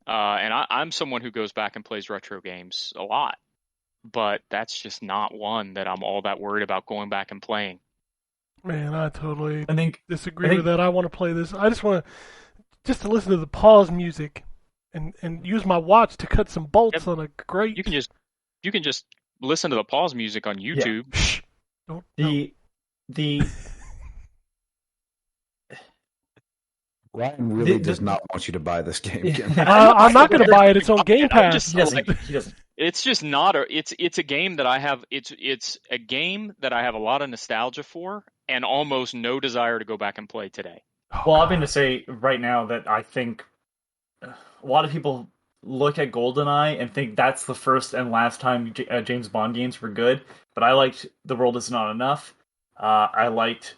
And I'm someone who goes back and plays retro games a lot, but that's just not one that I'm all that worried about going back and playing.
Man, I totally
I think
disagree with that. I want to play this. I just want to listen to the pause music and use my watch to cut some bolts
Yep.
on a grate.
You can just listen to the pause music on YouTube.
Shh. Don't.
The
Ryan really
The-
does not want you to buy this game,
Yeah.
Ken.
I'm not going to buy it. It's on Game
I'm
Pass.
just
he doesn't.
like,
He doesn't.
it's just not a. It's a game that I have. It's a game that I have a lot of nostalgia for, and almost no desire to go back and play today.
Well, I'm going to say right now that I think a lot of people look at GoldenEye and think that's the first and last time James Bond games were good. But I liked The World Is Not Enough. I liked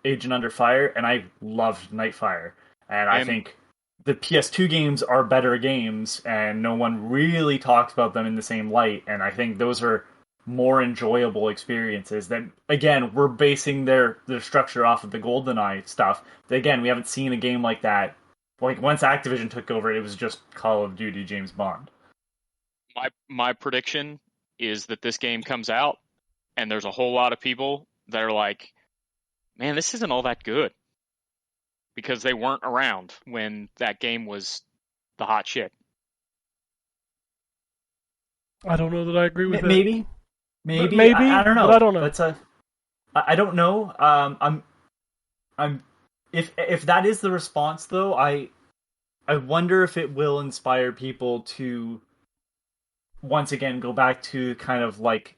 Agent Under Fire, and I loved Nightfire. And I think the PS2 games are better games, and no one really talks about them in the same light. And I think those are more enjoyable experiences. That, again, we're basing their structure off of the GoldenEye stuff. Again, we haven't seen a game like that. Like, once Activision took over, it was just Call of Duty James Bond.
My prediction is that this game comes out, and there's a whole lot of people that are like, "Man, this isn't all that good," because they weren't around when that game was the hot shit.
I don't know that I agree with that.
Maybe.
Maybe,
I don't know.
but I don't know.
That's I don't know. I'm if that is the response though, I wonder if it will inspire people to once again go back to kind of like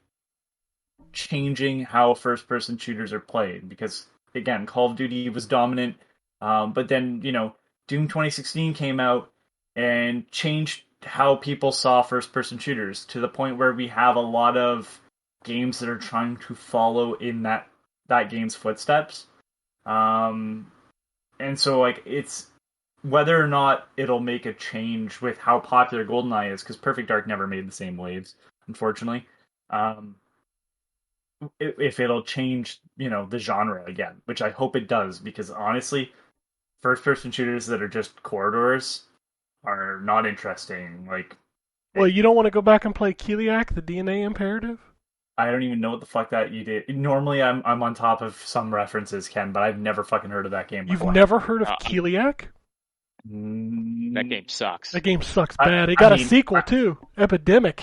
changing how first person shooters are played, because again, Call of Duty was dominant, but then, you know, Doom 2016 came out and changed how people saw first person shooters to the point where we have a lot of games that are trying to follow in that game's footsteps. And so, like, it's whether or not it'll make a change with how popular GoldenEye is, because Perfect Dark never made the same waves, unfortunately. If it'll change, you know, the genre again, which I hope it does, because honestly, first-person shooters that are just corridors are not interesting. Like,
Well, you don't want to go back and play Kiliak, the DNA Imperative?
I don't even know what the fuck that you did. Normally, I'm on top of some references, Ken, but I've never fucking heard of that game
You've
before.
never heard of Kiliak?
That game sucks.
That game sucks
I-
bad. It
I
got a
mean,
sequel, too. Epidemic.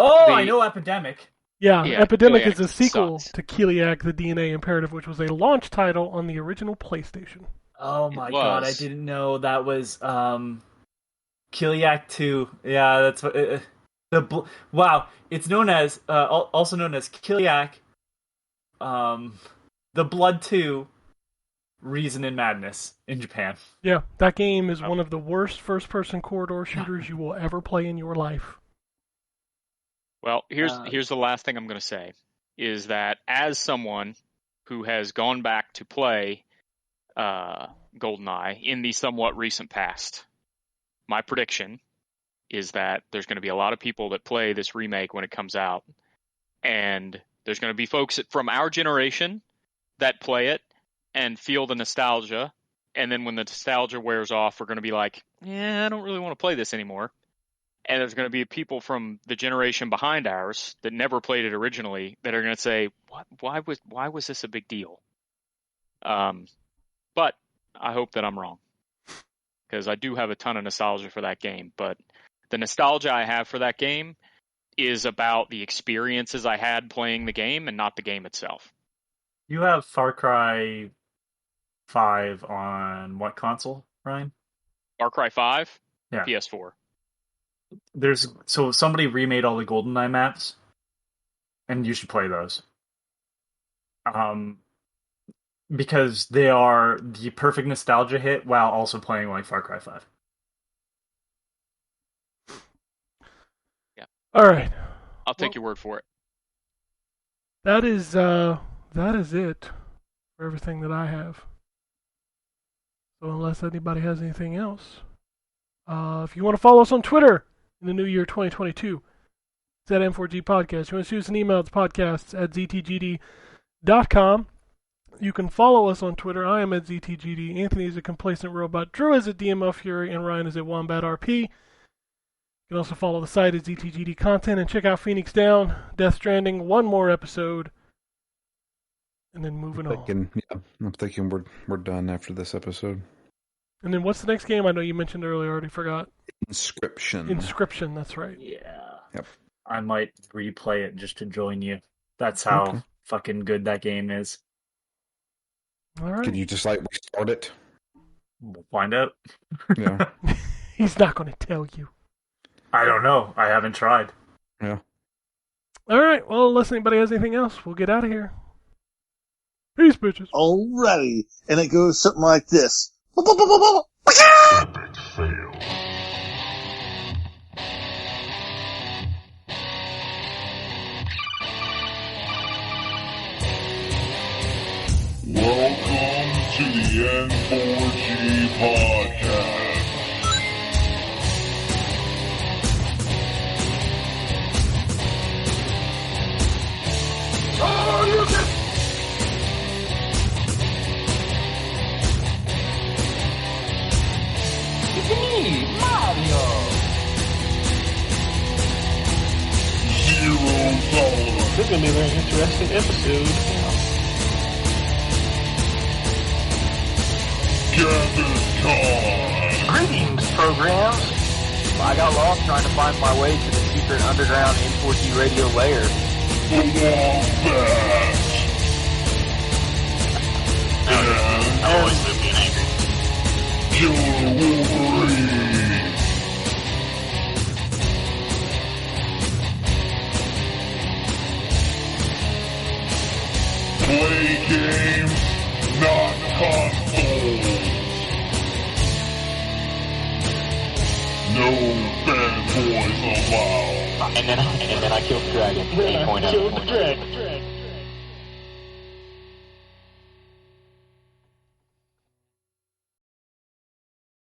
Oh, I know Epidemic.
Yeah,
Yeah,
Epidemic
Kiliak
is a sequel
sucks.
to Kiliak, the DNA Imperative, which was a launch title on the original PlayStation.
Oh my
It
god, I
was.
didn't know that was Kiliak 2. Yeah, that's what wow, it's known as also known as Kiliak the Blood 2 Reason and Madness in Japan.
Yeah, that game is one of the worst first-person corridor shooters you will ever play in your life.
Well, here's the last thing I'm going to say, is that as someone who has gone back to play GoldenEye in the somewhat recent past, my prediction is that there's going to be a lot of people that play this remake when it comes out, and there's going to be folks from our generation that play it and feel the nostalgia, and then when the nostalgia wears off, we're going to be like, yeah, I don't really want to play this anymore. And there's going to be people from the generation behind ours that never played it originally that are going to say, "What? Why was this a big deal?" But I hope that I'm wrong, because I do have a ton of nostalgia for that game. But the nostalgia I have for that game is about the experiences I had playing the game and not the game itself.
You have Far Cry 5 on what console, Ryan?
Far Cry 5,
Yeah.
PS4.
So somebody remade all the GoldenEye maps, and you should play those. Because they are the perfect nostalgia hit while also playing like Far Cry 5.
All right,
I'll take your word for it.
that is it for everything that I have. So unless anybody has anything else, if you want to follow us on Twitter in the new year 2022, it's at N4G Podcast. You want to shoot us an email, it's podcasts@ztgd.com. You can follow us on Twitter. I am at ZTGD. Anthony is a complacent robot. Drew is at DML Fury, and Ryan is at Wombat RP. You can also follow the site at ZTGD Content and check out Phoenix Down, Death Stranding, one more episode, and then moving on.
I'm thinking we're done after this episode.
And then what's the next game? I know you mentioned earlier. I already forgot.
Inscription.
Inscription. That's right.
Yeah.
Yep.
I might replay it just to join you. That's how
Okay.
fucking good that game is.
All right.
Can you just like restart it?
We'll find out.
Yeah.
He's not going to tell you.
I don't know. I haven't tried.
Yeah.
All right. Well, unless anybody has anything else, we'll get out of here. Peace, bitches.
Alrighty. And it goes something like this.
Epic fail. Welcome to the N4G podcast. $0.
This is going to be a very interesting episode.
Gather time.
Greetings, programs. I got lost trying to find my way to the secret underground N4G Radio lair.
The Wombat. And
I always live being angry.
Killer Wolverine. Play games, not consoles. No bad boys allowed.
And then I killed the dragon. 8.0.
Killed the dragon.